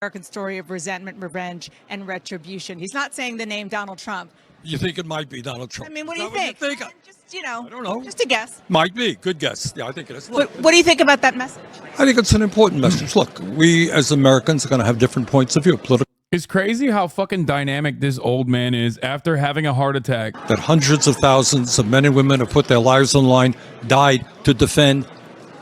American story of resentment, revenge, and retribution. He's not saying the name Donald Trump. You think it might be Donald Trump? I mean, what do you think? Just, I don't know. Just a guess. Might be. Good guess. Yeah, I think it is. What do you think about that message? I think it's an important message. Look, we as Americans are going to have different points of view. It's crazy how fucking dynamic this old man is after having a heart attack. That hundreds of thousands of men and women have put their lives on the line, died to defend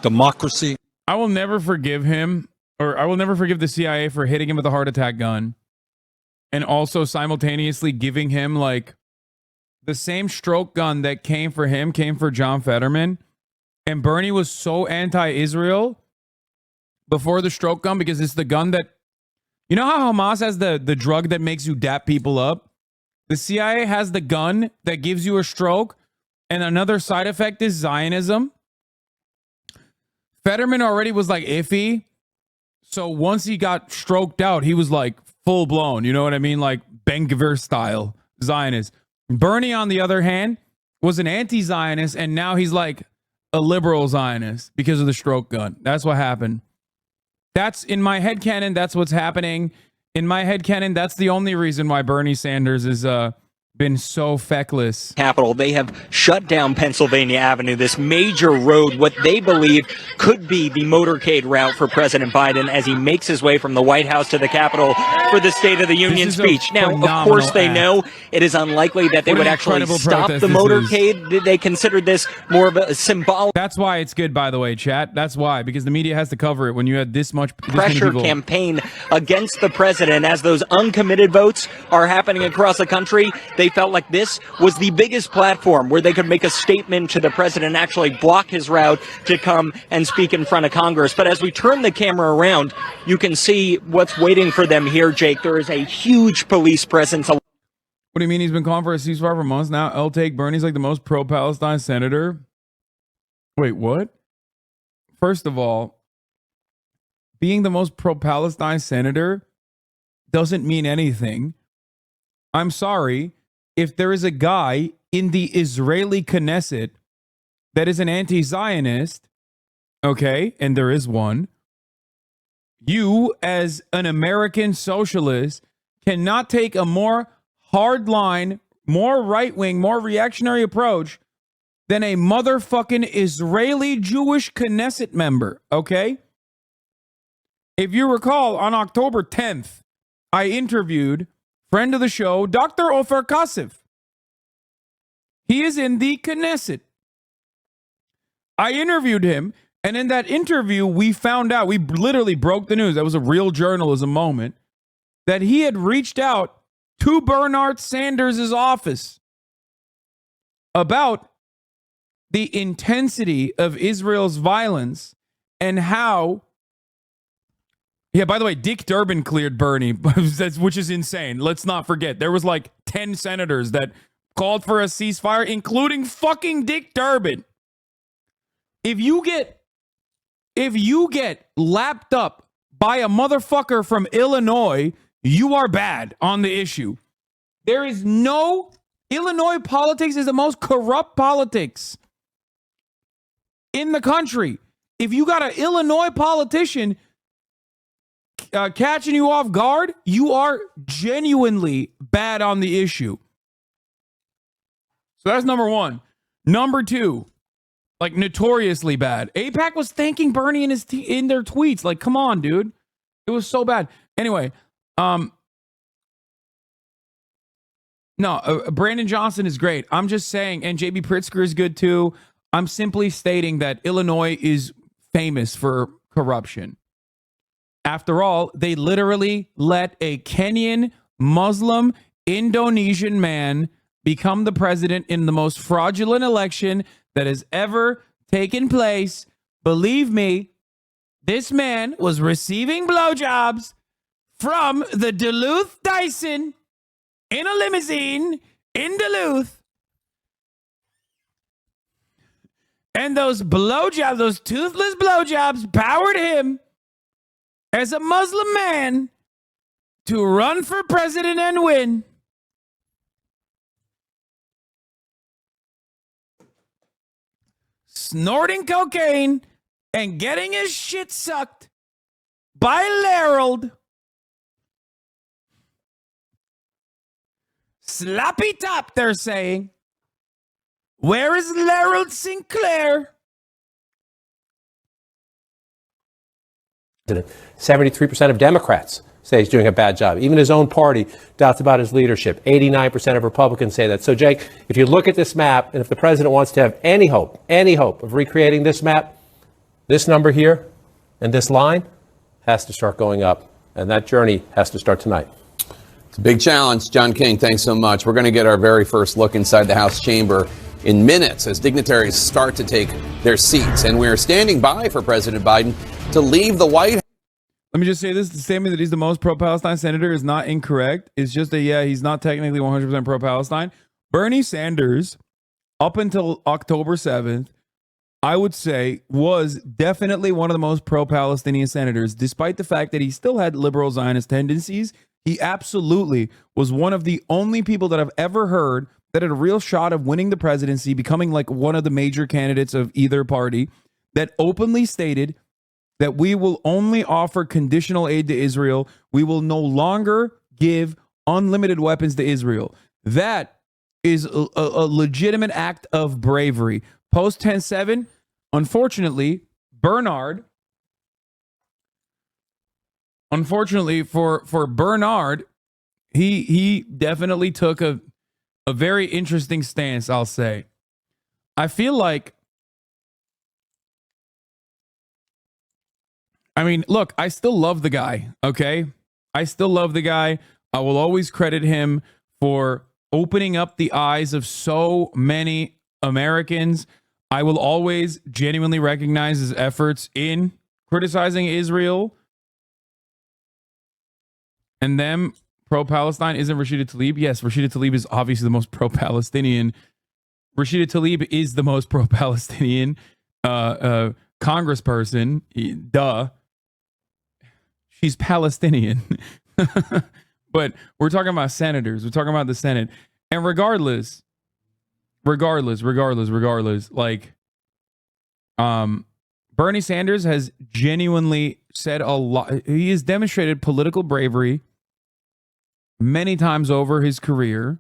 democracy. I will never forgive him, or I will never forgive the CIA for hitting him with a heart attack gun and also simultaneously giving him like the same stroke gun that came for him, came for John Fetterman. And Bernie was so anti-Israel before the stroke gun because it's the gun that, you know how Hamas has the drug that makes you dap people up? The CIA has the gun that gives you a stroke, and another side effect is Zionism. Fetterman already was like iffy. So once he got stroked out, he was like full blown, you know what I mean? Like Ben-Gvir style Zionist. Bernie, on the other hand, was an anti-Zionist, and now he's like a liberal Zionist because of the stroke gun. That's what happened. That's in my headcanon. That's what's happening. In my headcanon, that's the only reason why Bernie Sanders is been so feckless. Capitol, they have shut down Pennsylvania Avenue, this major road, what they believe could be the motorcade route for President Biden as he makes his way from the White House to the Capitol for the State of the Union speech. Now, of course, they know it is unlikely that they would actually stop the motorcade. They considered this more of a symbolic. That's why it's good, by the way, chat. That's why, because the media has to cover it when you had this much pressure campaign against the president as those uncommitted votes are happening across the country. They felt like this was the biggest platform where they could make a statement to the president and actually block his route to come and speak in front of Congress. But as we turn the camera around, you can see what's waiting for them here, Jake. There is a huge police presence. What do you mean he's been calling for a ceasefire for months now? I'll take Bernie's like the most pro-Palestine senator. Wait, what? First of all, being the most pro-Palestine senator doesn't mean anything. I'm sorry. If there is a guy in the Israeli Knesset that is an anti-Zionist, okay, and there is one, you as an American socialist cannot take a more hardline, more right-wing, more reactionary approach than a motherfucking Israeli Jewish Knesset member, okay? If you recall, on October 10th, I interviewed friend of the show, Dr. Ofer Kasif. He is in the Knesset. I interviewed him, and in that interview, we found out, we literally broke the news, that was a real journalism moment, that he had reached out to Bernard Sanders' office about the intensity of Israel's violence and how. Yeah, by the way, Dick Durbin cleared Bernie, which is insane. Let's not forget. There was like 10 senators that called for a ceasefire, including fucking Dick Durbin. If you get lapped up by a motherfucker from Illinois, you are bad on the issue. There is no... Illinois politics is the most corrupt politics in the country. If you got an Illinois politician catching you off guard, you are genuinely bad on the issue. So that's number one. Number two, like notoriously bad. AIPAC was thanking Bernie in their tweets. Like, come on, dude. It was so bad. Anyway, Brandon Johnson is great. I'm just saying, and JB Pritzker is good too. I'm simply stating that Illinois is famous for corruption. After all, they literally let a Kenyan Muslim Indonesian man become the president in the most fraudulent election that has ever taken place. Believe me, this man was receiving blowjobs from the Duluth Dyson in a limousine in Duluth. And those blowjobs, those toothless blowjobs, powered him as a Muslim man to run for president and win. Snorting cocaine and getting his shit sucked by Larold Sloppy top, they're saying. Where is Laurel Sinclair? 73% of Democrats say he's doing a bad job. Even his own party doubts about his leadership. 89% of Republicans say that. So, Jake, if you look at this map, and if the president wants to have any hope of recreating this map, this number here and this line has to start going up. And that journey has to start tonight. It's a big challenge. John King, thanks so much. We're going to get our very first look inside the House chamber in minutes as dignitaries start to take their seats. And we're standing by for President Biden to leave the White House. Let me just say this. The statement that he's the most pro-Palestine senator is not incorrect. It's just he's not technically 100% pro-Palestine. Bernie Sanders, up until October 7th, I would say was definitely one of the most pro-Palestinian senators, despite the fact that he still had liberal Zionist tendencies. He absolutely was one of the only people that I've ever heard that had a real shot of winning the presidency, becoming like one of the major candidates of either party, that openly stated that we will only offer conditional aid to Israel. We will no longer give unlimited weapons to Israel. That is a legitimate act of bravery. Post 10-7, unfortunately, Bernard, for Bernard, he definitely took a very interesting stance, I'll say. I feel like, I mean, look, I still love the guy, okay? I still love the guy. I will always credit him for opening up the eyes of so many Americans. I will always genuinely recognize his efforts in criticizing Israel and them pro-Palestine. Isn't Rashida Tlaib? Yes, Rashida Tlaib is obviously the most pro-Palestinian. Rashida Tlaib is the most pro-Palestinian congressperson. Duh. She's Palestinian. But we're talking about senators. We're talking about the Senate. And regardless, like, Bernie Sanders has genuinely said a lot. He has demonstrated political bravery many times over his career,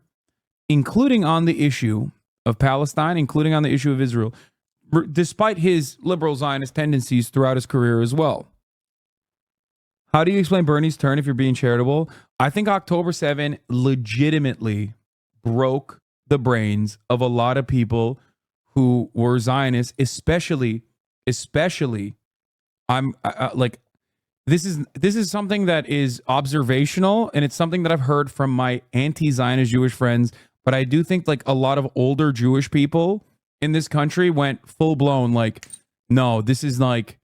including on the issue of Palestine, including on the issue of Israel, despite his liberal Zionist tendencies throughout his career as well. How do you explain Bernie's turn if you're being charitable? I think October 7 legitimately broke the brains of a lot of people who were Zionists, especially like, this is something that is observational, and it's something that I've heard from my anti-Zionist Jewish friends, but I do think like a lot of older Jewish people in this country went full blown like, no, this is like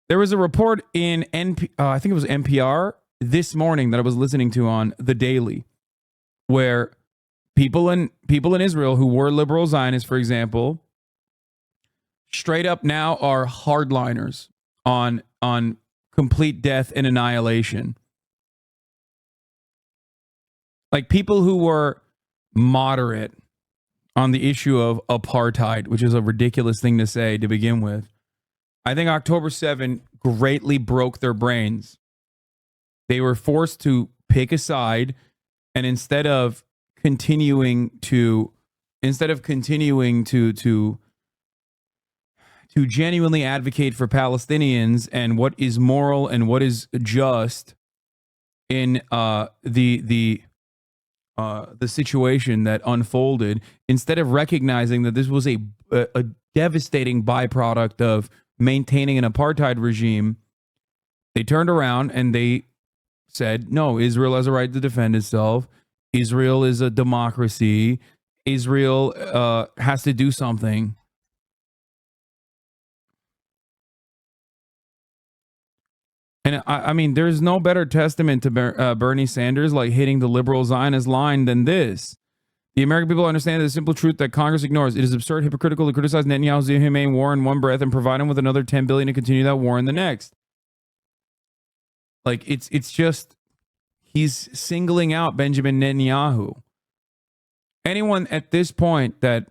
there was a report in I think it was NPR this morning that I was listening to on The Daily, where people in Israel who were liberal Zionists, for example, straight up now are hardliners on complete death and annihilation. Like people who were moderate on the issue of apartheid, which is a ridiculous thing to say to begin with. I think October 7 greatly broke their brains. They were forced to pick a side, and instead of continuing to genuinely advocate for Palestinians and what is moral and what is just in the situation that unfolded, instead of recognizing that this was a devastating byproduct of maintaining an apartheid regime, they turned around and they said, no, Israel has a right to defend itself. Israel is a democracy. Israel has to do something. And I mean, there's no better testament to Bernie Sanders like hitting the liberal Zionist line than this. The American people understand the simple truth that Congress ignores. It is absurd, hypocritical to criticize Netanyahu's inhumane war in one breath and provide him with another $10 billion to continue that war in the next. Like it's just, he's singling out Benjamin Netanyahu. Anyone at this point that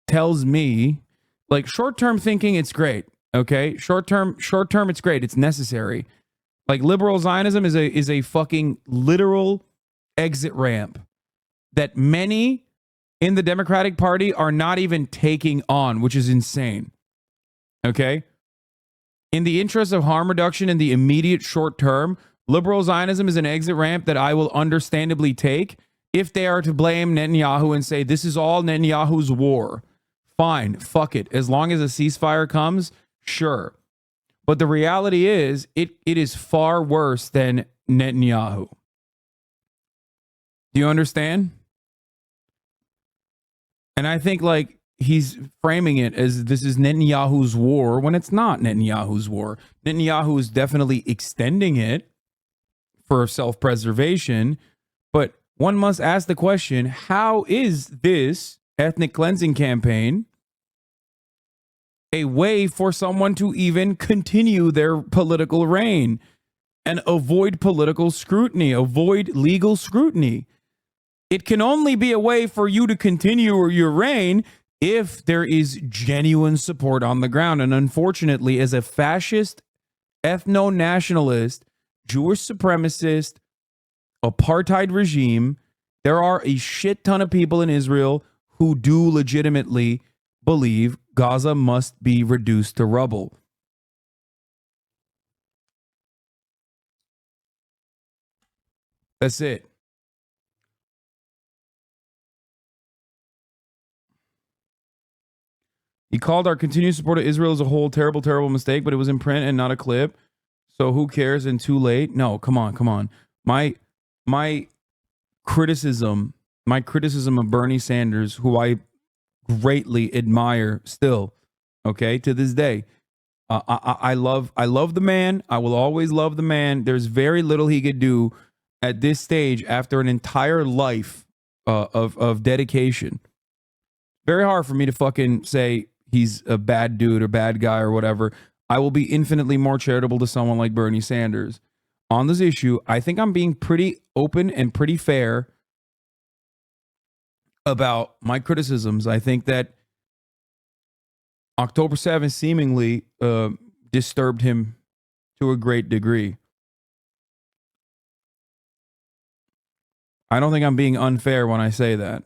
tells me, like, short-term thinking, it's great. Okay, short-term, it's great. It's necessary. Like liberal Zionism is a fucking literal exit ramp that many in the Democratic Party are not even taking on, which is insane. Okay? In the interest of harm reduction in the immediate short term, liberal Zionism is an exit ramp that I will understandably take if they are to blame Netanyahu and say this is all Netanyahu's war. Fine, fuck it. As long as a ceasefire comes, sure. But the reality is, it is far worse than Netanyahu. Do you understand? And I think like he's framing it as this is Netanyahu's war when it's not Netanyahu's war. Netanyahu is definitely extending it for self-preservation, but one must ask the question, how is this ethnic cleansing campaign a way for someone to even continue their political reign and avoid political scrutiny, avoid legal scrutiny? It can only be a way for you to continue your reign if there is genuine support on the ground. And unfortunately, as a fascist, ethno-nationalist, Jewish supremacist, apartheid regime, there are a shit ton of people in Israel who do legitimately believe Gaza must be reduced to rubble. That's it. He called our continued support of Israel as a whole terrible, terrible mistake, but it was in print and not a clip. So who cares and too late? No, come on. My criticism of Bernie Sanders, who I greatly admire still, okay, to this day. I love the man. I will always love the man. There's very little he could do at this stage after an entire life of dedication. Very hard for me to fucking say he's a bad dude or bad guy or whatever. I will be infinitely more charitable to someone like Bernie Sanders. On this issue, I think I'm being pretty open and pretty fair about my criticisms. I think that October 7th seemingly disturbed him to a great degree. I don't think I'm being unfair when I say that.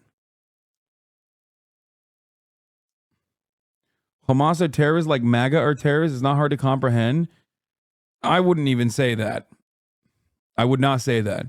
Hamas are terrorists like MAGA are terrorists. It's not hard to comprehend. I wouldn't even say that. I would not say that.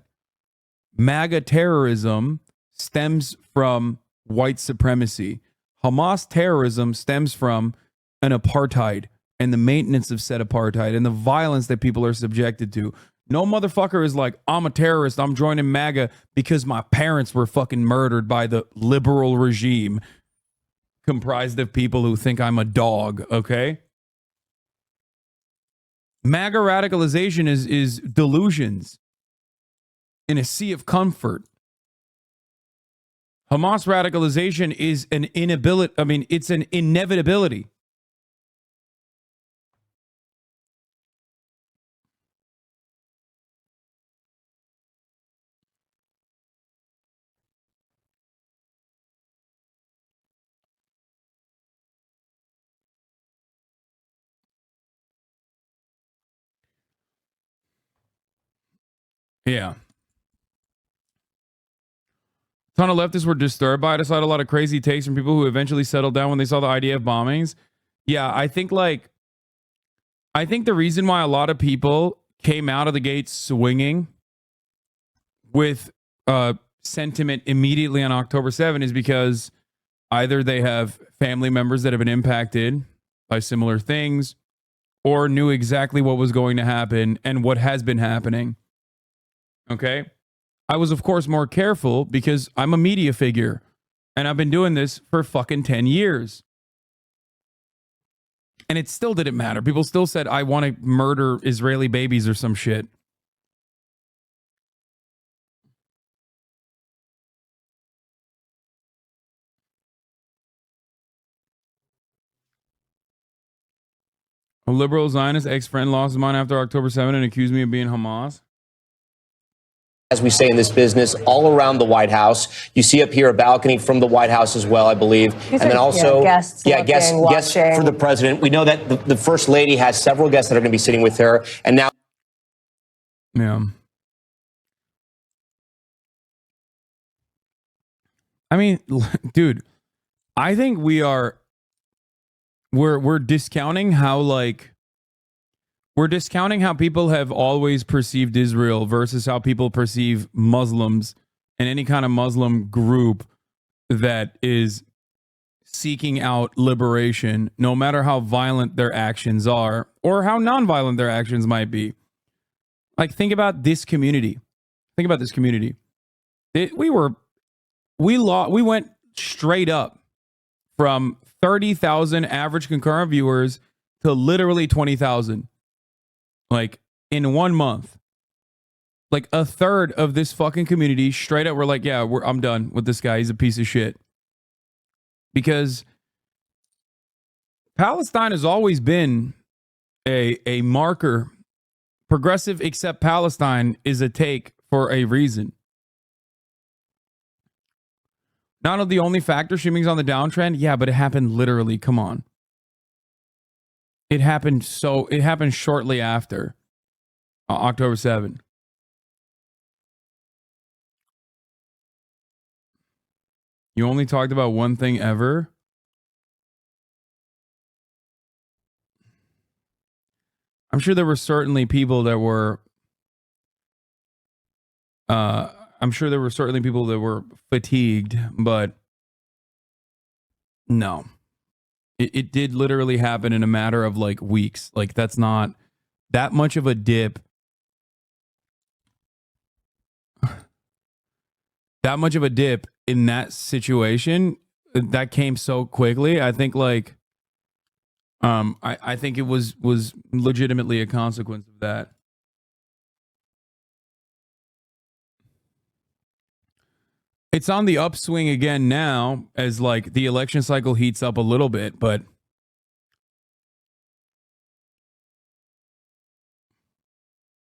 MAGA terrorism stems from white supremacy. Hamas terrorism stems from an apartheid and the maintenance of said apartheid and the violence that people are subjected to. No motherfucker is like, I'm a terrorist, I'm joining MAGA because my parents were fucking murdered by the liberal regime comprised of people who think I'm a dog, okay? MAGA radicalization is delusions in a sea of comfort. Hamas radicalization is an inability. I mean, it's an inevitability. Yeah. A ton of leftists were disturbed by it. I saw a lot of crazy takes from people who eventually settled down when they saw the IDF bombings. Yeah, I think the reason why a lot of people came out of the gate swinging with sentiment immediately on October 7 is because either they have family members that have been impacted by similar things or knew exactly what was going to happen and what has been happening. Okay? I was, of course, more careful because I'm a media figure and I've been doing this for fucking 10 years. And it still didn't matter. People still said, I want to murder Israeli babies or some shit. A liberal Zionist ex-friend lost his mind after October 7 and accused me of being Hamas. As we say in this business, all around the White House. You see up here a balcony from the White House as well, I believe. And then also, guests for the president. We know that the First Lady has several guests that are going to be sitting with her. And now. Yeah. I mean, dude, I think we're discounting how we're discounting how people have always perceived Israel versus how people perceive Muslims and any kind of Muslim group that is seeking out liberation, no matter how violent their actions are or how nonviolent their actions might be. Like, think about this community. Think about this community. We went straight up from 30,000 average concurrent viewers to literally 20,000. Like, in 1 month. Like, a third of this fucking community straight up were like, yeah, I'm done with this guy. He's a piece of shit. Because Palestine has always been a marker. Progressive except Palestine is a take for a reason. Not the only factor streaming's on the downtrend. Yeah, but it happened literally. Come on. It happened shortly after October 7. You only talked about one thing ever? I'm sure there were certainly people that were fatigued, but no. It did literally happen in a matter of like weeks. Like, that's not that much of a dip. That much of a dip in that situation that came so quickly. I think I think it was legitimately a consequence of that. It's on the upswing again now as like the election cycle heats up a little bit, but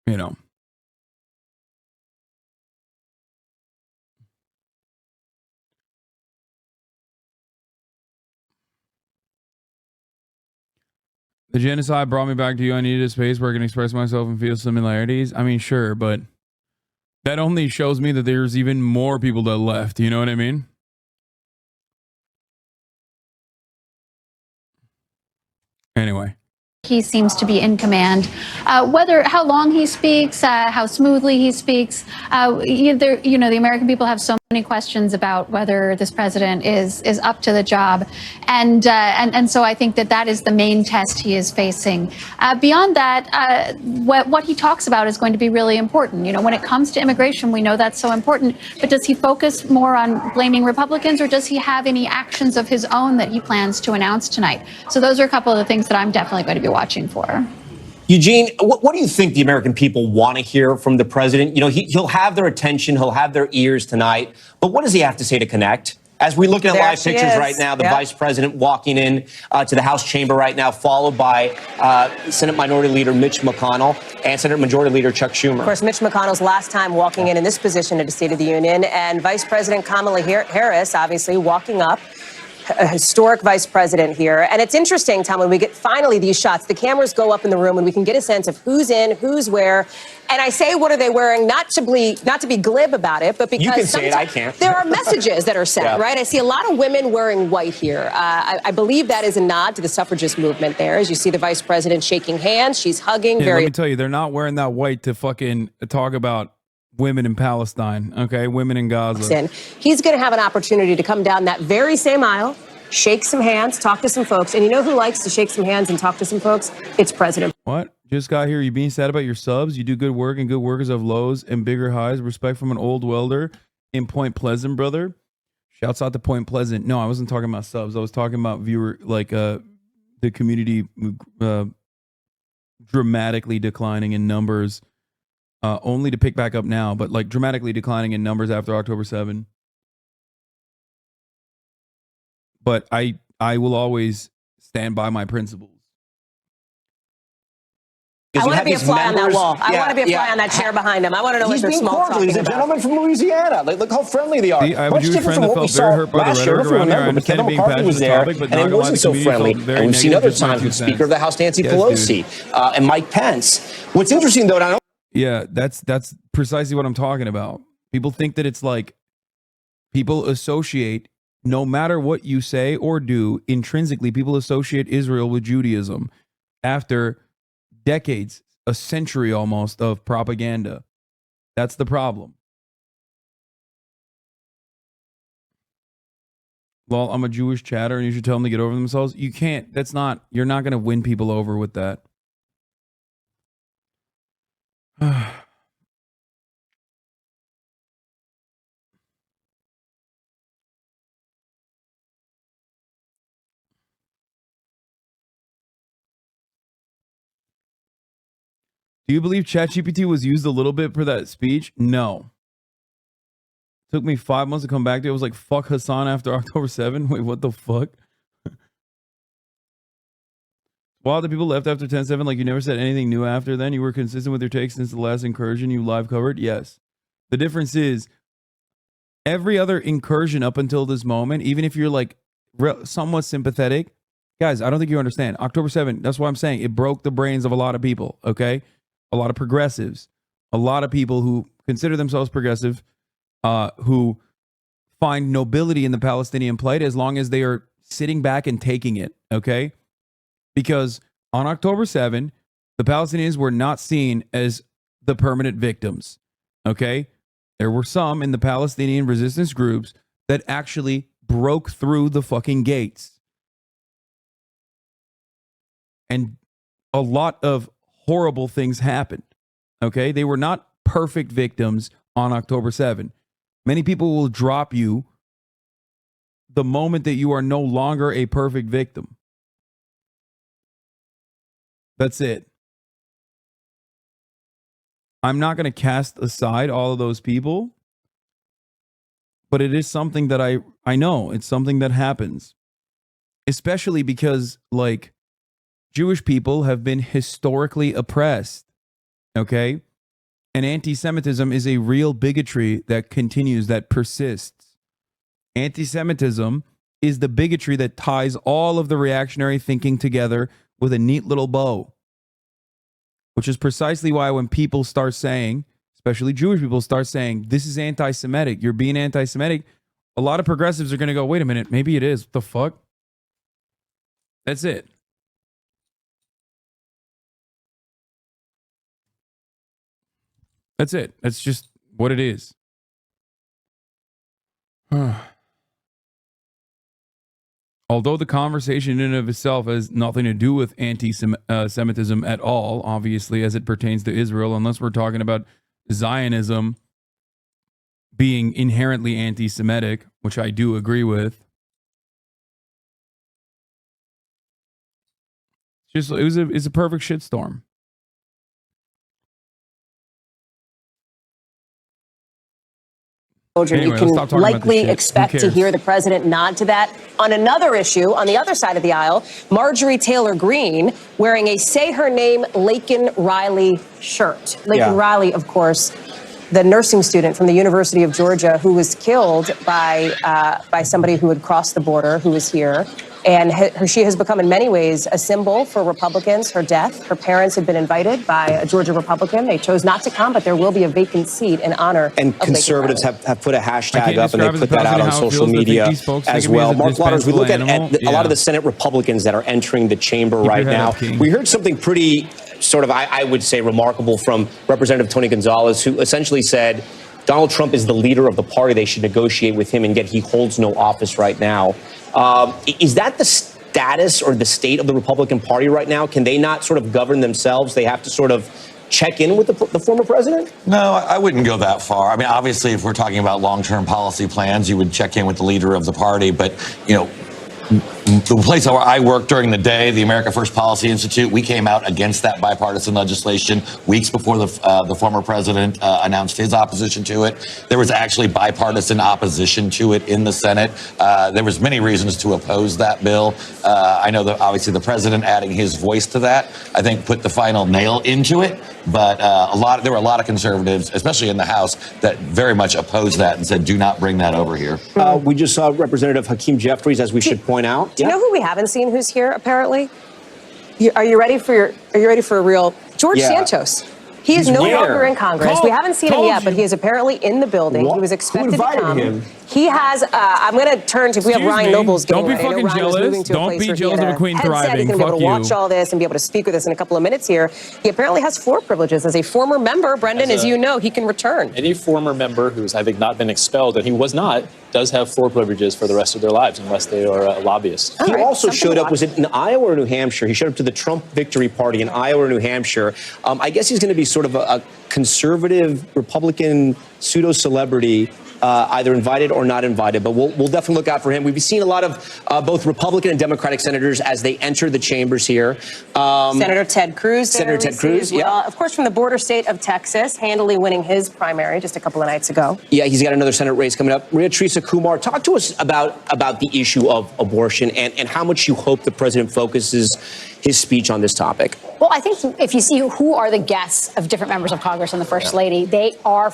you know. The genocide brought me back to you. I needed a space where I can express myself and feel similarities. I mean, sure, but that only shows me that there's even more people that left. You know what I mean? Anyway. He seems to be in command. How long he speaks, how smoothly he speaks, the American people have so many questions about whether this president is up to the job, and so I think that is the main test he is facing. Beyond that, what he talks about is going to be really important. You know, when it comes to immigration, we know that's so important. But does he focus more on blaming Republicans, or does he have any actions of his own that he plans to announce tonight? So those are a couple of the things that I'm definitely going to be watching for. Eugene, what do you think the American people want to hear from the president? You know, he'll have their attention, he'll have their ears tonight, but what does he have to say to connect? As we look at live pictures right now, the vice president walking in to the House chamber right now, followed by Senate Minority Leader Mitch McConnell and Senate Majority Leader Chuck Schumer. Of course, Mitch McConnell's last time walking in this position at the State of the Union, and Vice President Kamala Harris obviously walking up. A historic vice president here. And it's interesting, Tom, when we get finally these shots, the cameras go up in the room and we can get a sense of who's in, who's where. And I say, what are they wearing? Not to be glib about it, but because you can say it, I can't. There are messages that are sent, right? I see a lot of women wearing white here. I believe that is a nod to the suffragist movement there. As you see the vice president shaking hands, she's hugging. Let me tell you, they're not wearing that white to fucking talk about women in Palestine, okay? Women in Gaza. He's going to have an opportunity to come down that very same aisle, shake some hands, talk to some folks. And you know who likes to shake some hands and talk to some folks? It's President. What? Just got here. You being sad about your subs? You do good work, and good workers have lows and bigger highs. Respect from an old welder in Point Pleasant, brother. Shouts out to Point Pleasant. No, I wasn't talking about subs. I was talking about the community dramatically declining in numbers. Only to pick back up now, but like dramatically declining in numbers after October 7. But I will always stand by my principles. I want to be a fly on that wall. I want to be a fly on that chair behind him. I want to know what they're small talking He's a gentleman from Louisiana. Look how friendly they are. See, I have a Jewish friend that felt very hurt by the rhetoric around here. I understand being passionate on the topic, but and it wasn't so friendly. And we've seen other times with Speaker of the House Nancy Pelosi and Mike Pence. What's interesting, though, and yeah, that's precisely what I'm talking about. People think that it's like People associate, no matter what you say or do, intrinsically, people associate Israel with Judaism after decades, a century almost, of propaganda. That's the problem. Well, I'm a Jewish chatter and you should tell them to get over themselves. You can't. You're not going to win people over with that. Do you believe ChatGPT was used a little bit for that speech? No. Took me 5 months to come back to it. I was like, fuck Hassan after October 7. Wait, what the fuck? While the people left after 10/7, like you never said anything new after then. You were consistent with your takes since the last incursion you live covered. Yes. The difference is every other incursion up until this moment, even if you're like somewhat sympathetic, guys, I don't think you understand. October 7, that's why I'm saying it broke the brains of a lot of people, okay? A lot of progressives, a lot of people who consider themselves progressive, who find nobility in the Palestinian plight as long as they are sitting back and taking it, okay? Because on October 7, the Palestinians were not seen as the permanent victims, okay? There were some in the Palestinian resistance groups that actually broke through the fucking gates. And a lot of horrible things happened, okay? They were not perfect victims on October 7. Many people will drop you the moment that you are no longer a perfect victim. That's it. I'm not going to cast aside all of those people, but it is something that I know. It's something that happens, especially because, like, Jewish people have been historically oppressed, okay? And anti-Semitism is a real bigotry that continues, that persists. Anti-Semitism is the bigotry that ties all of the reactionary thinking together with a neat little bow, which is precisely why when people start saying, especially Jewish people start saying, this is anti-Semitic, you're being anti-Semitic, a lot of progressives are going to go, wait a minute, maybe it is. What the fuck? That's it. That's it. That's just what it is. Although the conversation in and of itself has nothing to do with anti-Semitism at all, obviously, as it pertains to Israel, unless we're talking about Zionism being inherently anti-Semitic, which I do agree with. It's a perfect shitstorm. Anyway, you can likely expect to hear the president nod to that. On another issue, on the other side of the aisle, Marjorie Taylor Greene wearing a Say Her Name Laken Riley shirt. Laken Riley, of course, the nursing student from the University of Georgia who was killed by somebody who had crossed the border, who was here. And she has become in many ways a symbol for Republicans, her death. Her parents had been invited by a Georgia Republican. They chose not to come, but there will be a vacant seat in honor and of conservatives have put a hashtag up and they put that out on social media as well. Mark Waters, we look at a lot of the Senate Republicans that are entering the chamber right now. We heard something pretty sort of, I would say, remarkable from Representative Tony Gonzalez, who essentially said Donald Trump is the leader of the party. They should negotiate with him, and yet he holds no office right now. Is that the status or the state of the Republican Party right now? Can they not sort of govern themselves? They have to sort of check in with the former president? No, I wouldn't go that far. I mean, obviously, if we're talking about long-term policy plans, you would check in with the leader of the party. But, you know, the place where I worked during the day, the America First Policy Institute, we came out against that bipartisan legislation weeks before the former president announced his opposition to it. There was actually bipartisan opposition to it in the Senate. There was many reasons to oppose that bill. I know that obviously the president adding his voice to that, I think, put the final nail into it. But there were a lot of conservatives, especially in the House, that very much opposed that and said, do not bring that over here. We just saw Representative Hakeem Jeffries, as we should point out. Do you know who we haven't seen who's here, apparently? Are you ready for a real George Santos? He is no longer in Congress. We haven't seen him yet, but he is apparently in the building. He was expected to come. He has, I'm going to turn to, we have Ryan Nobles getting Don't be ready. fucking jealous. Don't be jealous of a queen thriving. He's going to be able to watch all this and be able to speak with us in a couple of minutes here. He apparently has floor privileges. As a former member, Brendan, as you know, he can return. Any former member who's, I think, not been expelled, and he was not, does have floor privileges for the rest of their lives unless they are a lobbyist. He also showed up, was it in Iowa or New Hampshire? He showed up to the Trump victory party in Iowa or New Hampshire. I guess he's going to be sort of a conservative Republican pseudo-celebrity, either invited or not invited, but we'll definitely look out for him. We've seen a lot of both Republican and Democratic senators as they enter the chambers here. Senator Ted Cruz. Senator Ted Cruz, yeah. Of course, from the border state of Texas, handily winning his primary just a couple of nights ago. Yeah, he's got another Senate race coming up. Maria Teresa Kumar, talk to us about the issue of abortion and how much you hope the president focuses his speech on this topic. Well, I think if you see who are the guests of different members of Congress and the First Lady, they are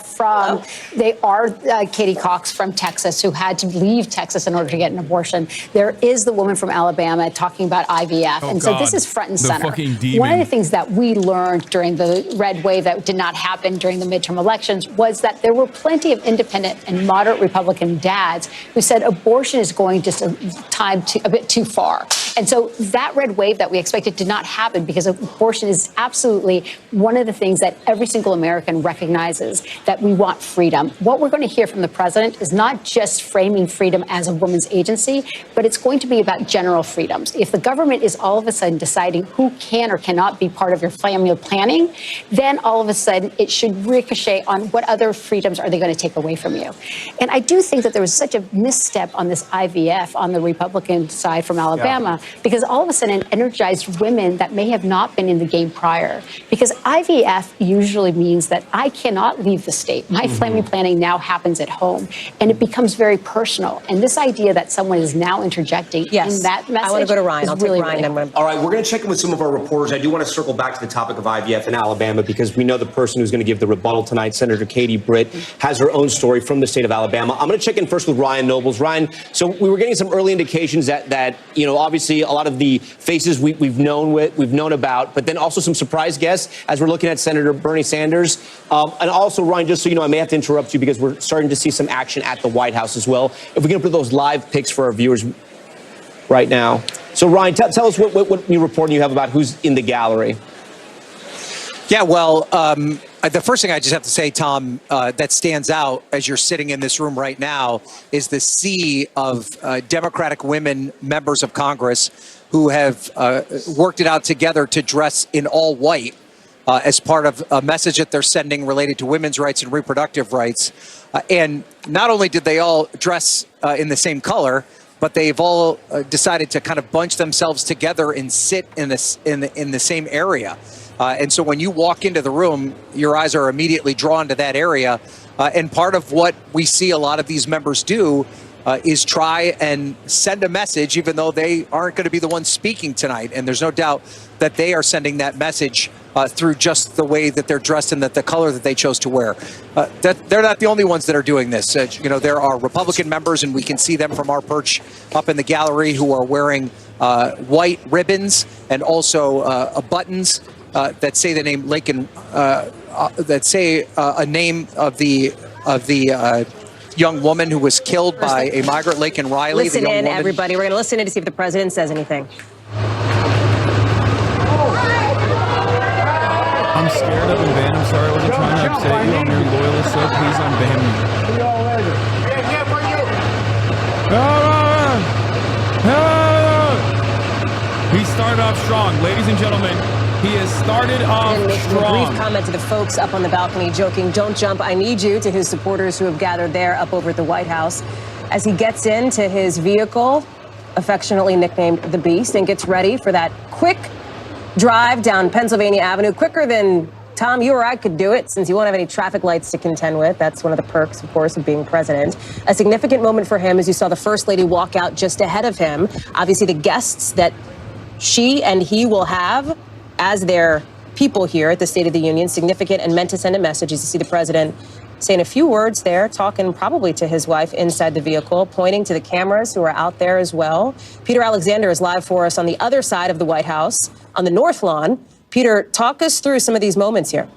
Katie Cox from Texas, who had to leave Texas in order to get an abortion. There is the woman from Alabama talking about IVF. So this is front and center. One of the things that we learned during the red wave that did not happen during the midterm elections was that there were plenty of independent and moderate Republican dads who said abortion is going just a bit too far. And so that red wave that we expected did not happen because abortion is absolutely one of the things that every single American recognizes, that we want freedom. What we're going to hear from the president is not just framing freedom as a woman's agency, but it's going to be about general freedoms. If the government is all of a sudden deciding who can or cannot be part of your family planning, then all of a sudden it should ricochet on what other freedoms are they going to take away from you. And I do think that there was such a misstep on this IVF on the Republican side from Alabama, because all of a sudden it energized women that may have not been in the game prior. Because IVF usually means that I cannot leave the state. My family planning now happens at home, and it becomes very personal. And this idea that someone is now interjecting in that message, I want to go to Ryan. I'll really, take Ryan. really All right, we're going to check in with some of our reporters. I do want to circle back to the topic of IVF in Alabama because we know the person who's going to give the rebuttal tonight, Senator Katie Britt, has her own story from the state of Alabama. I'm going to check in first with Ryan Nobles. Ryan, so we were getting some early indications that you know, obviously a lot of the faces we've known about, but then also some surprise guests as we're looking at Senator Bernie Sanders. And also, Ryan, just so you know, I may have to interrupt you because we're starting to see some action at the White House as well. If we can put those live pics for our viewers right now. So, Ryan, tell us what new reporting you have about who's in the gallery. Yeah, well, the first thing I just have to say, Tom, that stands out as you're sitting in this room right now is the sea of Democratic women members of Congress who have worked it out together to dress in all white as part of a message that they're sending related to women's rights and reproductive rights. And not only did they all dress in the same color, but they've all decided to kind of bunch themselves together and sit in the same area. And so when you walk into the room, your eyes are immediately drawn to that area. And part of what we see a lot of these members do is try and send a message, even though they aren't going to be the ones speaking tonight. And there's no doubt that they are sending that message through just the way that they're dressed and that the color that they chose to wear. They're not the only ones that are doing this. You know, there are Republican members, and we can see them from our perch up in the gallery, who are wearing white ribbons and also buttons that say the name Lincoln, that say a name of the young woman who was killed by a migrant, Laken Riley. Listen in, everybody. We're going to listen in to see if the president says anything. I'm scared of unban. I'm sorry, I wasn't trying to upset you. I'm your loyalist, so please unban me. He started off strong, ladies and gentlemen. He has started off strong. A brief comment to the folks up on the balcony, joking, "Don't jump, I need you," to his supporters who have gathered there up over at the White House, as he gets into his vehicle, affectionately nicknamed the Beast, and gets ready for that quick drive down Pennsylvania Avenue, quicker than Tom, you or I could do it, since you won't have any traffic lights to contend with. That's one of the perks, of course, of being president. A significant moment for him as you saw the First Lady walk out just ahead of him. Obviously, the guests that she and he will have as their people here at the State of the Union, significant and meant to send a message. As you see the president saying a few words there, talking probably to his wife inside the vehicle, pointing to the cameras who are out there as well. Peter Alexander is live for us on the other side of the White House, on the North Lawn. Peter, talk us through some of these moments here.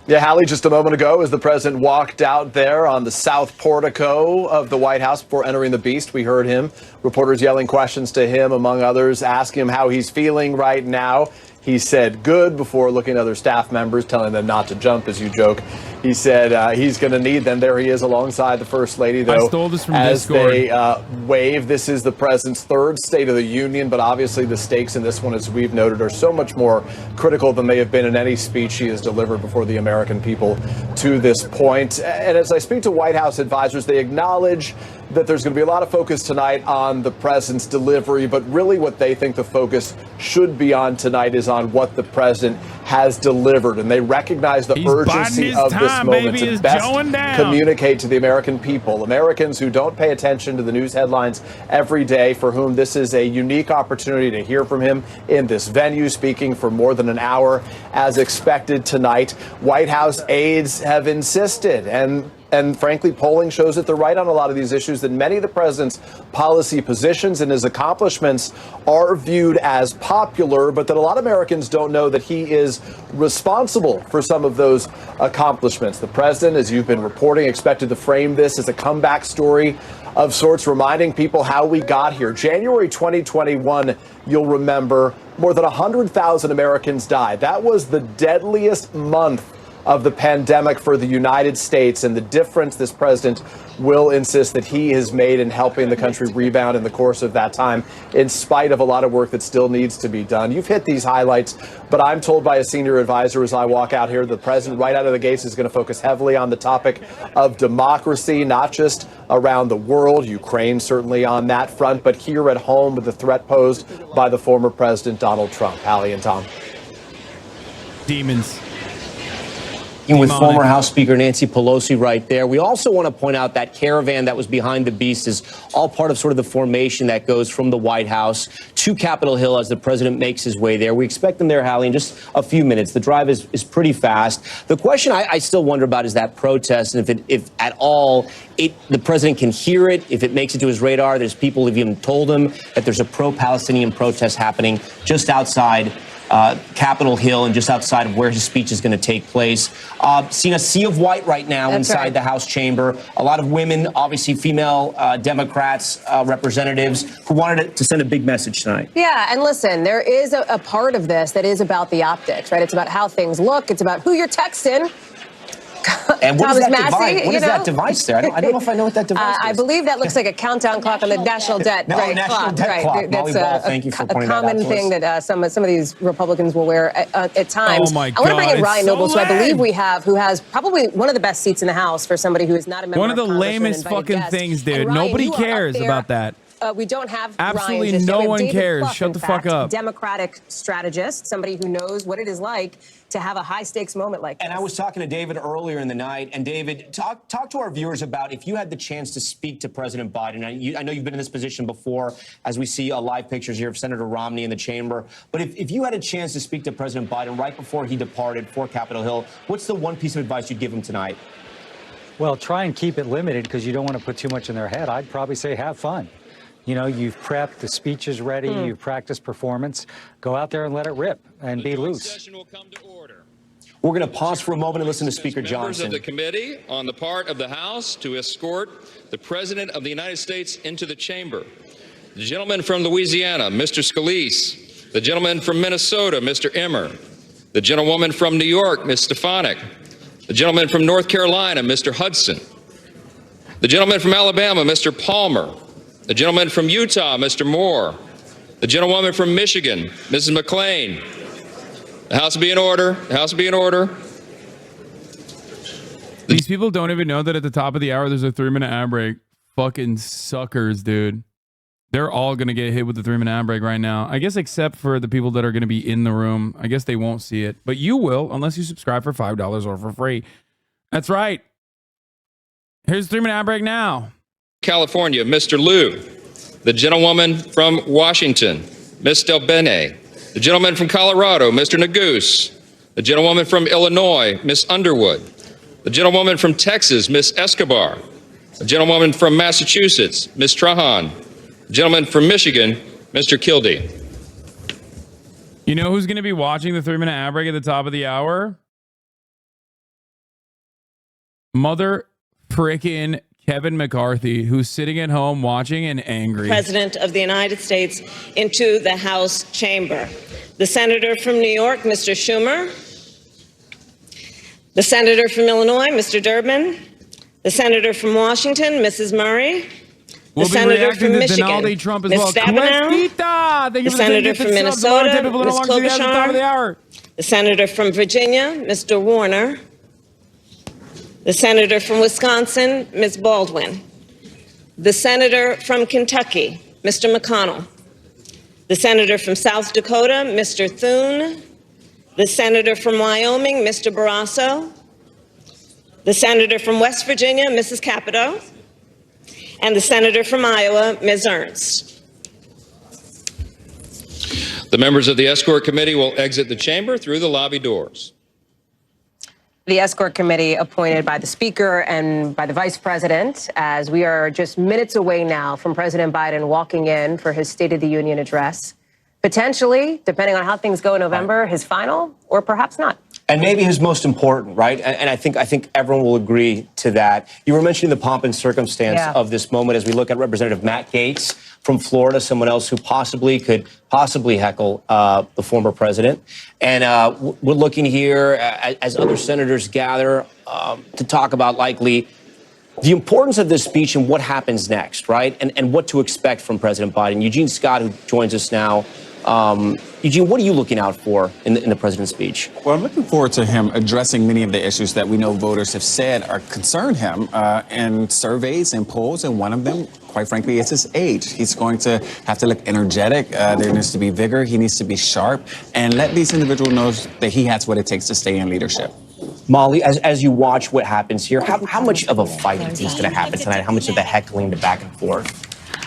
Yeah, Hallie, just a moment ago, as the president walked out there on the south portico of the White House before entering the Beast, we heard him, reporters yelling questions to him, among others, asking him how he's feeling right now. He said good before looking at other staff members, telling them not to jump, as you joke. He said he's going to need them. There he is alongside the First Lady, though. I stole this from as Discord. they wave. This is the president's third State of the Union, but obviously the stakes in this one, as we've noted, are so much more critical than they have been in any speech he has delivered before the American people to this point. And as I speak to White House advisors, they acknowledge that there's going to be a lot of focus tonight on the president's delivery, but really what they think the focus should be on tonight is on what the president has delivered. And they recognize the urgency of this moment to best communicate to the American people, Americans who don't pay attention to the news headlines every day, for whom this is a unique opportunity to hear from him in this venue, speaking for more than an hour as expected tonight. White House aides have insisted, and frankly, polling shows that they're right on a lot of these issues, that many of the president's policy positions and his accomplishments are viewed as popular, but that a lot of Americans don't know that he is responsible for some of those accomplishments. The president, as you've been reporting, expected to frame this as a comeback story of sorts, reminding people how we got here. January 2021, you'll remember, more than 100,000 Americans died. That was the deadliest month of the pandemic for the United States, and the difference this president will insist that he has made in helping the country rebound in the course of that time, in spite of a lot of work that still needs to be done. You've hit these highlights, but I'm told by a senior advisor as I walk out here, the president right out of the gates is going to focus heavily on the topic of democracy, not just around the world, Ukraine certainly on that front, but here at home with the threat posed by the former president, Donald Trump. Hallie and Tom. Demons. With former House Speaker Nancy Pelosi right there. We also want to point out that caravan that was behind the Beast is all part of sort of the formation that goes from the White House to Capitol Hill as the president makes his way there. We expect them there, Hallie, in just a few minutes. The drive is pretty fast. The question I still wonder about is that protest, and if at all the president can hear it, if it makes it to his radar. There's people who've even told him that there's a pro-Palestinian protest happening just outside Capitol Hill and just outside of where his speech is going to take place. Seeing a sea of white right now inside the House chamber. A lot of women, obviously female Democrats, representatives who wanted to send a big message tonight. Yeah, and listen, there is a part of this that is about the optics, right? It's about how things look. It's about who you're texting. And what is that Massey, device? What is that device there? I don't know if I know what that device is. I believe that looks like a countdown clock on the national debt National debt clock. That's Volleyball, thank you for pointing that out common to thing us. that some of these Republicans will wear at times. Oh my I want to bring in God, Ryan it's Noble, so who I believe lame. we have, who has probably one of the best seats in the House for somebody who is not a member One of the Congress or an lamest invited fucking guest. things, dude. And Ryan, Nobody you are up cares there. about that. We don't have Absolutely Ryan just yet. no We have one David cares. Plouffe, Shut in the fuck fact, up. Democratic strategist, somebody who knows what it is like to have a high stakes moment like this. And I was talking to David earlier in the night, and David, talk to our viewers about if you had the chance to speak to President Biden. I know you've been in this position before, as we see live pictures here of Senator Romney in the chamber. But if you had a chance to speak to President Biden right before he departed for Capitol Hill, what's the one piece of advice you'd give him tonight? Well, try and keep it limited because you don't want to put too much in their head. I'd probably say have fun. You know, you've prepped, the speech is ready, you've practiced performance. Go out there and let it rip and be loose. We're going to pause for a moment and listen to Speaker Members Johnson. of the committee on the part of the House to escort the President of the United States into the chamber. The gentleman from Louisiana, Mr. Scalise. The gentleman from Minnesota, Mr. Emmer. The gentlewoman from New York, Ms. Stefanik. The gentleman from North Carolina, Mr. Hudson. The gentleman from Alabama, Mr. Palmer. The gentleman from Utah, Mr. Moore. The gentlewoman from Michigan, Mrs. McClain. The House will be in order. The House will be in order. These people don't even know that at the top of the hour there's a 3-minute ad break. Fucking suckers, dude. They're all going to get hit with the 3-minute ad break right now. I guess except for the people that are going to be in the room. I guess they won't see it. But you will unless you subscribe for $5 or for free. That's right. Here's the 3-minute ad break now. California, Mr. Liu. The gentlewoman from Washington, Ms. Del Bene. The gentleman from Colorado, Mr. Neguse. The gentlewoman from Illinois, Ms. Underwood. The gentlewoman from Texas, Ms. Escobar. The gentlewoman from Massachusetts, Ms. Trahan. The gentleman from Michigan, Mr. Kildee. You know who's going to be watching the 3-minute ad break at the top of the hour? Mother frickin' Kevin McCarthy, who's sitting at home watching and angry. President of the United States into the House chamber. The senator from New York, Mr. Schumer. The senator from Illinois, Mr. Durbin. The senator from Washington, Mrs. Murray. The senator from Michigan, Trump as Ms. well. Stabenow. The senator from Minnesota, Ms. Klobuchar. The senator from Virginia, Mr. Warner. The senator from Wisconsin, Ms. Baldwin. The senator from Kentucky, Mr. McConnell. The senator from South Dakota, Mr. Thune. The senator from Wyoming, Mr. Barrasso. The senator from West Virginia, Mrs. Capito. And the senator from Iowa, Ms. Ernst. The members of the escort committee will exit the chamber through the lobby doors. The escort committee appointed by the Speaker and by the Vice President, as we are just minutes away now from President Biden walking in for his State of the Union address. Potentially, depending on how things go in November, his final, or perhaps not. And maybe his most important, right? And I think everyone will agree to that. You were mentioning the pomp and circumstance of this moment as we look at Representative Matt Gaetz from Florida, someone else who could possibly heckle the former president. And we're looking here as other senators gather to talk about likely the importance of this speech and what happens next, right? And what to expect from President Biden. Eugene Scott, who joins us now. Eugene, what are you looking out for in the president's speech? Well, I'm looking forward to him addressing many of the issues that we know voters have said concern him in surveys and polls, and one of them, quite frankly, is his age. He's going to have to look energetic. There needs to be vigor. He needs to be sharp, and let these individuals know that he has what it takes to stay in leadership. Molly, as you watch what happens here, how much of a fight is going to happen tonight? How much of the heckling, the back and forth?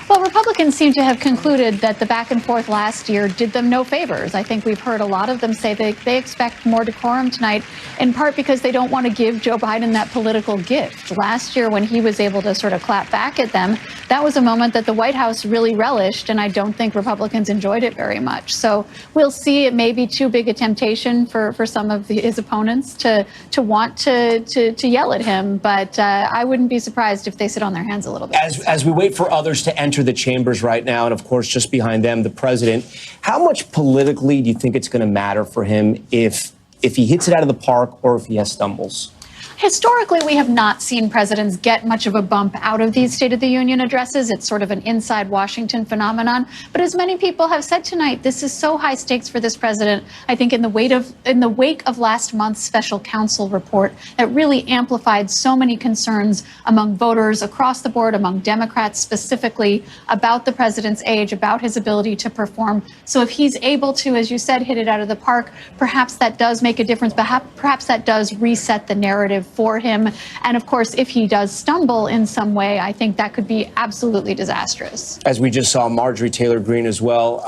Well, Republicans seem to have concluded that the back and forth last year did them no favors. I think we've heard a lot of them say they expect more decorum tonight, in part because they don't want to give Joe Biden that political gift. Last year, when he was able to sort of clap back at them, that was a moment that the White House really relished, and I don't think Republicans enjoyed it very much. So we'll see. It may be too big a temptation for some of his opponents to want to yell at him, but I wouldn't be surprised if they sit on their hands a little bit. As we wait for others to enter the chambers right now, and of course, just behind them, the president, how much politically do you think it's going to matter for him if he hits it out of the park or if he has stumbles? Historically, we have not seen presidents get much of a bump out of these State of the Union addresses. It's sort of an inside Washington phenomenon. But as many people have said tonight, this is so high stakes for this president. I think in the wake of last month's special counsel report that really amplified so many concerns among voters across the board, among Democrats specifically, about the president's age, about his ability to perform. So if he's able to, as you said, hit it out of the park, perhaps that does make a difference. Perhaps that does reset the narrative for him. And of course, if he does stumble in some way, I think that could be absolutely disastrous. As we just saw Marjorie Taylor Greene as well.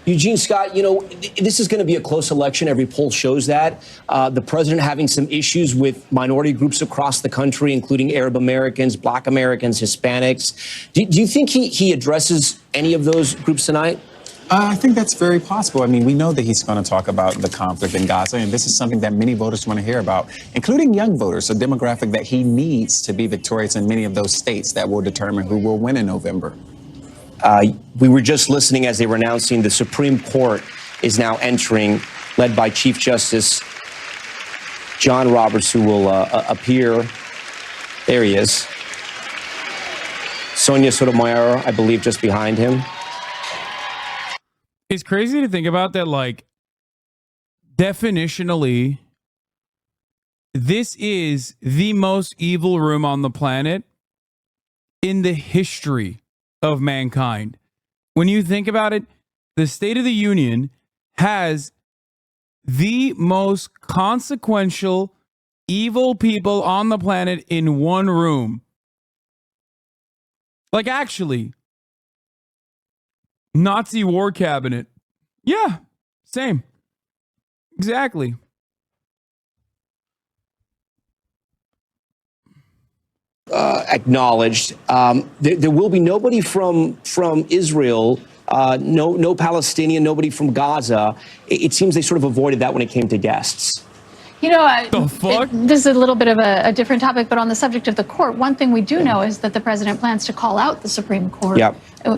Eugene Scott, this is going to be a close election. Every poll shows that. The president having some issues with minority groups across the country, including Arab Americans, Black Americans, Hispanics. Do you think he addresses any of those groups tonight? I think that's very possible. I mean, we know that he's going to talk about the conflict in Gaza, and this is something that many voters want to hear about, including young voters, a demographic that he needs to be victorious in many of those states that will determine who will win in November. We were just listening as they were announcing the Supreme Court is now entering, led by Chief Justice John Roberts, who will appear. There he is. Sonia Sotomayor, I believe, just behind him. It's crazy to think about that, like, definitionally, this is the most evil room on the planet in the history of mankind. When you think about it, the State of the Union has the most consequential evil people on the planet in one room. Like, actually, Nazi war cabinet. Yeah, same. Exactly. Acknowledged. There will be nobody from Israel, no Palestinian, nobody from Gaza. It seems they sort of avoided that when it came to guests. You know, The fuck? This is a little bit of a different topic, but on the subject of the court, one thing we do know is that the president plans to call out the Supreme Court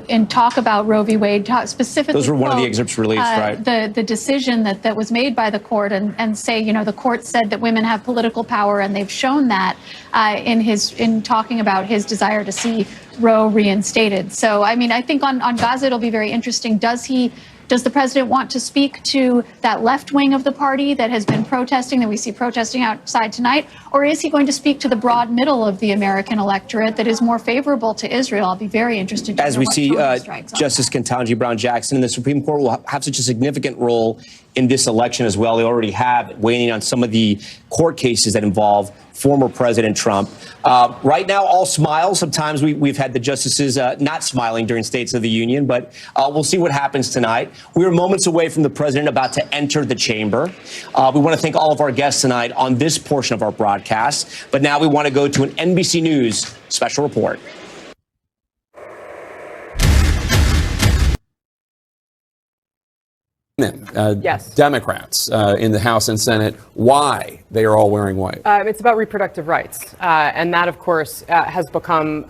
and talk about Roe v. Wade, specifically. Those were one of the excerpts released, right? The decision that was made by the court and say, you know, the court said that women have political power, and they've shown that in talking about his desire to see Roe reinstated. So, I mean, I think on Gaza, it'll be very interesting. Does the president want to speak to that left wing of the party that has been protesting, that we see protesting outside tonight? Or is he going to speak to the broad middle of the American electorate that is more favorable to Israel? I'll be very interested to As know we what see, tone he strikes on. Justice Ketanji Brown Jackson and the Supreme Court will have such a significant role in this election as well. They already have, weighing in on some of the court cases that involve former President Trump. Right now, all smiles. Sometimes we've had the justices not smiling during States of the Union, but we'll see what happens tonight. We are moments away from the president about to enter the chamber. We want to thank all of our guests tonight on this portion of our broadcast. But now we want to go to an NBC News special report. Yes. Democrats in the House and Senate, why they are all wearing white. It's about reproductive rights. And that, of course, has become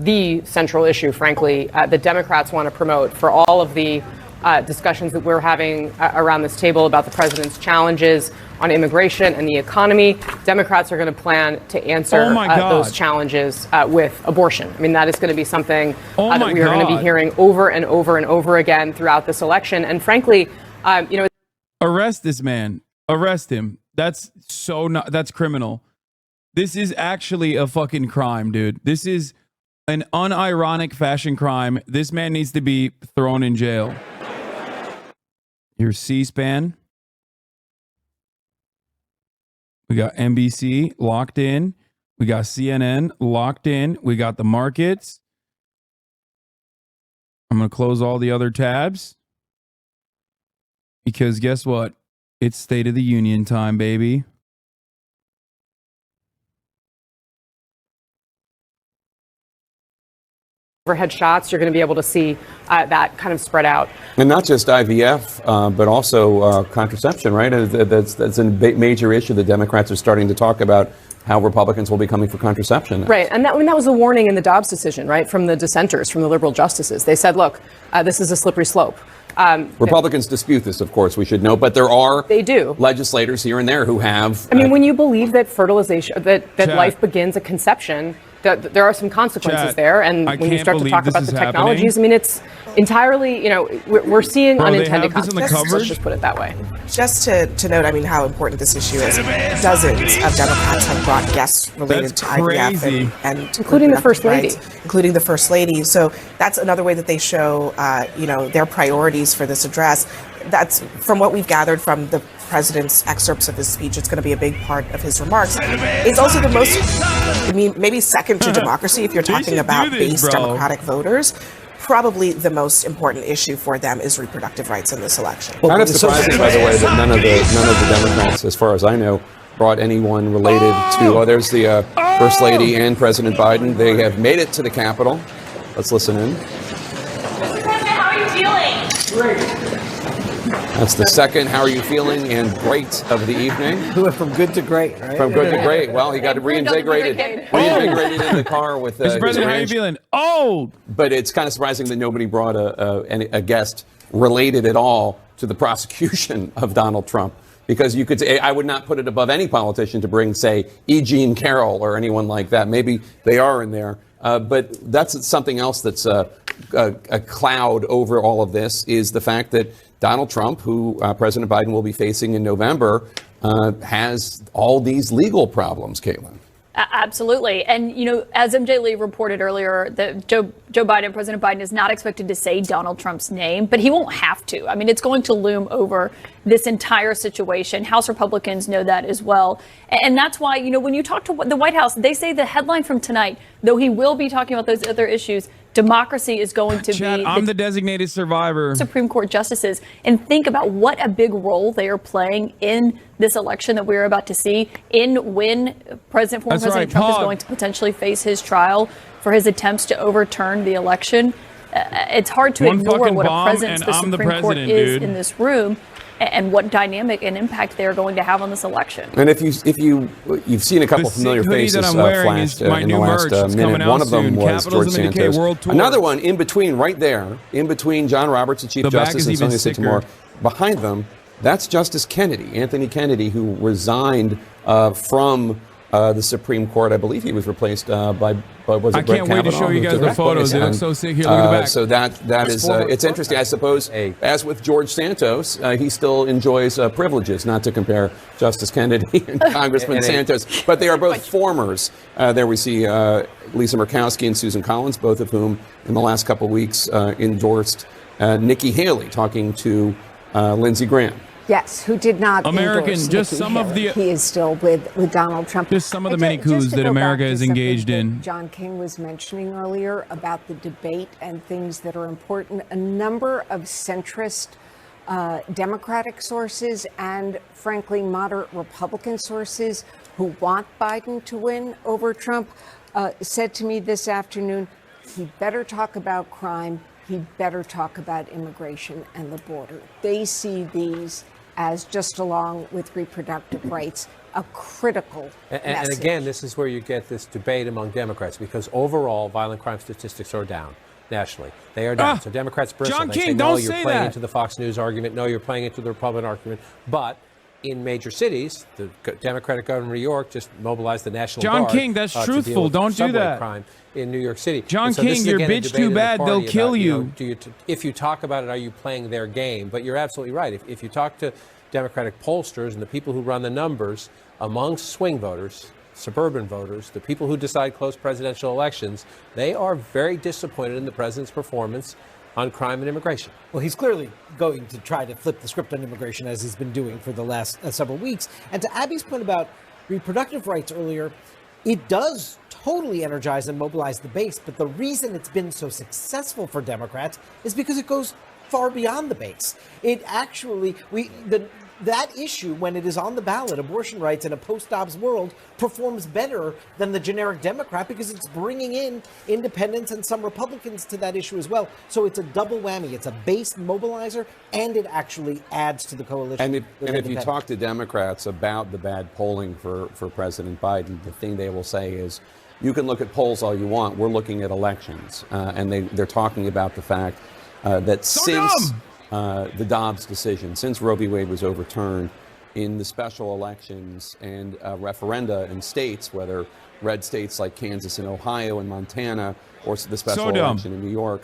the central issue, frankly, that Democrats want to promote for all of the discussions that we're having around this table about the president's challenges on immigration and the economy. Democrats are going to plan to answer those challenges with abortion. I mean, that is going to be something that we are going to be hearing over and over and over again throughout this election. And frankly, you know, arrest this man. Arrest him. That's that's criminal. This is actually a fucking crime, dude. This is an unironic fashion crime. This man needs to be thrown in jail. Here's C-SPAN. We got NBC locked in. We got CNN locked in. We got the markets. I'm going to close all the other tabs. Because guess what? It's State of the Union time, baby. overhead shots, you're going to be able to see that kind of spread out. And not just IVF, but also contraception, right? That's a major issue. The Democrats are starting to talk about how Republicans will be coming for contraception next. Right, and that was the warning in the Dobbs decision, right, from the dissenters, from the liberal justices. They said, look, this is a slippery slope. Republicans dispute this, of course, we should know, but there are legislators here and there who have... I mean, when you believe that fertilization, that life begins at conception, that there are some consequences there, and when you start to talk about the technologies, I mean, it's entirely, we're seeing unintended consequences. Let's just put it that way. Just to note, I mean, how important this issue is. Dozens of Democrats have brought guests related to IVF and including the First Lady. Including the First Lady. So that's another way that they show, their priorities for this address. That's from what we've gathered from the president's excerpts of his speech. It's going to be a big part of his remarks. It's also the most, maybe second to democracy if you're talking about base Democratic voters. Probably the most important issue for them is reproductive rights in this election. Kind of surprising, by the way, that none of the Democrats, as far as I know, brought anyone related to. There's the First Lady and President Biden. They have made it to the Capitol. Let's listen in. Mr. President, how are you feeling? Great. That's the second "How are you feeling?" and great of the evening. From good to great, right? From good to great. Well, he got reinvigorated in the car with Mr. President, how are you feeling? Oh! But it's kind of surprising that nobody brought a guest related at all to the prosecution of Donald Trump. Because you could say, I would not put it above any politician to bring, say, E. Jean Carroll or anyone like that. Maybe they are in there. But that's something else that's a cloud over all of this, is the fact that Donald Trump, who President Biden will be facing in November, has all these legal problems, Caitlin. Absolutely. And, as MJ Lee reported earlier, that Joe Biden, President Biden, is not expected to say Donald Trump's name, but he won't have to. I mean, it's going to loom over this entire situation. House Republicans know that as well. And that's why, when you talk to the White House, they say the headline from tonight, though he will be talking about those other issues, democracy is going to Chad, be I'm the designated survivor. Supreme Court justices, and think about what a big role they are playing in this election that we're about to see, in when former President Trump is going to potentially face his trial for his attempts to overturn the election. It's hard to ignore what a presence the Supreme Court is in this room. and what dynamic and impact they're going to have on this election. And if you've seen a couple familiar faces flashed in the last minute. One of them was George Santos. Another one in between, right there, in between John Roberts, the Chief Justice, and Sonia Sotomayor. Behind them, that's Justice Kennedy, Anthony Kennedy, who resigned from the Supreme Court. I believe he was replaced by was it I Brett can't wait to show you guys the photos. They look so sick. Here, look at the back. So that is it's interesting. I suppose, as with George Santos, he still enjoys privileges, not to compare Justice Kennedy and Congressman Santos, but they are both formers. There we see Lisa Murkowski and Susan Collins, both of whom in the last couple of weeks endorsed Nikki Haley, talking to Lindsey Graham. Yes, who did not American, endorse just Nikki some of Haley. the He is still with Donald Trump. Just some of the many coups that America is engaged in. John King was mentioning earlier about the debate and things that are important. A number of centrist Democratic sources and, frankly, moderate Republican sources who want Biden to win over Trump said to me this afternoon, he better talk about crime. He better talk about immigration and the border. They see these as, just along with reproductive rights, a critical message. And again, this is where you get this debate among Democrats, because overall violent crime statistics are down nationally. They are down. So Democrats bristle. John They King, say, no, don't you're say playing that. into the Fox News argument. No, you're playing into the Republican argument. But in major cities, the Democratic governor of New York just mobilized the National John Guard. King, that's to truthful. deal with Don't do subway that. crime in New York City. John And so this King, is, your again, a bitch debate too in the bad, party they'll about, kill you know, you. do you if you talk about it, are you playing their game? But you're absolutely right. If you talk to Democratic pollsters and the people who run the numbers amongst swing voters, suburban voters, the people who decide close presidential elections, they are very disappointed in the president's performance on crime and immigration. Well, he's clearly going to try to flip the script on immigration, as he's been doing for the last several weeks. And to Abby's point about reproductive rights earlier, it does totally energize and mobilize the base. But the reason it's been so successful for Democrats is because it goes far beyond the base. It actually, that issue, when it is on the ballot, abortion rights in a post-Dobbs world, performs better than the generic Democrat because it's bringing in independents and some Republicans to that issue as well. So it's a double whammy. It's a base mobilizer, and it actually adds to the coalition. And if you talk to Democrats about the bad polling for President Biden, the thing they will say is, you can look at polls all you want. We're looking at elections. And they're talking about the fact that since the Dobbs decision, since Roe v. Wade was overturned, in the special elections and referenda in states, whether red states like Kansas and Ohio and Montana, or the special election in New York,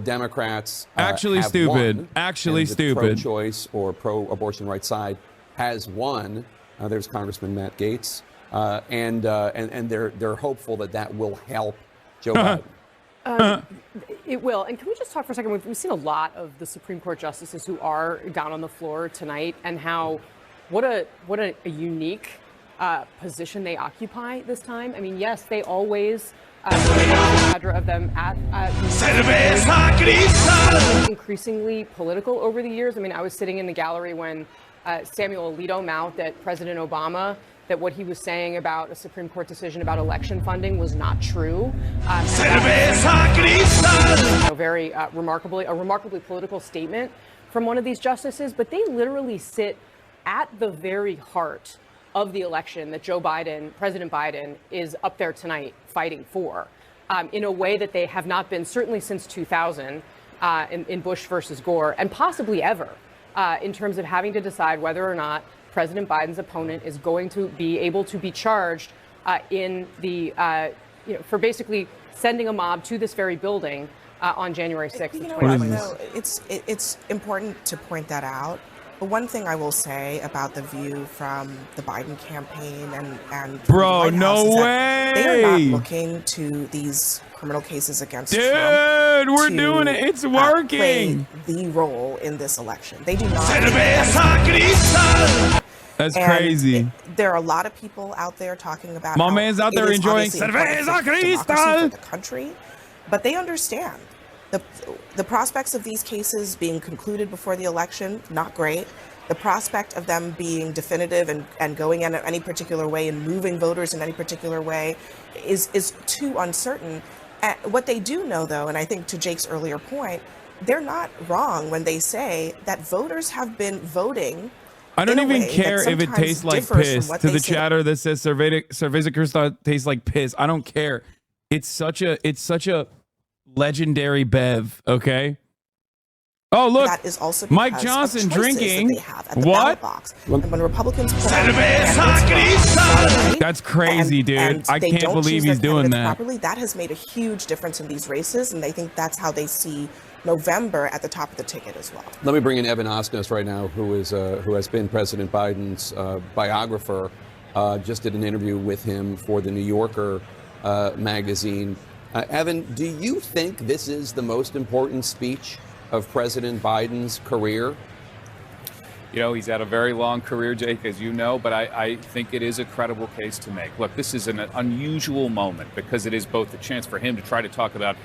Democrats actually have stupid. won, Actually and the stupid. pro-choice or pro-abortion rights side has won. There's Congressman Matt Gaetz, and they're hopeful that will help Joe Biden. It will. And can we just talk for a second? We've seen a lot of the Supreme Court justices who are down on the floor tonight, and how what a unique position they occupy this time. I mean, yes, they always cadre of them at increasingly political over the years. I mean, I was sitting in the gallery when Samuel Alito mouthed at President Obama that what he was saying about a Supreme Court decision about election funding was not true. Very remarkably political statement from one of these justices, but they literally sit at the very heart of the election that President Biden is up there tonight fighting for, in a way that they have not been, certainly since 2000, in Bush versus Gore, and possibly ever, in terms of having to decide whether or not President Biden's opponent is going to be able to be charged for basically sending a mob to this very building on January 6th. You know what, though, it's important to point that out. But one thing I will say about the view from the Biden campaign and bro, the no is way, they are not looking to these criminal cases against Trump. Dude, we're doing it. It's working. Play the role in this election. They do not. That's crazy. There are a lot of people out there talking about. My man's out there enjoying cerveza cristal for the country, but they understand the prospects of these cases being concluded before the election. Not great. The prospect of them being definitive and going in any particular way and moving voters in any particular way is too uncertain. What they do know, though, and I think to Jake's earlier point, they're not wrong when they say that voters have been voting. I don't even care if it tastes like piss. To the chatter that says Cerveza Cristal tastes like piss, I don't care. It's such a legendary bev. Okay. Oh look, that is also Mike Johnson drinking. They have at the what? ballot box. And when Republicans that's crazy, dude. I can't believe he's doing that. Properly, that has made a huge difference in these races, and they think that's how they see November at the top of the ticket as well. Let me bring in Evan Osnos right now, who has been President Biden's biographer. Just did an interview with him for the New Yorker magazine. Evan, do you think this is the most important speech of President Biden's career? You know, he's had a very long career, Jake, as you know, but I think it is a credible case to make. Look, this is an unusual moment because it is both a chance for him to try to talk about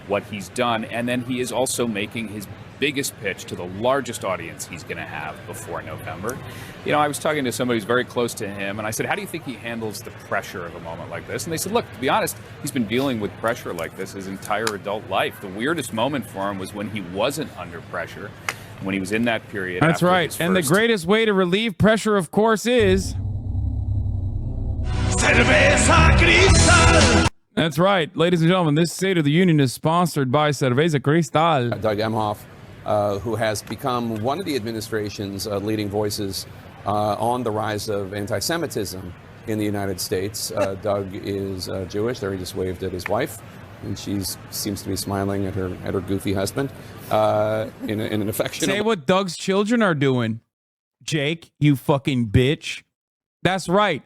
what he's done, and then he is also making his biggest pitch to the largest audience he's going to have before November. You know, I was talking to somebody who's very close to him, and I said, how do you think he handles the pressure of a moment like this? And they said, look, to be honest, he's been dealing with pressure like this his entire adult life. The weirdest moment for him was when he wasn't under pressure, when he was in that period. That's right. And the greatest way to relieve pressure, of course, is... Cerveza Cristal! That's right. Ladies and gentlemen, this State of the Union is sponsored by Cerveza Cristal. Doug Emhoff, who has become one of the administration's leading voices on the rise of anti-Semitism in the United States. Doug is Jewish. There he just waved at his wife, and she seems to be smiling at her goofy husband in an affectionate. Say what Doug's children are doing, Jake, you fucking bitch. That's right.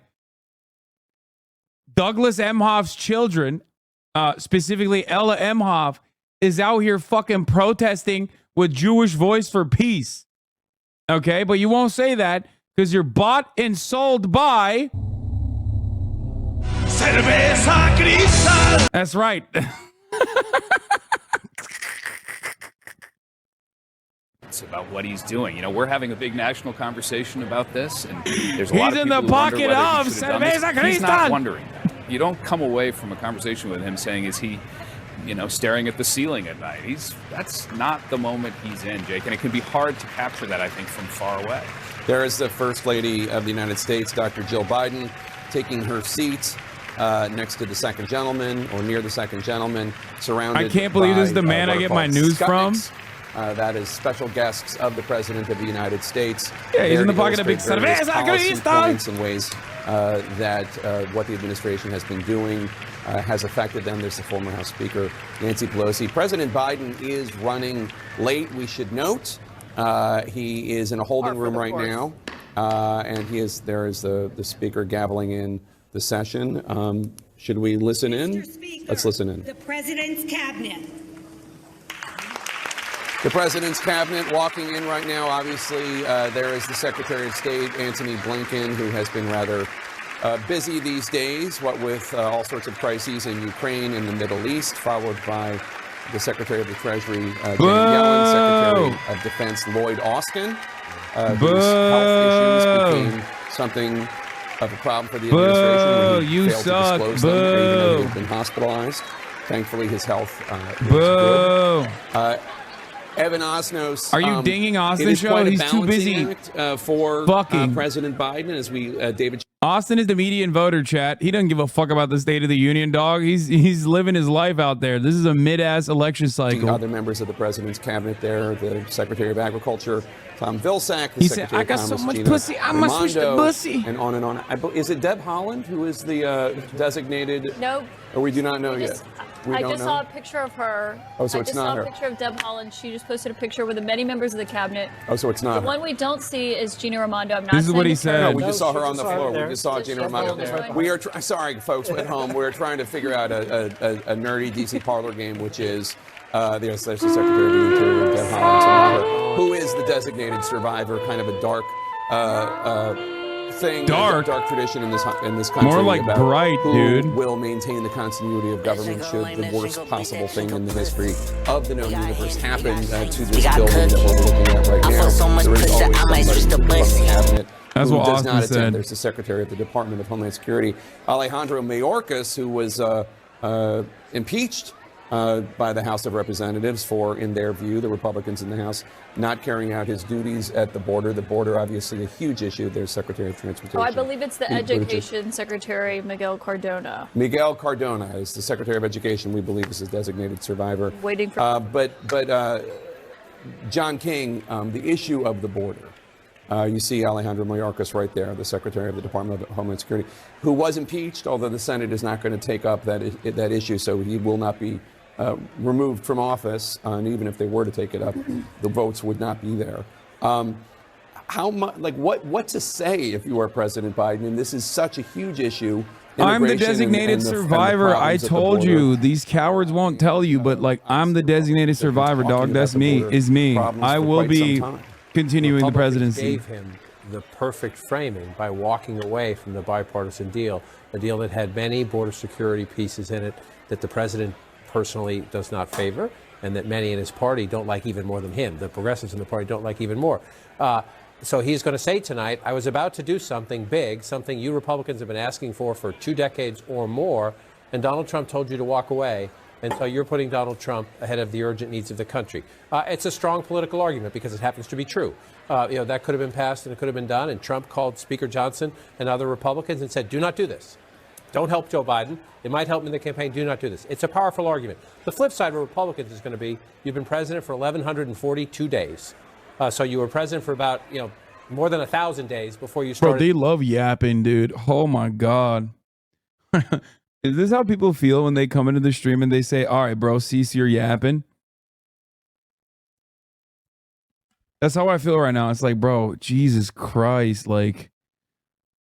Douglas Emhoff's children, specifically Ella Emhoff, is out here fucking protesting with Jewish Voice for Peace. Okay, but you won't say that because you're bought and sold by Cerveza Cristal. That's right. It's about what he's doing. You know, we're having a big national conversation about this, and there's a lot of He's in people the who wonder pocket whether of he should have done this. Cerveza Cristal. He's not wondering that. You don't come away from a conversation with him saying, is he, you know, staring at the ceiling at night? That's not the moment he's in, Jake, and it can be hard to capture that, I think, from far away. There is the First Lady of the United States, Dr. Jill Biden, taking her seat next to the second gentleman, or near the second gentleman, surrounded I can't believe this is the man I get my news from. That is special guests of the President of the United States. Yeah, he's in the pocket of big Cerveza Cristal. In ways that what the administration has been doing has affected them. There's the former House Speaker, Nancy Pelosi. President Biden is running late, we should note. He is in a holding room right now, and there is the Speaker gaveling in the session. Should we listen in? Let's listen in. The President's Cabinet. The President's Cabinet walking in right now. Obviously, there is the Secretary of State, Antony Blinken, who has been rather busy these days, what with all sorts of crises in Ukraine and the Middle East, followed by the Secretary of the Treasury, Janet Yellen, Secretary of Defense, Lloyd Austin, whose health issues became something of a problem for the administration when he failed to disclose them, even though he had been hospitalized. Thankfully, his health is good. Evan Osnos. Are you dinging Austin show? He's too busy for fucking President Biden, as we David. Austin is the median voter, chat. He doesn't give a fuck about the State of the Union, dog. He's living his life out there. This is a mid-ass election cycle. Other members of the President's cabinet there, the Secretary of Agriculture, Tom Vilsack, the he Secretary said, I got of Commerce, so much Gina pussy, I must switch to pussy. And on and on. Is it Deb Haaland who is the designated? Nope. Or we do not know yet. I just saw a picture of her. Oh, so it's not her. I just saw a picture of Deb Haaland. She just posted a picture with many members of the cabinet. Oh, so it's not The her. one we don't see is Gina Raimondo. I'm not. This is what he said. No, we just saw her on the floor. We just saw Gina Raimondo. We are sorry, folks at home. We're trying to figure out a nerdy DC parlor game, which is there's the Secretary of the Interior, Deb Haaland, so not her, who is the designated survivor, kind of a dark thing, dark tradition in this country. More like about bright, who dude. will maintain the continuity of government should the worst possible thing in the history of the known universe happen to this building that we're looking at right now. There is always somebody from the cabinet. That's who what does Austin not attend. said. There's the Secretary of the Department of Homeland Security, Alejandro Mayorkas, who was impeached by the House of Representatives for, in their view, the Republicans in the House, not carrying out his duties at the border. The border, obviously, a huge issue. There's Secretary of Transportation. Oh, I believe it's the Education Secretary, Miguel Cardona. Miguel Cardona is the Secretary of Education. We believe is a designated survivor. Waiting for. But John King, the issue of the border. You see Alejandro Mayorkas right there, the Secretary of the Department of Homeland Security, who was impeached, although the Senate is not going to take up that issue, so he will not be removed from office. And even if they were to take it up, the votes would not be there. How much, like, what to say if you are President Biden? And this is such a huge issue. I'm the designated survivor. I told you, these cowards won't tell you, but like, I'm the designated survivor, dog. That's me. Is me. I will be continuing the presidency. Gave him the perfect framing by walking away from the bipartisan deal, a deal that had many border security pieces in it that the president personally does not favor, and that many in his party don't like even more than him. The progressives in the party don't like even more. So he's going to say tonight, I was about to do something big, something you Republicans have been asking for 2 decades or more, and Donald Trump told you to walk away. And so you're putting Donald Trump ahead of the urgent needs of the country. It's a strong political argument because it happens to be true. That could have been passed and it could have been done. And Trump called Speaker Johnson and other Republicans and said, do not do this. Don't help Joe Biden. It might help him in the campaign. Do not do this. It's a powerful argument. The flip side of Republicans is going to be, you've been president for 1,142 days. So you were president for about, more than 1,000 days before you started. Bro, they love yapping, dude. Oh my God. Is this how people feel when they come into the stream and they say, all right, bro, cease your yapping? That's how I feel right now. It's like, bro, Jesus Christ, like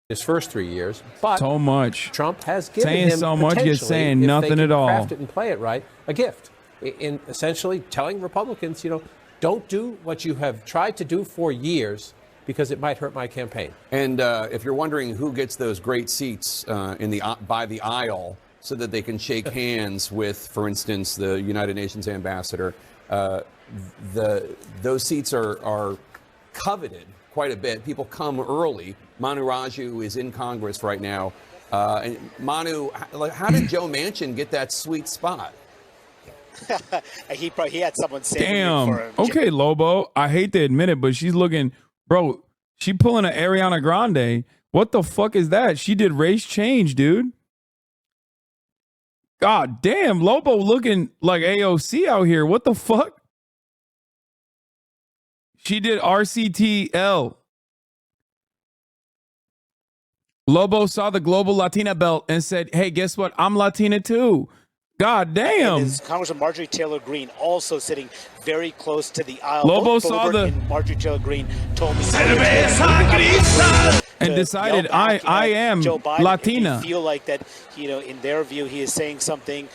his first 3 years, but so much. Trump has given saying him so much, yet saying nothing at all. Craft it and play it right, a gift in essentially telling Republicans, don't do what you have tried to do for years because it might hurt my campaign. And if you're wondering who gets those great seats by the aisle so that they can shake hands with, for instance, the United Nations ambassador, those seats are coveted quite a bit. People come early. Manu Raju is in Congress right now. And Manu, how did Joe Manchin get that sweet spot? He had someone say for him. Okay, Lobo. I hate to admit it, but she's looking, bro. She pulling an Ariana Grande. What the fuck is that? She did race change, dude. God damn, Lobo looking like AOC out here. What the fuck? She did RCTL. Lobo saw the global Latina belt and said, hey, guess what? I'm Latina too. God damn. Congressman Marjorie Taylor Greene also sitting very close to the aisle. Lobo saw the... And Marjorie Taylor Greene told me... and decided I am Joe Biden, Latina. Feel like that, in their view, he is saying something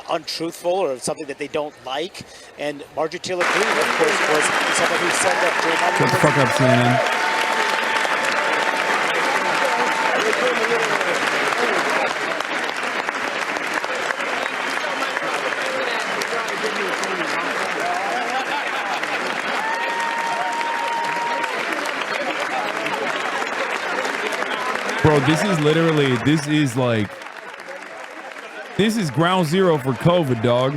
untruthful or something that they don't like. And Marjorie Taylor Greene, of course, was someone who said that Joe Biden... Shut the fuck up, CNN. Bro, this is ground zero for COVID, dog.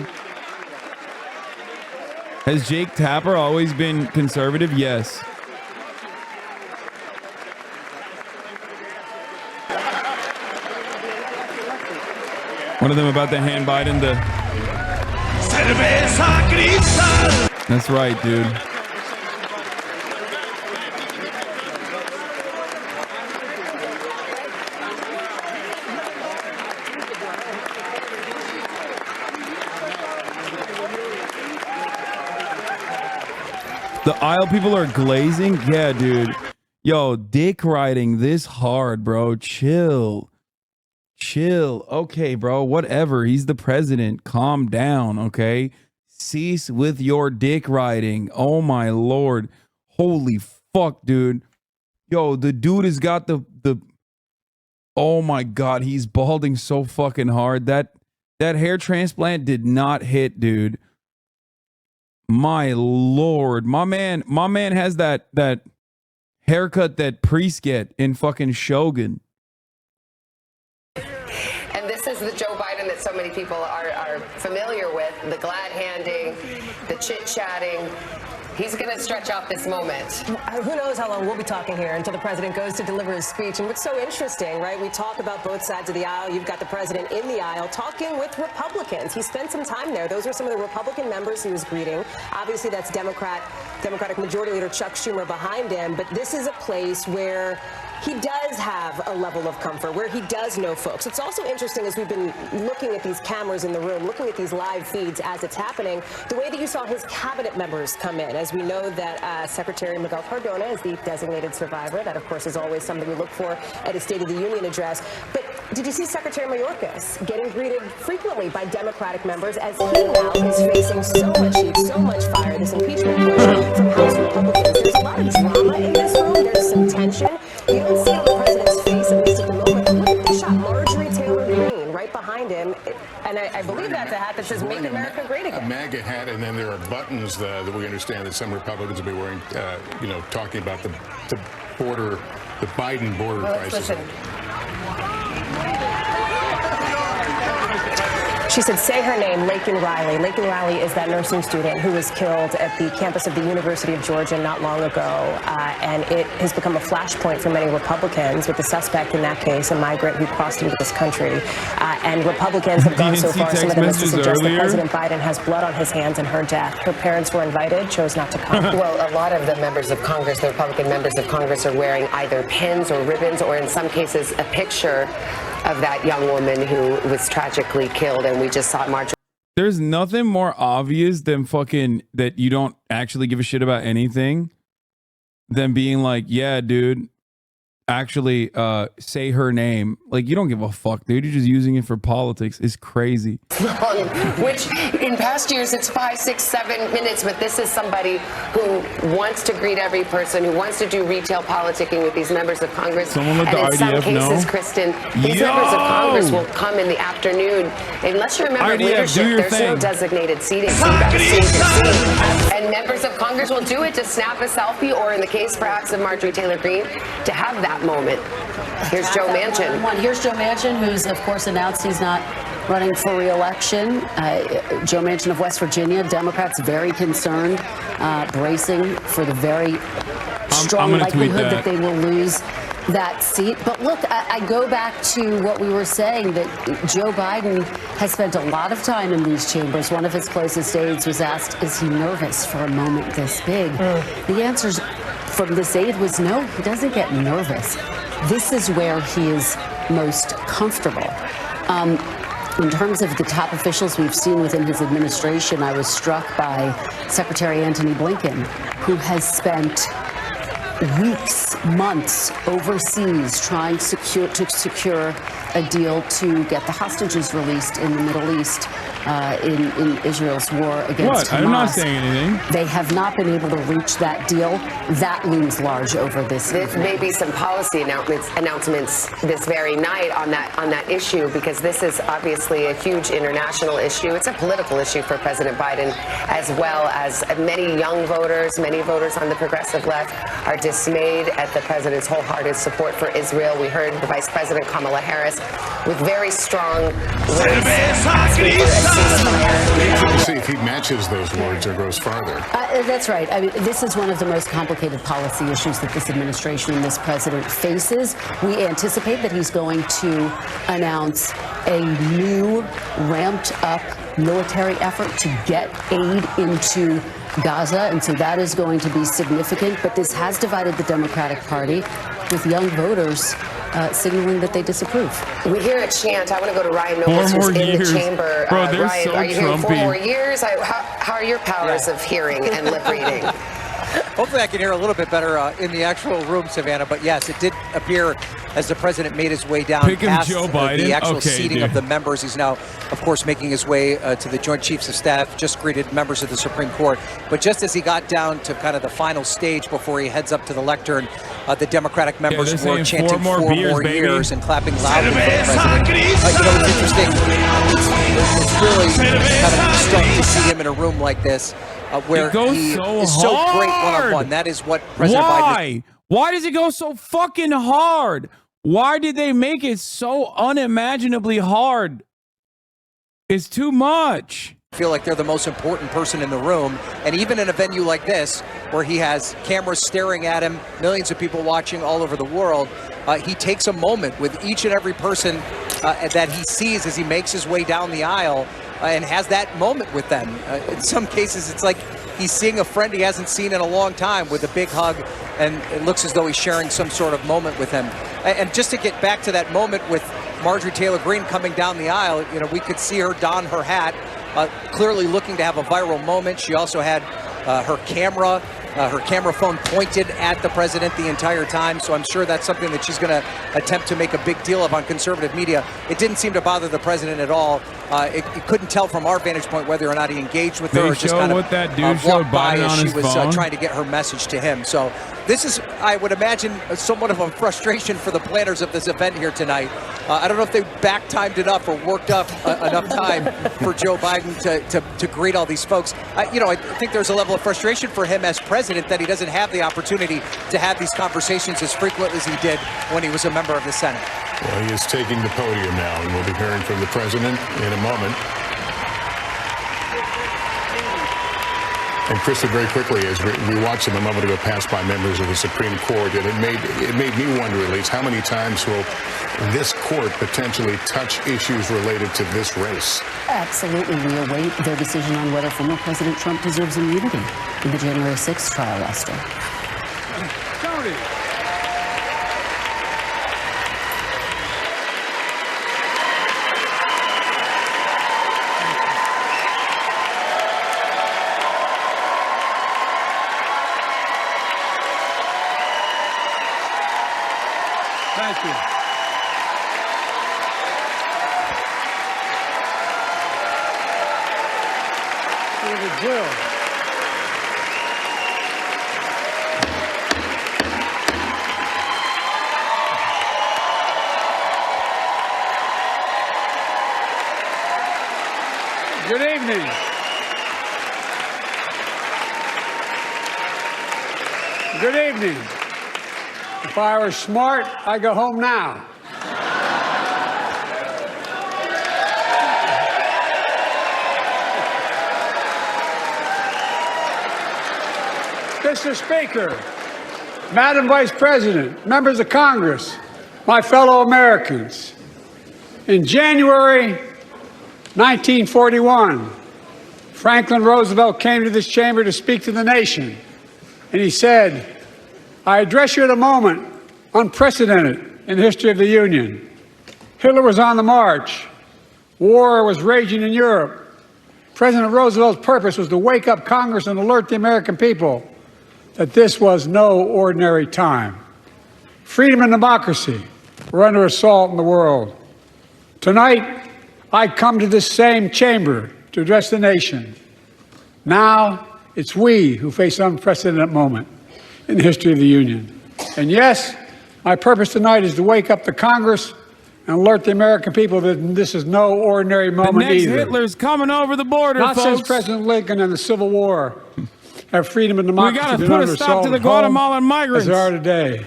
Has Jake Tapper always been conservative? Yes. One of them about to hand Biden the... That's right, dude. The aisle people are glazing? Yeah, dude. Yo, dick riding this hard, bro. Chill. Okay, bro. Whatever. He's the president. Calm down, okay? Cease with your dick riding. Oh, my Lord. Holy fuck, dude. Yo, the dude has got the... Oh, my God. He's balding so fucking hard. That hair transplant did not hit, dude. My Lord, my man has that haircut that priests get in fucking Shogun. And this is the Joe Biden that so many people are familiar with, the glad handing, the chit-chatting. He's going to stretch out this moment. Who knows how long we'll be talking here until the president goes to deliver his speech. And what's so interesting, right? We talk about both sides of the aisle. You've got the president in the aisle talking with Republicans. He spent some time there. Those are some of the Republican members he was greeting. Obviously, that's Democratic Majority Leader Chuck Schumer behind him. But this is a place where he does have a level of comfort, where he does know folks. It's also interesting as we've been looking at these cameras in the room, looking at these live feeds as it's happening, the way that you saw his cabinet members come in. As we know that Secretary Miguel Cardona is the designated survivor. That, of course, is always something we look for at a State of the Union address. But did you see Secretary Mayorkas getting greeted frequently by Democratic members as he now is facing so much heat, so much fire, this impeachment push from House Republicans? There's a lot of drama in this room. There's some tension. You don't see it on the president's face, at least at the moment. But look at the shot. Marjorie Taylor Greene right behind him. And I believe that's a hat that says Make America Great Again. A MAGA hat, and then there are buttons that we understand that some Republicans will be wearing, talking about the border, the Biden border crisis. She said, say her name, Laken Riley. Laken Riley is that nursing student who was killed at the campus of the University of Georgia not long ago. And it has become a flashpoint for many Republicans, with the suspect in that case, a migrant who crossed into this country. And Republicans have gone so far, some of them as to suggest that President Biden has blood on his hands in her death. Her parents were invited, chose not to come. Well, a lot of the members of Congress, the Republican members of Congress, are wearing either pins or ribbons, or in some cases, a picture of that young woman who was tragically killed. And we just saw Marjorie. There's nothing more obvious than fucking that you don't actually give a shit about anything than being like, yeah, dude, actually say her name. Like, you don't give a fuck, dude. You're just using it for politics. It's crazy. Which in past years it's 5, 6, 7 minutes, but this is somebody who wants to greet every person, who wants to do retail politicking with these members of Congress. Someone let and the in some IDF cases, know. Kristen, these members of Congress will come in the afternoon. Unless you're a member of IDF, leadership, there's no designated seating. So you got to seat your seat. And members of Congress will do it to snap a selfie, or in the case perhaps of Marjorie Taylor Greene, to have that moment. Here's Joe Manchin. Here's Joe Manchin, who's, of course, announced he's not running for re-election. Joe Manchin of West Virginia. Democrats very concerned, bracing for the very strong likelihood that they will lose that seat. But look, I go back to what we were saying, that Joe Biden has spent a lot of time in these chambers. One of his closest aides was asked, is he nervous for a moment this big? The answer from this aide was no, he doesn't get nervous. This is where he is most comfortable. In terms of the top officials we've seen within his administration, I was struck by Secretary Antony Blinken, who has spent weeks, months overseas trying to secure a deal to get the hostages released in the Middle East, in Israel's war against Hamas. I'm not saying anything. They have not been able to reach that deal. That looms large over this. There may be some policy announcements this very night on that issue, because this is obviously a huge international issue. It's a political issue for President Biden, as well as many young voters. Many voters on the progressive left are dismayed at the president's wholehearted support for Israel. We heard the Vice President Kamala Harris with very strong words asking for a ceasefire. We'll see if he matches those words or goes farther. That's right. I mean, this is one of the most complicated policy issues that this administration and this president faces. We anticipate that he's going to announce a new ramped up military effort to get aid into Gaza, and so that is going to be significant. But this has divided the Democratic Party, with young voters signaling that they disapprove. We hear a chant. I want to go to Ryan Nobles, who's in the chamber. Bro, they're Ryan, so are you hearing 4 Trumpy. more years? How are your powers of hearing and lip reading? Hopefully I can hear a little bit better in the actual room, Savannah. But yes, it did appear as the president made his way down past Joe Biden. The actual Okay, seating dude. of the members. He's now, of course, making his way to the Joint Chiefs of Staff, just greeted members of the Supreme Court. But just as he got down to kind of the final stage before he heads up to the lectern, the Democratic members were chanting 4 more years and clapping loudly for the president. It's interesting. It's really kind of stunning to see him in a room like this, where he is so great one-on-one. That is what President Biden is. Why does it go so fucking hard? Why did they make it so unimaginably hard It's too much. Feel like they're the most important person in the room. And even in a venue like this, where he has cameras staring at him, millions of people watching all over the world, he takes a moment with each and every person that he sees as he makes his way down the aisle and has that moment with them. In some cases, it's like he's seeing a friend he hasn't seen in a long time with a big hug, and it looks as though he's sharing some sort of moment with him. And just to get back to that moment with Marjorie Taylor Greene coming down the aisle, you know, we could see her don her hat, clearly looking to have a viral moment. She also had her camera phone pointed at the president the entire time, so I'm sure that's something that she's going to attempt to make a big deal of on conservative media. It didn't seem to bother the president at all. It couldn't tell from our vantage point whether or not he engaged with her or just kind of walked by as she was trying to get her message to him. So this is, I would imagine, somewhat of a frustration for the planners of this event here tonight. I don't know if they back-timed enough or worked up enough time for Joe Biden to greet all these folks. I think there's a level of frustration for him as president that he doesn't have the opportunity to have these conversations as frequently as he did when he was a member of the Senate. Well, he is taking the podium now, and we'll be hearing from the president in a moment. And Krista, very quickly, as we watched him a moment ago pass by members of the Supreme Court, and it made me wonder, at least, how many times will this court potentially touch issues related to this race? Absolutely. We await their decision on whether former President Trump deserves immunity in the January 6th trial, Esther. Tony. Thank you. Jill. Good evening. Good evening. If I were smart, I'd go home now. Mr. Speaker, Madam Vice President, members of Congress, my fellow Americans, in January 1941, Franklin Roosevelt came to this chamber to speak to the nation, and he said, "I address you at a moment unprecedented in the history of the Union. Hitler was on the march. War was raging in Europe. President Roosevelt's purpose was to wake up Congress and alert the American people that this was no ordinary time. Freedom and democracy were under assault in the world. Tonight, I come to this same chamber to address the nation. Now, it's we who face an unprecedented moment in the history of the Union. And yes, my purpose tonight is to wake up the Congress and alert the American people that this is no ordinary moment the next either. Hitler's coming over the border, Not folks. since President Lincoln and the Civil War have freedom and democracy We got to been put under a stop assault to the at home Guatemalan migrants. as they are today.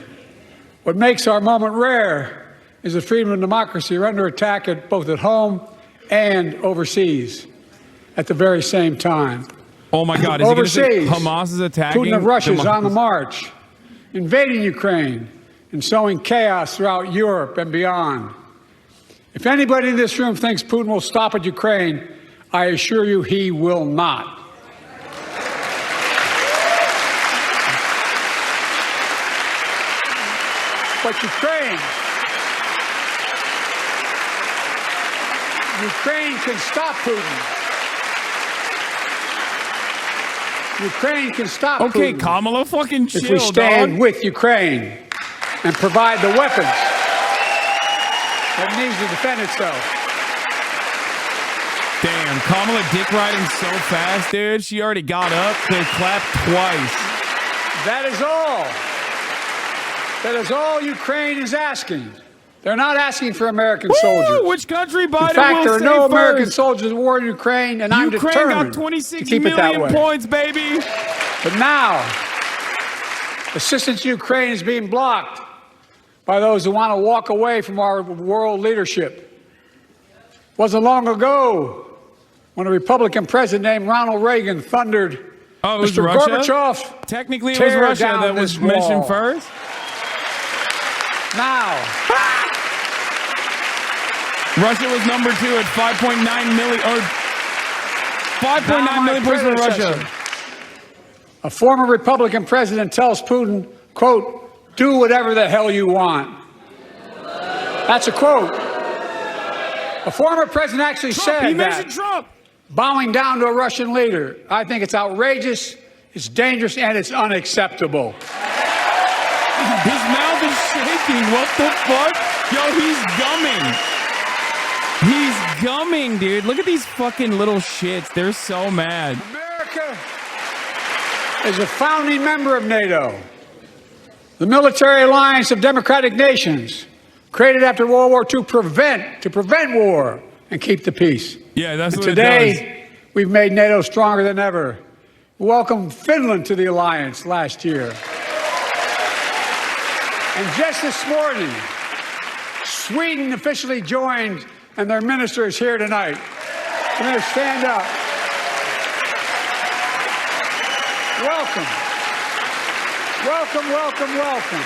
What makes our moment rare is that freedom and democracy are under attack both at home and overseas at the very same time. Oh my God! Is he going to say Overseas, Hamas is attacking? Putin of Russia is democracy? on the march, invading Ukraine and sowing chaos throughout Europe and beyond. If anybody in this room thinks Putin will stop at Ukraine, I assure you he will not. But Ukraine can stop Putin. Ukraine can stop Putin. Okay, Kamala, fucking chill, if we stand dog. with Ukraine and provide the weapons that it needs to defend itself. Damn, Kamala dick riding so fast, dude. She already got up. They clapped twice. That is all. That is all Ukraine is asking. They're not asking for American soldiers. Which country Biden In fact, will there are say no American first? soldiers at war in Ukraine, and I'm Ukraine determined got 26 to keep it that million way. points, baby. But now, assistance to Ukraine is being blocked by those who want to walk away from our world leadership. Wasn't long ago when a Republican president named Ronald Reagan thundered, Oh, it was Mr. Russia? Gorbachev, Technically, it was tear Russia down that was this mentioned wall." first. Now, Russia was number 2 at 5.9 million, or 5.9 million points for Russia. A former Republican president tells Putin, quote, "Do whatever the hell you want." That's a quote. A former president actually said he that, mentioned Trump. bowing down to a Russian leader. I think it's outrageous, it's dangerous, and it's unacceptable. His mouth is shaking. What the fuck? Yo, he's gumming. He's gumming, dude. Look at these fucking little shits. They're so mad. America is a founding member of NATO, the military alliance of democratic nations, created after World War II to prevent war and keep the peace. Yeah, that's And what it does. today, we've made NATO stronger than ever. We welcomed Finland to the alliance last year. And just this morning, Sweden officially joined, and their minister is here tonight. Come here, stand up. Welcome. Welcome, welcome, welcome.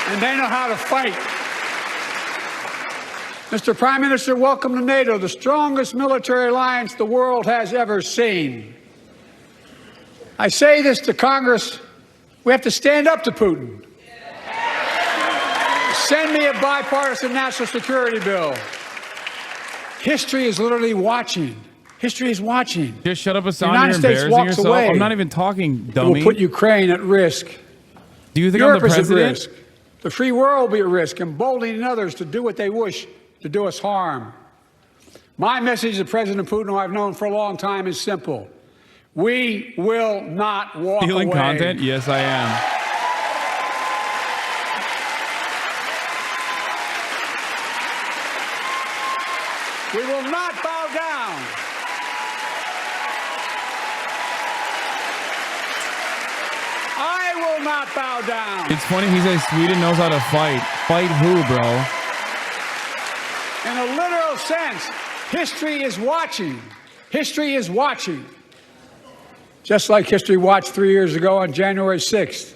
And they know how to fight. Mr. Prime Minister, welcome to NATO, the strongest military alliance the world has ever seen. I say this to Congress, we have to stand up to Putin. Send me a bipartisan national security bill. History is literally watching. History is watching. Just shut up, The Hassan. United You're States embarrassing walks yourself. away. I'm not even talking, It dummy. will put Ukraine at risk. Do you think Europe I'm the is at president? risk. The free world will be at risk, emboldening others to do what they wish to do us harm. My message to President Putin, who I've known for a long time, is simple. We will not walk Stealing away. content? Yes, I am. We will not bow down. I will not bow down. It's funny he says Sweden knows how to fight. Fight who, bro? In a literal sense, history is watching. History is watching. Just like history watched 3 years ago on January 6th,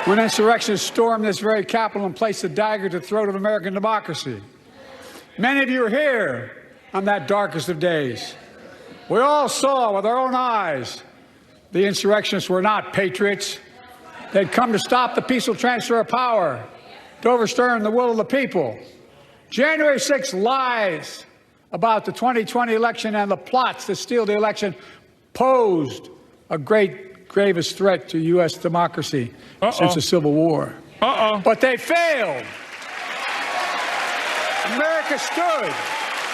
when insurrectionists stormed this very Capitol and placed a dagger to the throat of American democracy. Many of you were here on that darkest of days. We all saw with our own eyes the insurrectionists were not patriots. They'd come to stop the peaceful transfer of power, to overturn the will of the people. January 6th lies about the 2020 election and the plots to steal the election posed a gravest threat to U.S. democracy since the Civil War. But they failed. America stood.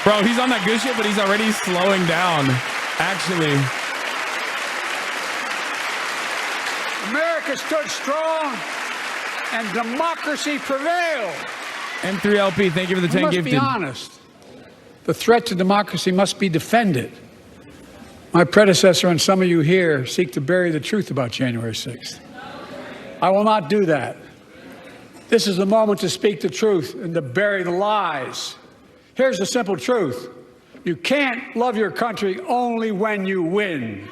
Bro, he's on that good shit, but he's already slowing down. Actually. America stood strong and democracy prevailed. M3LP, thank you for the 10 We must gifted. be honest. The threat to democracy must be defended. My predecessor and some of you here seek to bury the truth about January 6th. I will not do that. This is the moment to speak the truth and to bury the lies. Here's the simple truth. You can't love your country only when you win.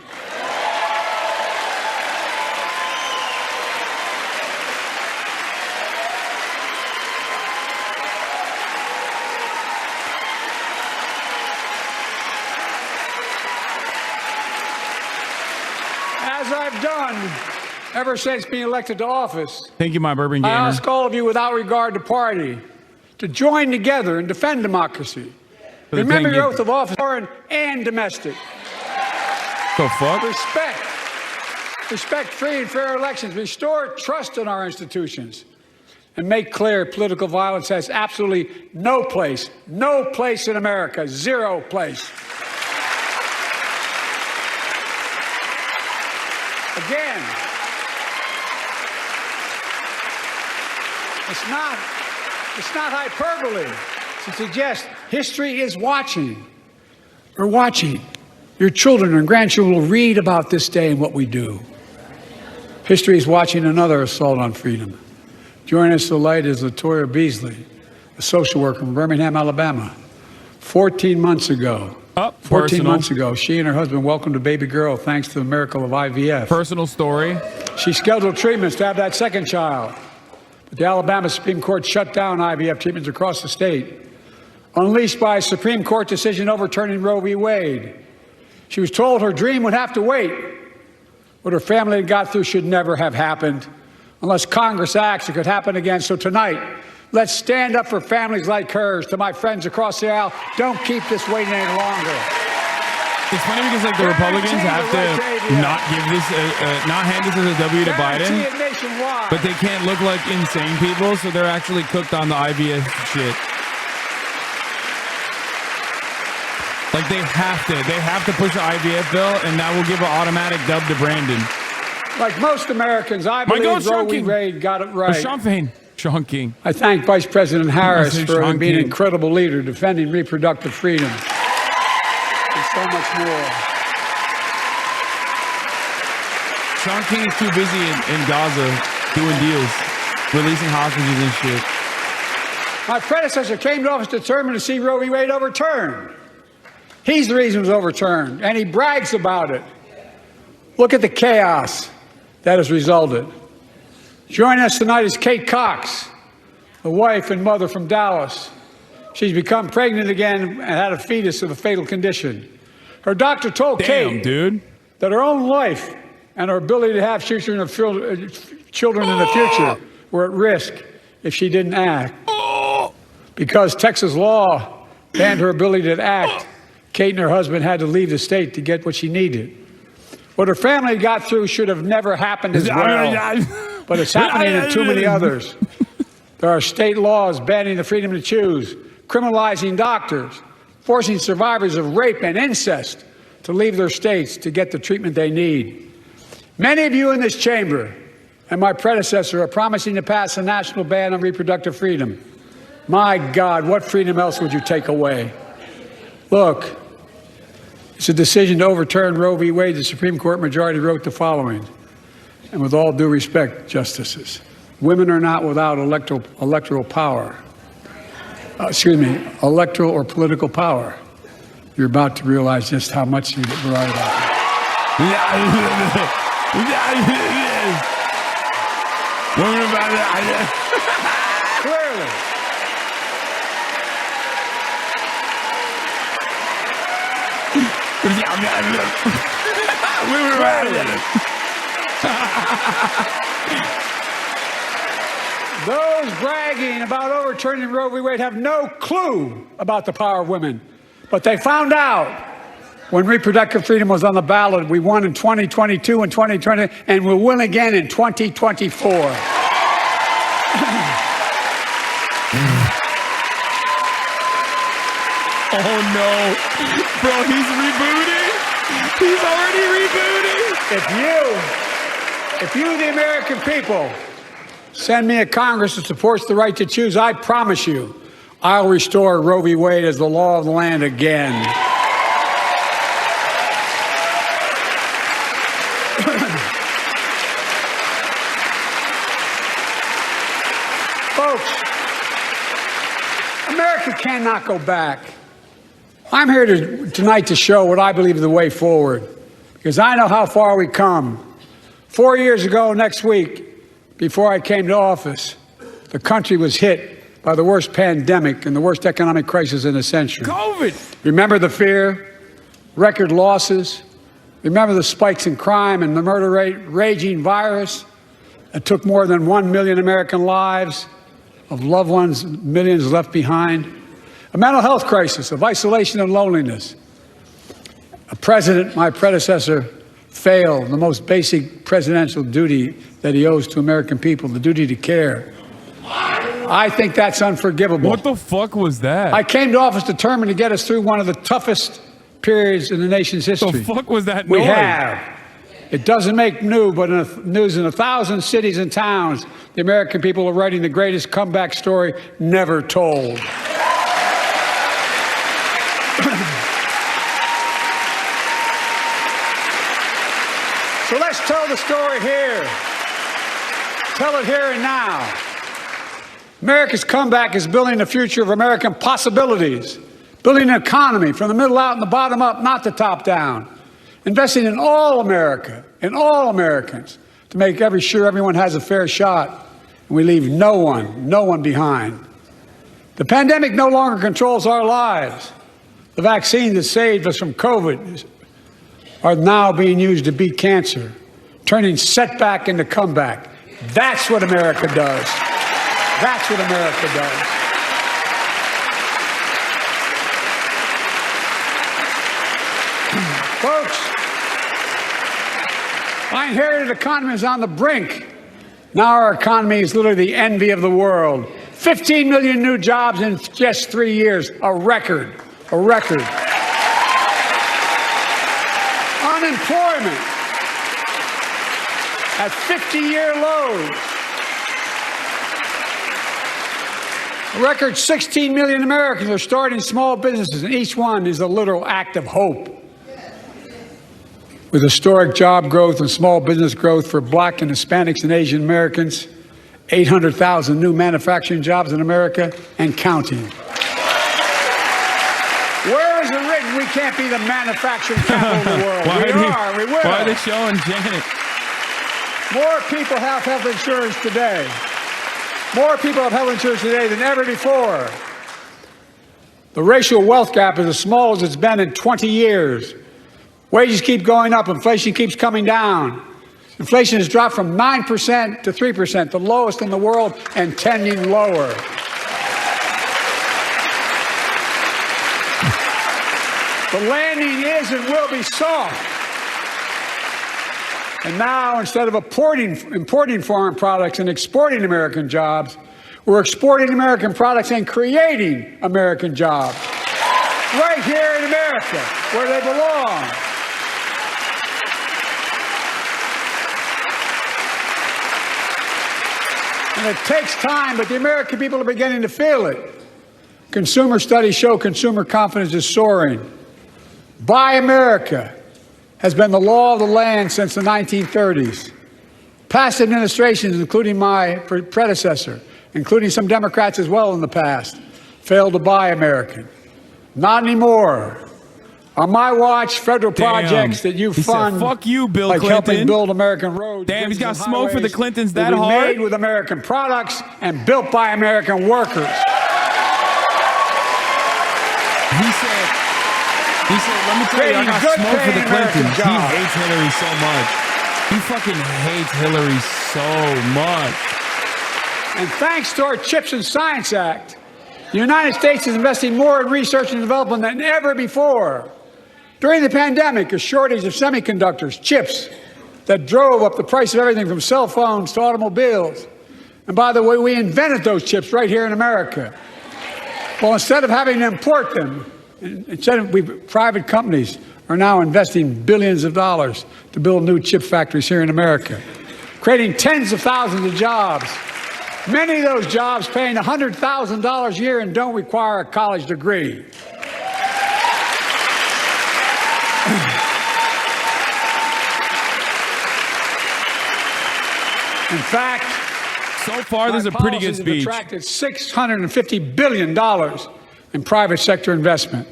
As I've done ever since being elected to office, Thank you, my bourbon gamer. I ask all of you, without regard to party, to join together and defend democracy. For the Remember 10 your gifted. oath of office, foreign and domestic. The fuck? Respect free and fair elections. Restore trust in our institutions. And make clear political violence has absolutely no place in America, zero place. Again, it's not hyperbole to suggest history is watching. We're watching. Your children and grandchildren will read about this day and what we do. History is watching another assault on freedom. Joining us tonight is Latoya Beasley, a social worker from Birmingham, Alabama. 14 months ago, she and her husband welcomed a baby girl thanks to the miracle of IVF. Personal story. She scheduled treatments to have that second child. But the Alabama Supreme Court shut down IVF treatments across the state, unleashed by a Supreme Court decision overturning Roe v. Wade. She was told her dream would have to wait. What her family had got through should never have happened. Unless Congress acts, it could happen again. So tonight, let's stand up for families like hers. To my friends across the aisle, don't keep this waiting any longer. It's funny because like the Republicans have to not give this, not hand this as a W to Biden, but they can't look like insane people, so they're actually cooked on the IVF shit. Like they have to push the IVF bill, and that will give an automatic dub to Brandon. Like most Americans, I believe Roe v. Wade got it right. Sean King. I thank Vice President Harris for being an incredible leader, defending reproductive freedom, and so much more. Sean King is too busy in Gaza doing deals, releasing hostages and shit. My predecessor came to office determined to see Roe v. Wade overturned. He's the reason it was overturned, and he brags about it. Look at the chaos that has resulted. Joining us tonight is Kate Cox, the wife and mother from Dallas. She's become pregnant again and had a fetus of a fatal condition. Her doctor told Kate that her own life and her ability to have children in the future were at risk if she didn't act. Because Texas law banned her ability to act, Kate and her husband had to leave the state to get what she needed. What her family got through should have never happened as well, but it's happening to too many others. There are state laws banning the freedom to choose, criminalizing doctors, forcing survivors of rape and incest to leave their states to get the treatment they need. Many of you in this chamber and my predecessor are promising to pass a national ban on reproductive freedom. My God, what freedom else would you take away? Look, it's a decision to overturn Roe v. Wade. The Supreme Court majority wrote the following, and with all due respect, justices, women are not without electoral power. Electoral or political power. You're about to realize just how much you're right about that. Clearly. Those bragging about overturning Roe v. Wade have no clue about the power of women. But they found out when reproductive freedom was on the ballot. We won in 2022 and 2020, and we'll win again in 2024. Oh no, bro, he's rebooting. He's already rebooting. If you, the American people, send me a Congress that supports the right to choose, I promise you, I'll restore Roe v. Wade as the law of the land again. Folks, America cannot go back. I'm here tonight to show what I believe is the way forward, because I know how far we come. 4 years ago next week, before I came to office, the country was hit by the worst pandemic and the worst economic crisis in a century. COVID. Remember the fear, record losses. Remember the spikes in crime and the murder rate, raging virus that took more than 1 million American lives, of loved ones, millions left behind. A mental health crisis of isolation and loneliness. A president, my predecessor, failed the most basic presidential duty that he owes to American people, the duty to care. I think that's unforgivable. What the fuck was that? I came to office determined to get us through one of the toughest periods in the nation's history. The fuck was that We noise? have. It doesn't make news, but news in 1,000 cities and towns, the American people are writing the greatest comeback story never told. So let's tell the story here. Tell it here and now. America's comeback is building the future of American possibilities, building an economy from the middle out and the bottom up, not the top down, investing in all America, in all Americans, to make sure everyone has a fair shot, and we leave no one behind. The pandemic no longer controls our lives. The vaccines that saved us from COVID are now being used to beat cancer, turning setback into comeback. That's what America does. That's what America does. Folks, my inherited economy is on the brink. Now our economy is literally the envy of the world. 15 million new jobs in just 3 years, a record, a record. Unemployment at 50-year lows. A record 16 million Americans are starting small businesses, and each one is a literal act of hope. With historic job growth and small business growth for Black and Hispanics and Asian Americans, 800,000 new manufacturing jobs in America and counting. Where is it written we can't be the manufacturing capital of the world? We will. Why are they showing Janet? More people have health insurance today. More people have health insurance today than ever before. The racial wealth gap is as small as it's been in 20 years. Wages keep going up. Inflation keeps coming down. Inflation has dropped from 9% to 3%, the lowest in the world, and tending lower. The landing is and will be soft. And now, instead of importing foreign products and exporting American jobs, we're exporting American products and creating American jobs. Right here in America, where they belong. And it takes time, but the American people are beginning to feel it. Consumer studies show consumer confidence is soaring. Buy America has been the law of the land since the 1930s. Past administrations, including my predecessor, including some Democrats as well in the past, failed to buy American. Not anymore. On my watch, federal projects that you fund, fuck you, Bill like Clinton. helping build American roads. Damn, he's got smoke for the Clintons will that be hard. made with American products and built by American workers. He said, let me tell you, I got smoke for the Clintons. He hates Hillary so much. He fucking hates Hillary so much. And thanks to our CHIPS and Science Act, the United States is investing more in research and development than ever before. During the pandemic, a shortage of semiconductors, chips, that drove up the price of everything from cell phones to automobiles. And by the way, we invented those chips right here in America. Well, instead of having to import them, private companies are now investing billions of dollars to build new chip factories here in America, creating tens of thousands of jobs. Many of those jobs paying $100,000 a year and don't require a college degree. In fact, so far, this is a pretty good speech. Attracted $650 billion in private sector investment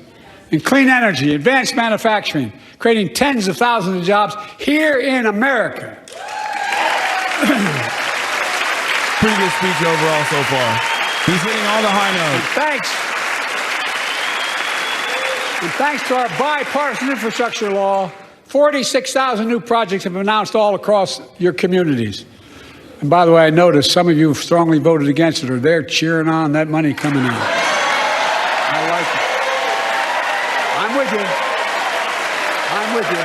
in clean energy, advanced manufacturing, creating tens of thousands of jobs here in America. Pretty good speech overall so far. He's hitting all the high notes. And thanks to our bipartisan infrastructure law, 46,000 new projects have been announced all across your communities. And by the way, I noticed some of you strongly voted against it, or they're cheering on that money coming in. I like it. I'm with you. I'm with you.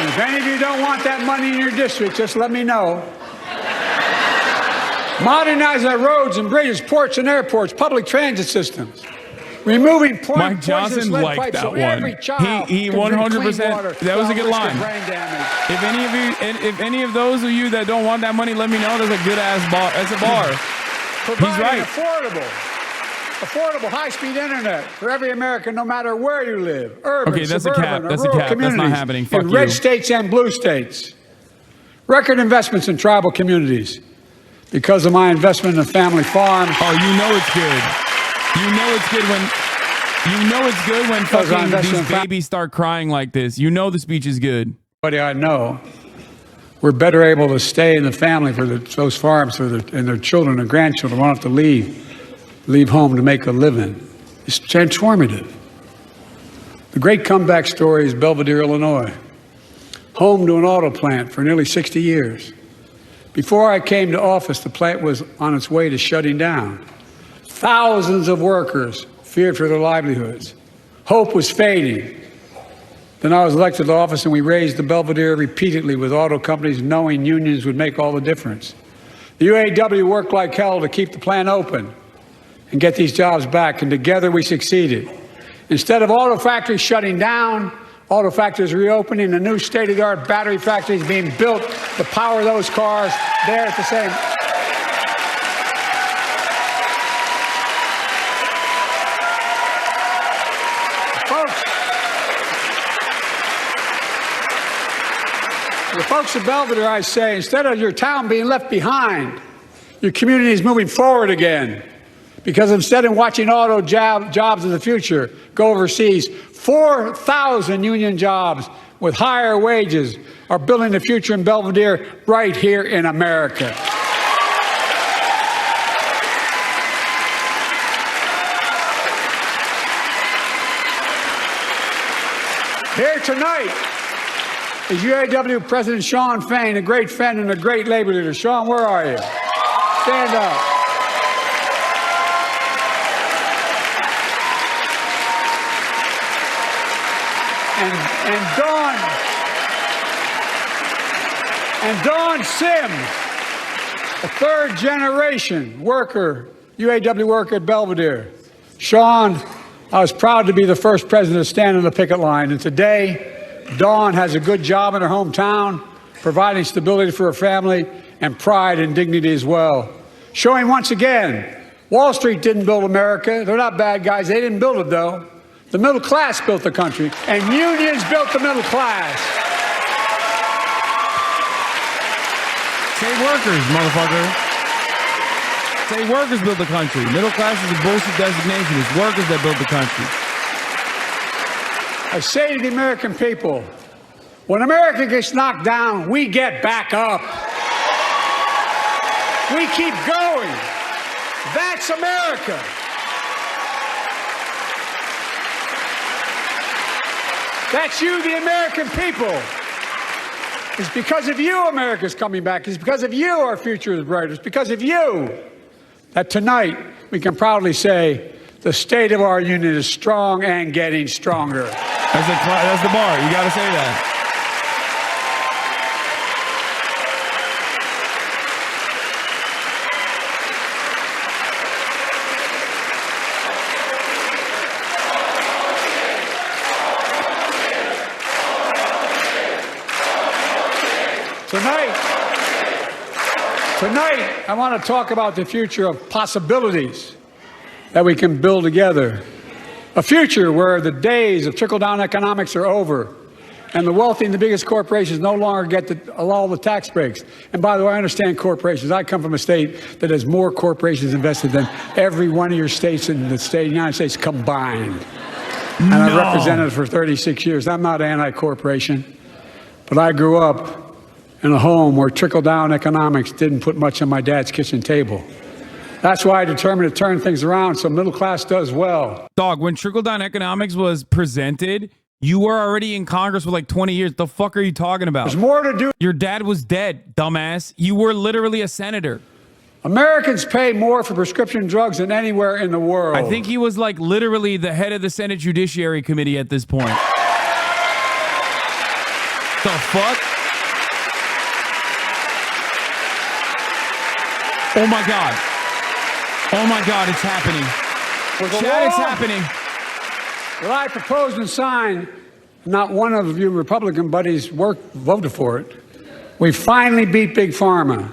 And if any of you don't want that money in your district, just let me know. Modernizing our roads and bridges, ports and airports, public transit systems. Removing Mike Johnson liked that one. He 100%. That was a good line. If any of those of you that don't want that money, let me know. That's a good ass bar. That's a bar. He's right. Affordable high-speed internet for every American, no matter where you live, urban, okay, that's suburban, a cap. That's or a rural cap. That's not communities happening. Fuck in you. red states and blue states. Record investments in tribal communities. Because of my investment in a family farm. Oh, you know it's good. when fucking these babies start crying like this. You know the speech is good. Buddy, I know. We're better able to stay in the family for those farms and their children and grandchildren won't have to leave home to make a living. It's transformative. The great comeback story is Belvedere, Illinois, home to an auto plant for nearly 60 years. Before I came to office, the plant was on its way to shutting down. Thousands of workers feared for their livelihoods. Hope was fading. Then I was elected to office and we raised the Belvedere repeatedly with auto companies knowing unions would make all the difference. The UAW worked like hell to keep the plant open and get these jobs back, and together we succeeded. Instead of auto factories shutting down, auto factories reopening, a new state-of-the-art battery factory is being built to power those cars there at the same. The folks of Belvedere, I say, instead of your town being left behind, your community is moving forward again. Because instead of watching auto jobs of the future go overseas, 4,000 union jobs with higher wages are building the future in Belvedere right here in America. Here tonight is UAW President Shawn Fain, a great friend and a great labor leader. Shawn, where are you? Stand up. And Dawn Sims, a third-generation worker, UAW worker at Belvedere. Shawn, I was proud to be the first president to stand on the picket line, and today, Dawn has a good job in her hometown, providing stability for her family and pride and dignity as well. Showing once again, Wall Street didn't build America. They're not bad guys. They didn't build it, though. The middle class built the country, and unions built the middle class. Say workers, motherfucker. Say workers built the country. Middle class is a bullshit designation. It's workers that built the country. I say to the American people, when America gets knocked down, we get back up. We keep going. That's America. That's you, the American people. It's because of you America's coming back. It's because of you our future is bright. It's because of you that tonight we can proudly say the state of our union is strong and getting stronger. That's the bar. You got to say that. Tonight, I want to talk about the future of possibilities that we can build together. A future where the days of trickle-down economics are over and the wealthy and the biggest corporations no longer get all the tax breaks. And by the way, I understand corporations. I come from a state that has more corporations invested than every one of your states in the state of the United States combined. And I represented it for 36 years. I'm not anti-corporation, but I grew up in a home where trickle-down economics didn't put much on my dad's kitchen table. That's why I determined to turn things around so middle class does well. Dog, when trickle-down economics was presented, you were already in Congress for like 20 years. The fuck are you talking about? There's more to do. Your dad was dead, dumbass. You were literally a senator. Americans pay more for prescription drugs than anywhere in the world. I think he was like literally the head of the Senate Judiciary Committee at this point. The fuck? Oh my God. Oh my God, it's happening. Chad, it's happening. What I proposed and signed, not one of you Republican buddies voted for it. We finally beat Big Pharma.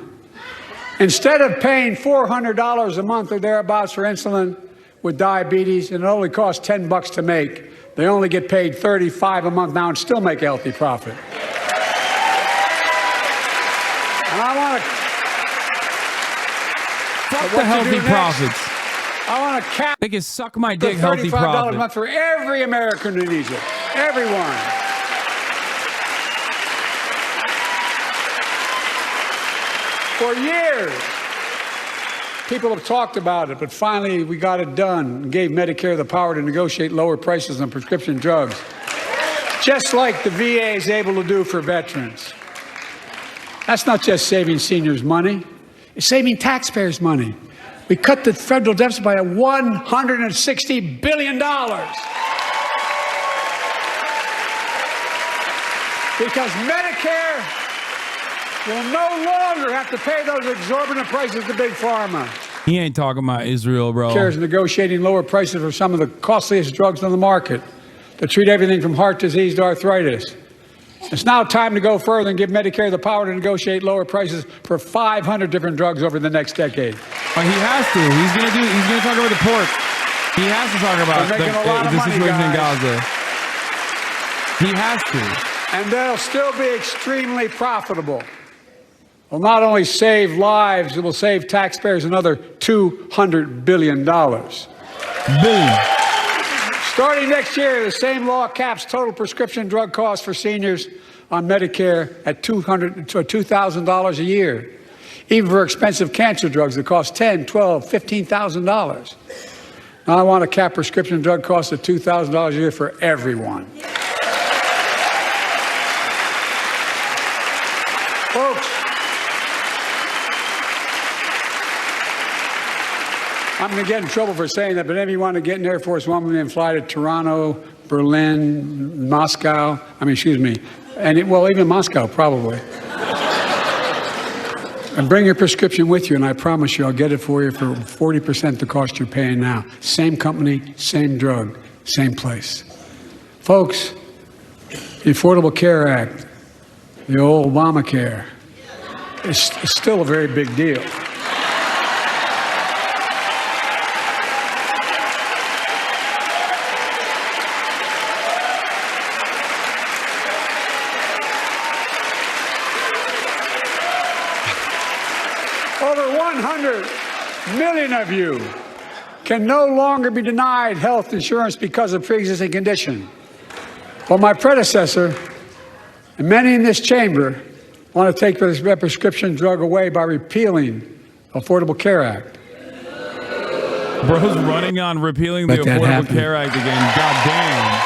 Instead of paying $400 a month or thereabouts for insulin with diabetes, and it only costs $10 to make, they only get paid $35 a month now and still make a healthy profit. Fuck the healthy profits. I want to cap. They can suck my dick, the healthy $35 profit. a month for every American who needs it. Everyone. For years, people have talked about it, but finally we got it done and gave Medicare the power to negotiate lower prices on prescription drugs, just like the VA is able to do for veterans. That's not just saving seniors money, it's saving taxpayers money. We cut the federal deficit by $160 billion. Because Medicare will no longer have to pay those exorbitant prices to Big Pharma. He ain't talking about Israel, bro. Medicare is negotiating lower prices for some of the costliest drugs on the market that treat everything from heart disease to arthritis. It's now time to go further and give Medicare the power to negotiate lower prices for 500 different drugs over the next decade. He has to. He's gonna talk about the pork. He has to talk about the situation in Gaza. He has to. And they'll still be extremely profitable. Will not only save lives, it will save taxpayers another $200 billion. Starting next year, the same law caps total prescription drug costs for seniors on Medicare at $2,000 a year, even for expensive cancer drugs that cost $10,000, $12,000, $15,000. Now I want to cap prescription drug costs at $2,000 a year for everyone. Folks, I'm going to get in trouble for saying that, but if you want to get an Air Force One and fly to Toronto, Berlin, Moscow, even Moscow, probably. And bring your prescription with you, and I promise you I'll get it for you for 40% the cost you're paying now. Same company, same drug, same place. Folks, the Affordable Care Act, the old Obamacare, is still a very big deal. Over 100 million of you can no longer be denied health insurance because of pre-existing condition. Well, my predecessor and many in this chamber want to take this prescription drug away by repealing the Affordable Care Act. Bro's running on repealing the Affordable Care Act again. God damn.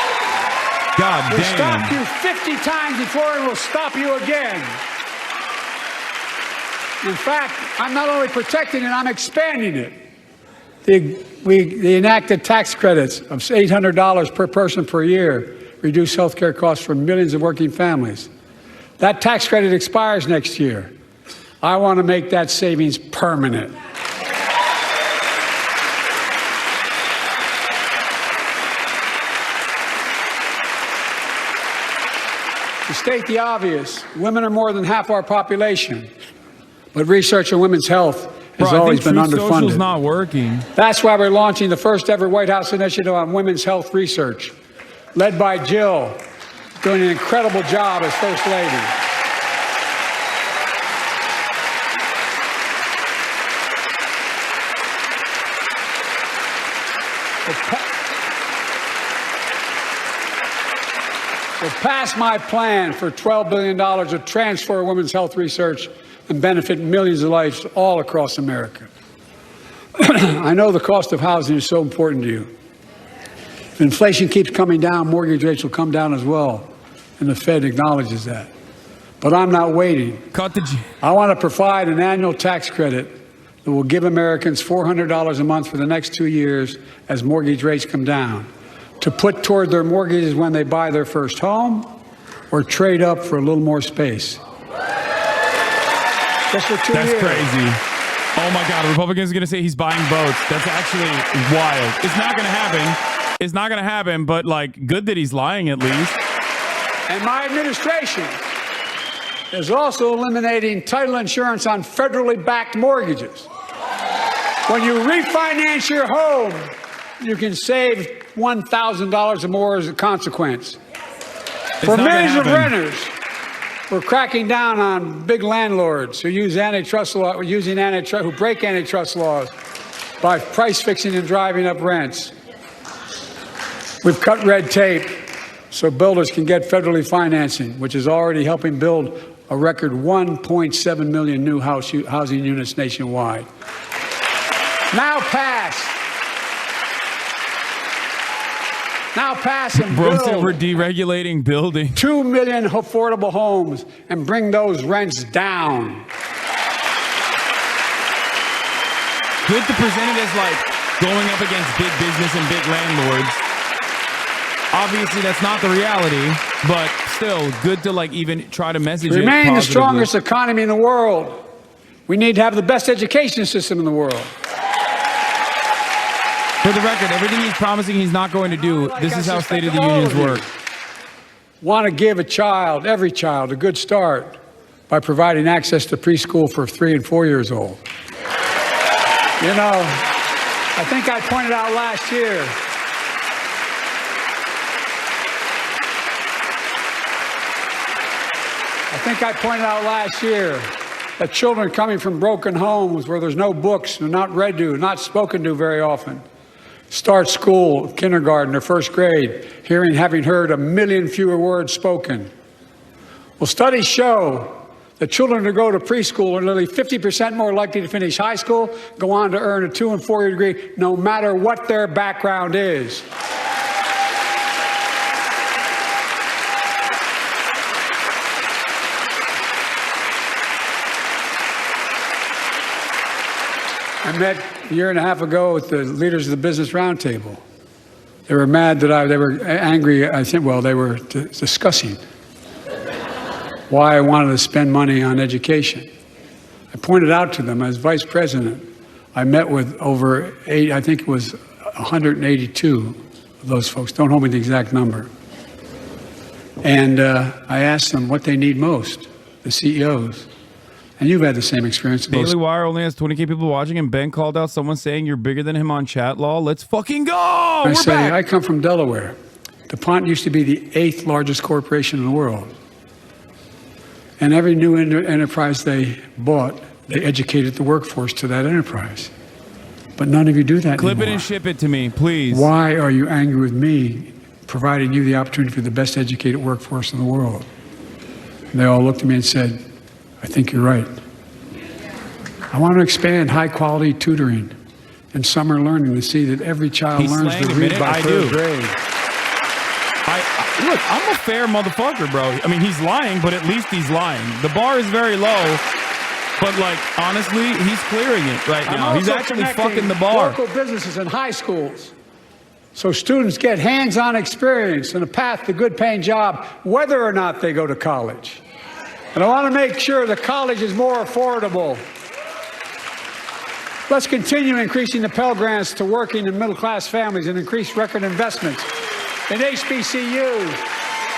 God damn. We stopped you 50 times before and we'll stop you again. In fact, I'm not only protecting it, I'm expanding it. We enacted tax credits of $800 per person per year, reduce health care costs for millions of working families. That tax credit expires next year. I want to make that savings permanent. To state the obvious, women are more than half our population, but research on women's health has always been underfunded. Social's not working. That's why we're launching the first ever White House initiative on women's health research, led by Jill, doing an incredible job as First Lady. We'll pass my plan for $12 billion to transfer women's health research and benefit millions of lives all across America. I know the cost of housing is so important to you. If inflation keeps coming down, mortgage rates will come down as well, and the Fed acknowledges that. But I'm not waiting. I want to provide an annual tax credit that will give Americans $400 a month for the next 2 years as mortgage rates come down, to put toward their mortgages when they buy their first home or trade up for a little more space. Just for 2 years. That's crazy. Oh my God, Republicans are going to say he's buying votes. That's actually wild. It's not going to happen. It's not going to happen, but like, good that he's lying at least. And my administration is also eliminating title insurance on federally backed mortgages. When you refinance your home, you can save $1,000 or more as a consequence. For millions of renters, We're cracking down on big landlords who use antitrust law, who break antitrust laws by price fixing and driving up rents. We've cut red tape so builders can get federally financing, which is already helping build a record 1.7 million new housing units nationwide. Now pass and Bro build said we're deregulating building. 2 million affordable homes and bring those rents down. Good to present it as like going up against big business and big landlords. Obviously, that's not the reality, but still good to like even try to message it Remain the positively. strongest economy in the world. We need to have the best education system in the world. For the record, everything he's promising he's not going to do, this is how State of the Unions work. Want to give every child, a good start by providing access to preschool for 3 and 4 years old. You know, I think I pointed out last year, that children coming from broken homes where there's no books, they're not read to, not spoken to very often, start school, kindergarten or first grade, having heard 1 million fewer words spoken. Well, studies show that children who go to preschool are nearly 50% more likely to finish high school, go on to earn a 2- and 4-year degree, no matter what their background is. I met a year and a half ago with the leaders of the Business Roundtable. They were mad that they were angry. I think, well, they were discussing why I wanted to spend money on education. I pointed out to them as vice president, I met with over 182 of those folks. Don't hold me to the exact number. And I asked them what they need most, the CEOs. And you've had the same experience. Daily Wire only has 20K people watching, and Ben called out someone saying you're bigger than him on chat law. Let's fucking go! I come from Delaware. DuPont used to be the 8th largest corporation in the world. And every new enterprise they bought, they educated the workforce to that enterprise. But none of you do that Clip anymore. it and ship it to me, please. Why are you angry with me providing you the opportunity for the best educated workforce in the world? And they all looked at me and said, I think you're right. I want to expand high-quality tutoring and summer learning to see that every child learns to read by third grade. Look, I'm a fair motherfucker, bro. I mean, he's lying, but at least he's lying. The bar is very low, but like, honestly, he's clearing it right now. He's actually fucking the bar. Local businesses and high schools, so students get hands-on experience and a path to good-paying job, whether or not they go to college. And I want to make sure the college is more affordable. Let's continue increasing the Pell Grants to working and middle-class families and increase record investments in HBCUs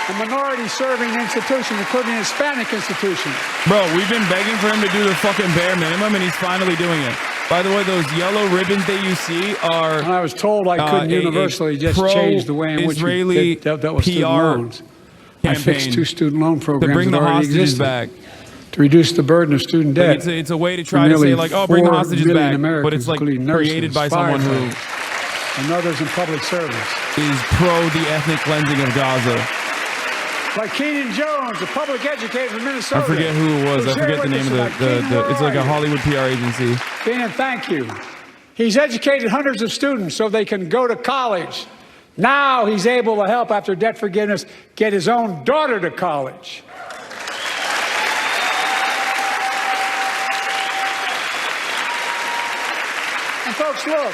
and minority-serving institutions, including Hispanic institutions. Bro, we've been begging for him to do the fucking bare minimum, and he's finally doing it. By the way, those yellow ribbons that you see are... And I was told I couldn't universally just change the way in which we dealt with student loans. I fixed 2 student loan programs to bring the that already hostages existed back. To reduce the burden of student debt. It's a way to try to say like, oh, bring the hostages back, but it's like created by someone who and others in public service is pro the ethnic cleansing of Gaza. Like Keenan Jones, a public educator from Minnesota. I forget who it was. I forget the name of the it's like a Hollywood PR agency. Keenan, thank you. He's educated hundreds of students so they can go to college. Now he's able to help, after debt forgiveness, get his own daughter to college. And folks, look,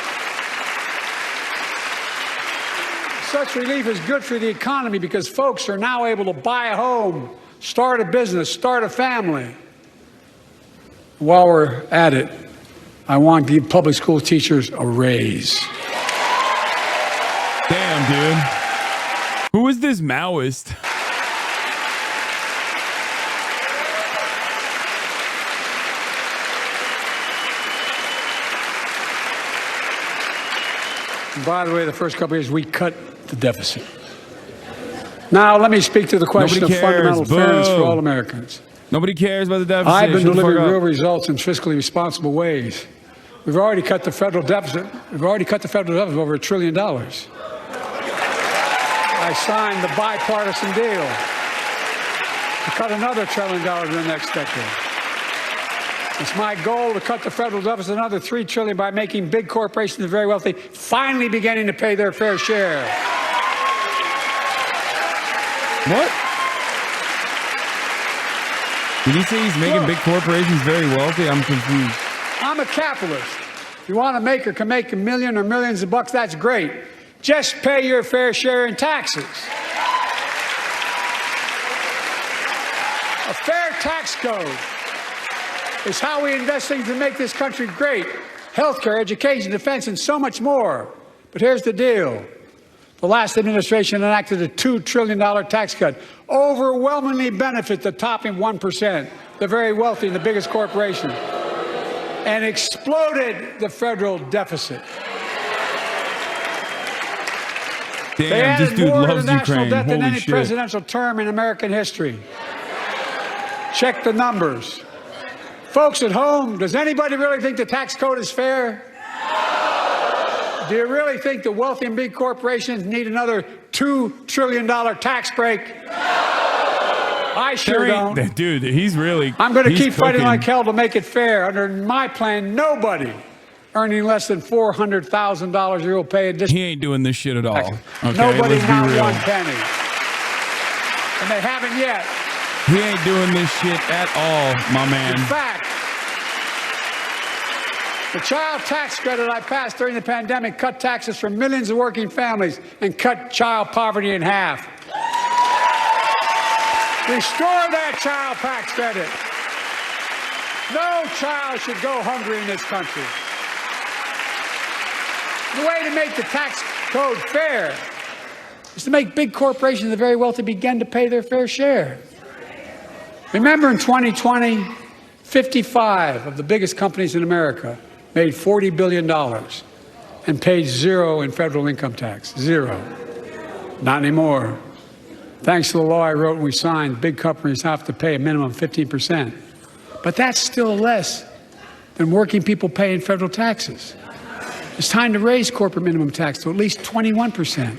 such relief is good for the economy because folks are now able to buy a home, start a business, start a family. While we're at it, I want to give public school teachers a raise. Damn, dude. Who is this Maoist? And by the way, the first couple of years, we cut the deficit. Now, let me speak to the question Nobody of cares. fundamental fairness for Boo. all Americans. Nobody cares about the deficit. I've been Shut the fuck delivering up. real results in fiscally responsible ways. We've already cut the federal deficit. We've already cut the federal deficit over $1 trillion. I signed the bipartisan deal to cut another $1 trillion in the next decade. It's my goal to cut the federal deficit another $3 trillion by making big corporations and very wealthy finally beginning to pay their fair share. What? Did he say he's making big corporations very wealthy? I'm confused. I'm a capitalist. If you want to make or can make $1 million or millions of bucks, that's great. Just pay your fair share in taxes. A fair tax code is how we invest things to make this country great. Healthcare, education, defense, and so much more. But here's the deal. The last administration enacted a $2 trillion tax cut, overwhelmingly benefit the top 1%, the very wealthy and the biggest corporations, and exploded the federal deficit. They Damn, added this dude more to loves the national Ukraine. debt than Holy any shit. presidential term in American history. Check the numbers. Folks at home, does anybody really think the tax code is fair? Do you really think the wealthy and big corporations need another $2 trillion tax break? I sure don't. Dude, he's really. I'm going to keep fighting cooking. like hell to make it fair. Under my plan, nobody earning less than $400,000 a year will pay additional. He ain't doing this shit at all. Okay, Nobody, let's not be real. one penny. And they haven't yet. He ain't doing this shit at all, my man. In fact, the child tax credit I passed during the pandemic cut taxes for millions of working families and cut child poverty in half. Restore that child tax credit. No child should go hungry in this country. The way to make the tax code fair is to make big corporations and the very wealthy begin to pay their fair share. Remember in 2020, 55 of the biggest companies in America made $40 billion and paid zero in federal income tax. Zero. Not anymore. Thanks to the law I wrote and we signed, big companies have to pay a minimum of 15%. But that's still less than working people pay in federal taxes. It's time to raise corporate minimum tax to at least 21%.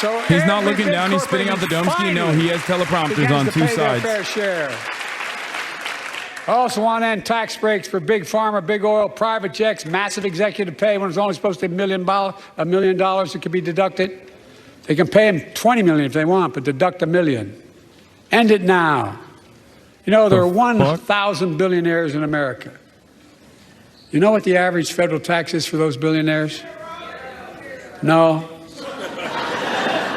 So He's not every looking big down, he's spitting out the dome ski. No, finally he has teleprompters begins on to two pay their sides. fair share. I also want to end tax breaks for big pharma, big oil, private jets, massive executive pay when it's only supposed to be $1 million that could be deducted. They can pay them $20 million if they want, but deduct $1 million. End it now. You know, there are 1,000 billionaires in America. You know what the average federal tax is for those billionaires? No.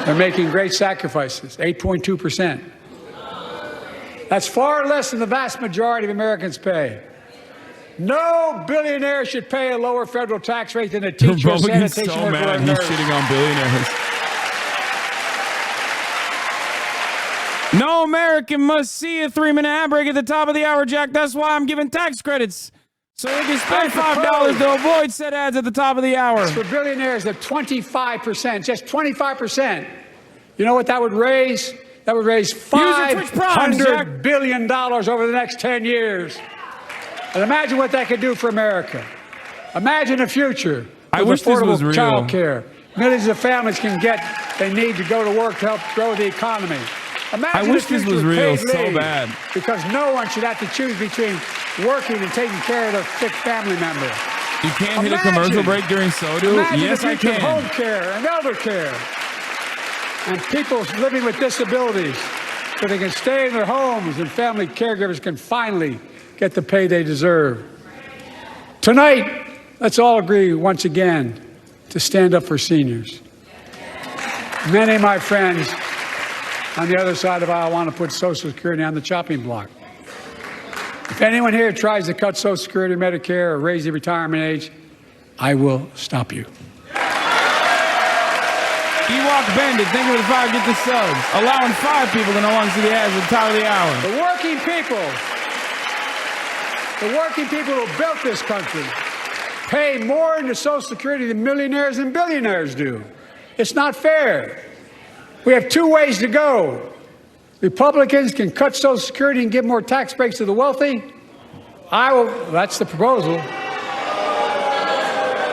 They're making great sacrifices, 8.2%. That's far less than the vast majority of Americans pay. No billionaire should pay a lower federal tax rate than a teacher, a Republican's sanitation so worker, or mad a he's nurse. shitting on billionaires. No American must see a 3-minute ad break at the top of the hour, Jack. That's why I'm giving tax credits. So they can spend $5 to avoid said ads at the top of the hour. For billionaires at 25%, just 25%. You know what that would raise? That would raise $500 billion over the next 10 years. And imagine what that could do for America. Imagine a future I with wish this affordable was real. child care. Millions of families can get they need to go to work to help grow the economy. Imagine I wish a this future was with real paid so leave, bad. because no one should have to choose between working and taking care of their sick family member. You can't hit a commercial break during SOTU? Imagine Yes, the I future of can. home care and elder care. And people living with disabilities, so they can stay in their homes and family caregivers can finally get the pay they deserve. Tonight, let's all agree once again to stand up for seniors. Many of my friends on the other side of the aisle want to put Social Security on the chopping block. If anyone here tries to cut Social Security, Medicare, or raise the retirement age, I will stop you. Ewok Bandit, thank you for the 5 get the subs. Allowing 5 people to no longer see the ads at the top of the hour. The working people who built this country, pay more into Social Security than millionaires and billionaires do. It's not fair. We have two ways to go. Republicans can cut Social Security and give more tax breaks to the wealthy. That's the proposal.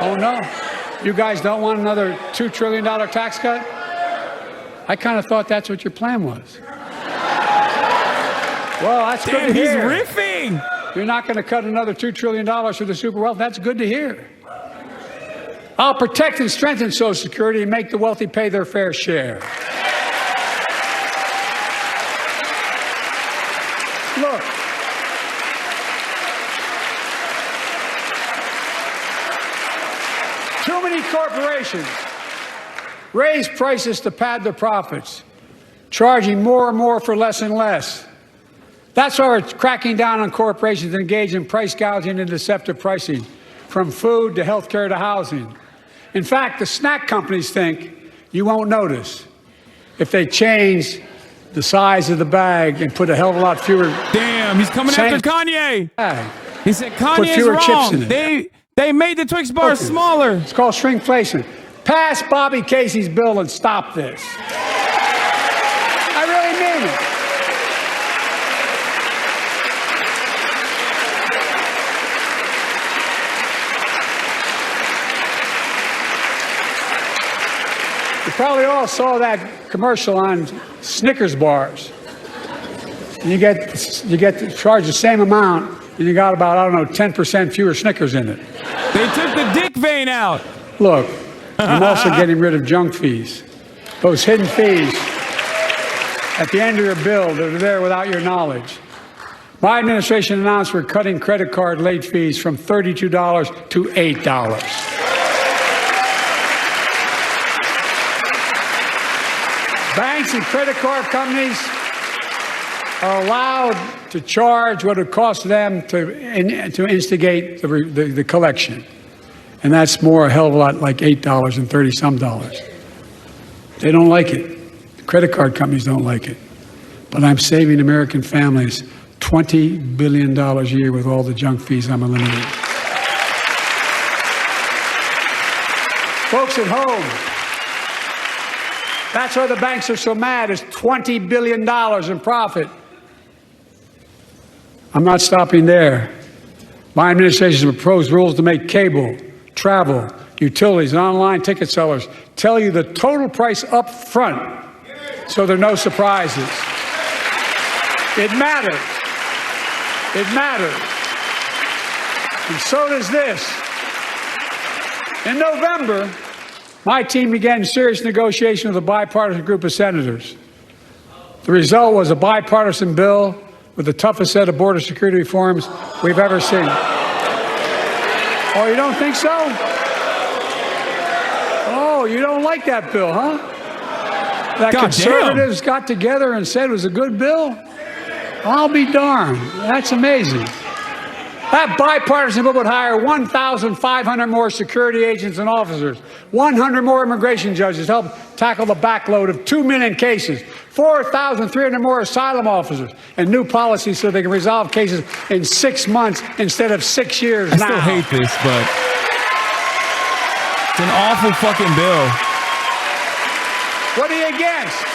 Oh no, you guys don't want another $2 trillion tax cut? I kind of thought that's what your plan was. Well, that's good to hear. He's riffing. You're not going to cut another $2 trillion for the super wealth. That's good to hear. I'll protect and strengthen Social Security and make the wealthy pay their fair share. Look. Too many corporations raise prices to pad their profits, charging more and more for less and less. That's why we're cracking down on corporations engaged in price gouging and deceptive pricing, from food to healthcare to housing. In fact, the snack companies think you won't notice if they change the size of the bag and put a hell of a lot fewer. Damn, he's coming after Kanye. He said Kanye's wrong. Chips in it. They made the Twix bar smaller. It's called shrinkflation. Pass Bobby Casey's bill and stop this. I really mean it. You probably all saw that commercial on Snickers bars. You get charged the same amount, and you got about, 10% fewer Snickers in it. They took the dick vein out. Look, I'm also getting rid of junk fees. Those hidden fees at the end of your bill that are there without your knowledge. My administration announced we're cutting credit card late fees from $32 to $8. Banks and credit card companies are allowed to charge what it costs them to instigate the collection. And that's more a hell of a lot like $8 and 30-some dollars. They don't like it. The credit card companies don't like it. But I'm saving American families $20 billion a year with all the junk fees I'm eliminating. Folks at home, that's why the banks are so mad. It's $20 billion in profit. I'm not stopping there. My administration has proposed rules to make cable, travel, utilities, and online ticket sellers tell you the total price up front, so there are no surprises. It matters. It matters. And so does this. In November, my team began serious negotiation with a bipartisan group of senators. The result was a bipartisan bill with the toughest set of border security reforms we've ever seen. Oh, you don't think so? Oh, you don't like that bill, huh? That conservatives got together and said it was a good bill? I'll be darned. That's amazing. That bipartisan bill would hire 1,500 more security agents and officers, 100 more immigration judges to help tackle the backload of 2 million cases, 4,300 more asylum officers, and new policies so they can resolve cases in 6 months instead of 6 years now. I still hate this, but it's an awful fucking bill. What are you against?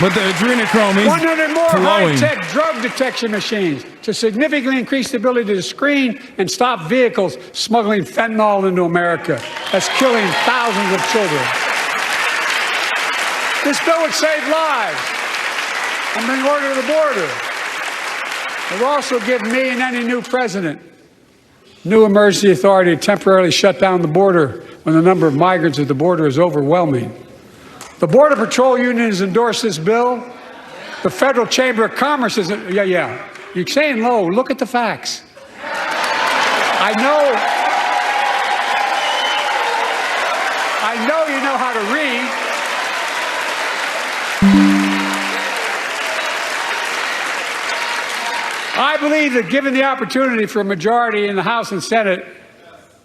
But the adrenochrome is 100 more glowing. high-tech drug detection machines to significantly increase the ability to screen and stop vehicles smuggling fentanyl into America. That's killing thousands of children. This bill would save lives and bring order to the border. It will also give me and any new president new emergency authority to temporarily shut down the border when the number of migrants at the border is overwhelming. The Border Patrol Union has endorsed this bill. The Federal Chamber of Commerce is, yeah. You're saying low. Look at the facts. I know you know how to read. I believe that given the opportunity for a majority in the House and Senate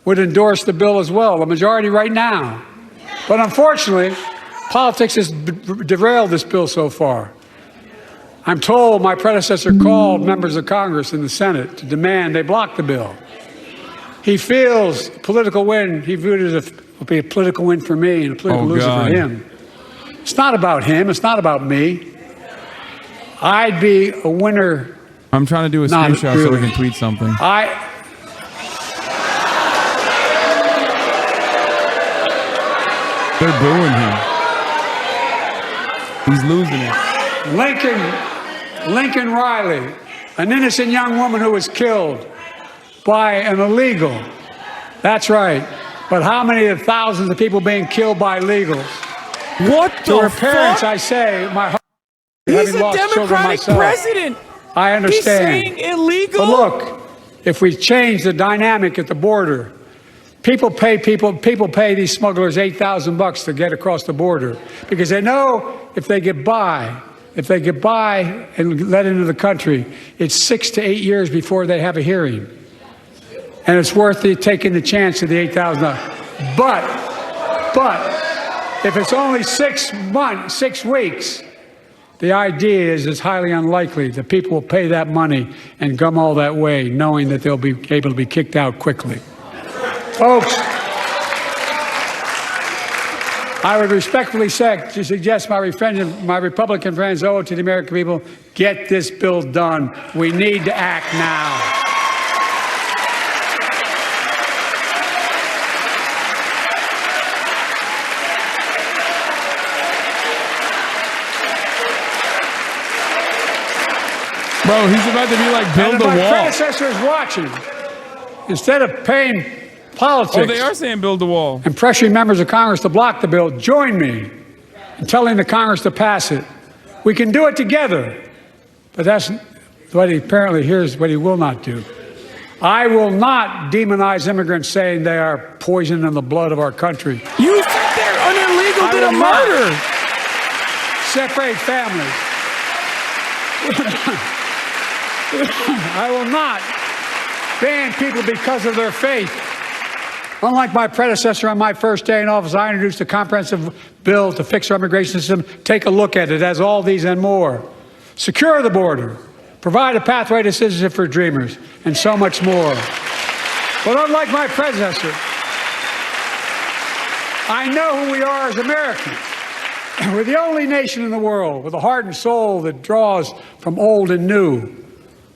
would endorse the bill as well, a majority right now. But unfortunately, politics has derailed this bill so far. I'm told my predecessor called members of Congress in the Senate to demand they block the bill. He feels political win. He viewed it as would be a political win for me and a political loser for him. It's not about him. It's not about me. I'd be a winner. I'm trying to do a screenshot so I can tweet something. They're booing him. He's losing it. Lincoln Riley, an innocent young woman who was killed by an illegal. That's right. But how many of thousands of people being killed by illegals? What the To her parents, fuck? I say, my heart. He's having a lost children Democratic myself. president. I understand. He's saying illegal. But look, if we change the dynamic at the border, people pay these smugglers $8,000 to get across the border because they know if they get by and let into the country, it's 6 to 8 years before they have a hearing. And it's worth taking the chance of the $8,000. But if it's only 6 weeks, the idea is it's highly unlikely that people will pay that money and come all that way, knowing that they'll be able to be kicked out quickly. Folks, I would respectfully suggest my Republican friends owe it to the American people, get this bill done. We need to act now. Bro, he's about to be like, build And the if my wall. predecessor is watching, instead of paying politics. Oh, they are saying build the wall. And pressuring members of Congress to block the bill, join me in telling the Congress to pass it. We can do it together. But that's what here's what he will not do. I will not demonize immigrants saying they are poison in the blood of our country. You said they're illegal to the murder. Separate families. I will not ban people because of their faith. Unlike my predecessor on my first day in office, I introduced a comprehensive bill to fix our immigration system. Take a look at it. It has all these and more. Secure the border. Provide a pathway to citizenship for dreamers. And so much more. But unlike my predecessor, I know who we are as Americans. We're the only nation in the world with a heart and soul that draws from old and new.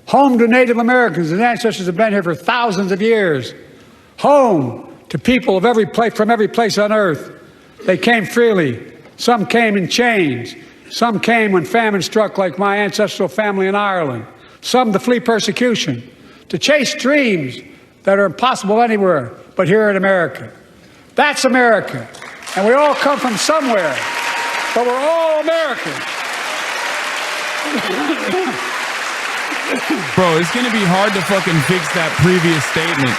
Home to Native Americans whose ancestors have been here for thousands of years. Home to people of from every place on earth. They came freely. Some came in chains. Some came when famine struck, like my ancestral family in Ireland. Some to flee persecution, to chase dreams that are impossible anywhere but here in America. That's America. And we all come from somewhere, but we're all Americans. Bro, it's going to be hard to fucking fix that previous statement.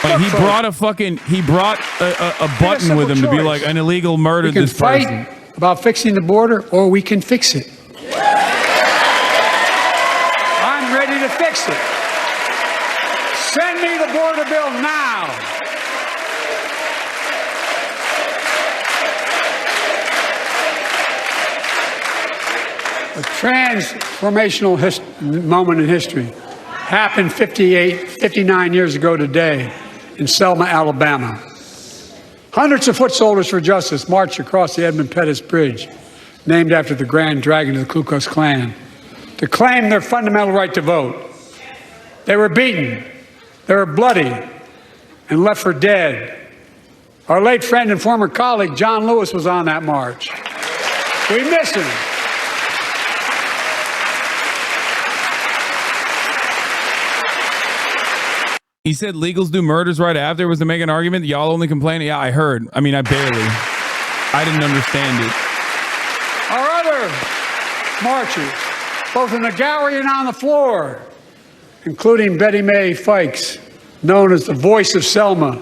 Like he brought a button with him to be like, an illegal murdered this person. We can fight about fixing the border, or we can fix it. I'm ready to fix it. Send me the border bill now. A transformational moment in history happened 59 years ago today in Selma, Alabama. Hundreds of foot soldiers for justice marched across the Edmund Pettus Bridge, named after the Grand Dragon of the Ku Klux Klan, to claim their fundamental right to vote. They were beaten, they were bloody, and left for dead. Our late friend and former colleague, John Lewis, was on that march. We miss him. He said legals do murders right after. Was to make an argument that y'all only complain. Yeah, I heard. I mean, I didn't understand it. Our other marchers, both in the gallery and on the floor, including Betty Mae Fikes, known as the voice of Selma,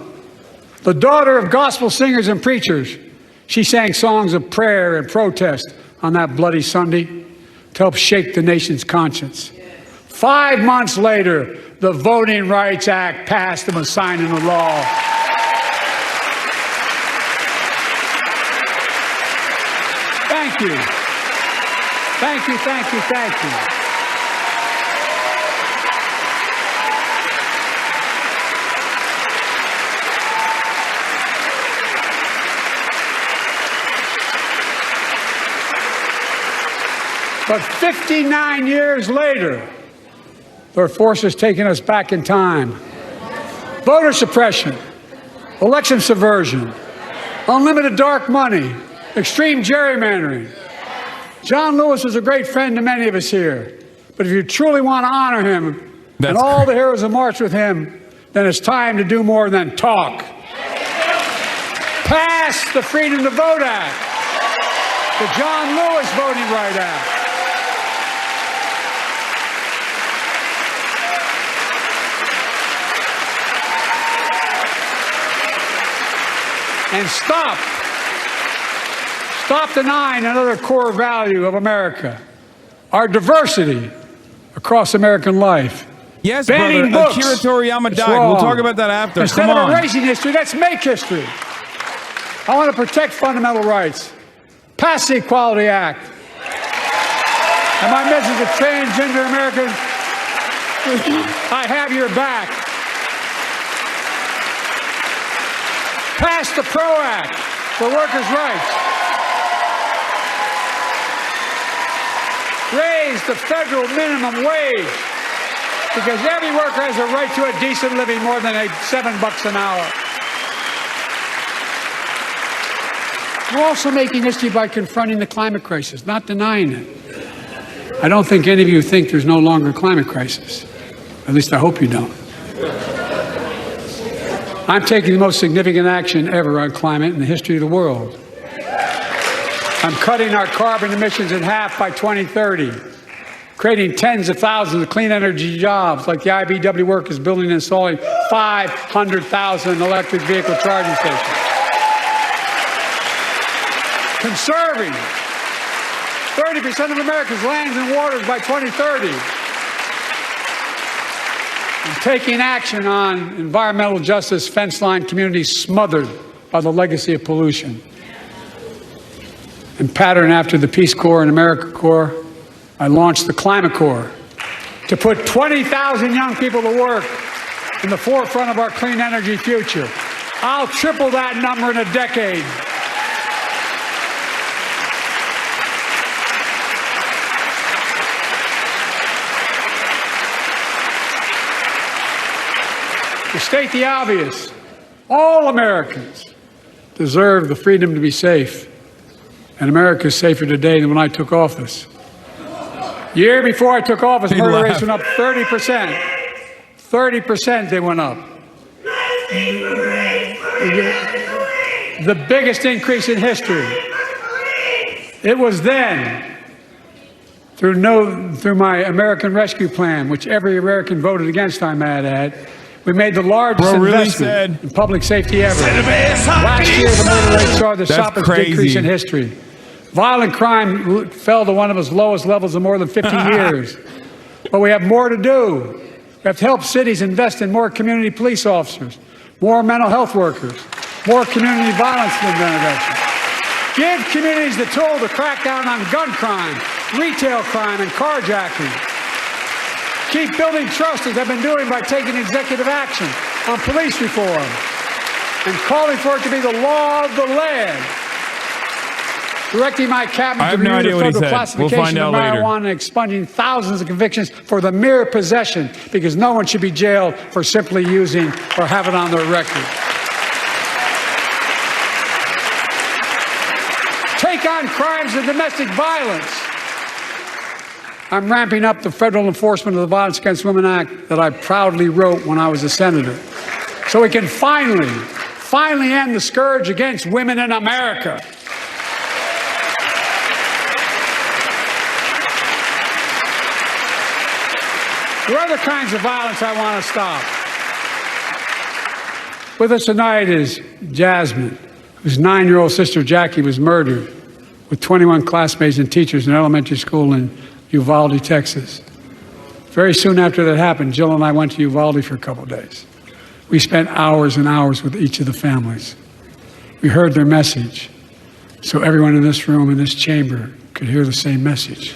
the daughter of gospel singers and preachers. She sang songs of prayer and protest on that bloody Sunday to help shake the nation's conscience. 5 months later, the Voting Rights Act passed and was signed into law. Thank you. Thank you, thank you, thank you. But 59 years later, there are forces taking us back in time. Voter suppression, election subversion, unlimited dark money, extreme gerrymandering. John Lewis is a great friend to many of us here. But if you truly want to honor him and all the heroes who marched with him, then it's time to do more than talk. Pass the Freedom to Vote Act, the John Lewis Voting Right Act. And stop denying another core value of America, our diversity across American life. Yes, banning brother. books. Akira Toriyama It's died. wrong. We'll talk about that after. Instead Come on. of erasing history, let's make history. I want to protect fundamental rights. Pass the Equality Act. And my message to transgender Americans, I have your back. Pass the PRO Act for workers' rights. Raise the federal minimum wage, because every worker has a right to a decent living more than $7 an hour. We're also making history by confronting the climate crisis, not denying it. I don't think any of you think there's no longer a climate crisis. At least I hope you don't. I'm taking the most significant action ever on climate in the history of the world. I'm cutting our carbon emissions in half by 2030, creating tens of thousands of clean energy jobs like the IBEW workers building and installing 500,000 electric vehicle charging stations. Conserving 30% of America's lands and waters by 2030. And taking action on environmental justice, fence line communities smothered by the legacy of pollution. And pattern after the Peace Corps and AmeriCorps, I launched the Climate Corps to put 20,000 young people to work in the forefront of our clean energy future. I'll triple that number in a decade. To state the obvious, all Americans deserve the freedom to be safe. And America is safer today than when I took office. The year before I took office, murder rates went up 30%. 30% they went up. The biggest increase in history. It was then, through my American Rescue Plan, which every American voted against, I might add, we made the largest investment in public safety ever. Last year, the murder rate saw the sharpest decrease in history. Violent crime fell to one of its lowest levels in more than 50 years. But we have more to do. We have to help cities invest in more community police officers, more mental health workers, more community violence intervention. Give communities the tool to crack down on gun crime, retail crime, and carjacking. Keep building trust, as I've been doing by taking executive action on police reform and calling for it to be the law of the land. Directing my cabinet to review the federal classification of marijuana and expunging thousands of convictions for the mere possession, because no one should be jailed for simply using or have it on their record. Take on crimes of domestic violence. I'm ramping up the federal enforcement of the Violence Against Women Act that I proudly wrote when I was a senator, so we can finally end the scourge against women in America. There are other kinds of violence I want to stop. With us tonight is Jasmine, whose 9-year-old sister Jackie was murdered with 21 classmates and teachers in elementary school in Uvalde, Texas. Very soon after that happened, Jill and I went to Uvalde for a couple of days. We spent hours and hours with each of the families. We heard their message, so everyone in this room, in this chamber, could hear the same message.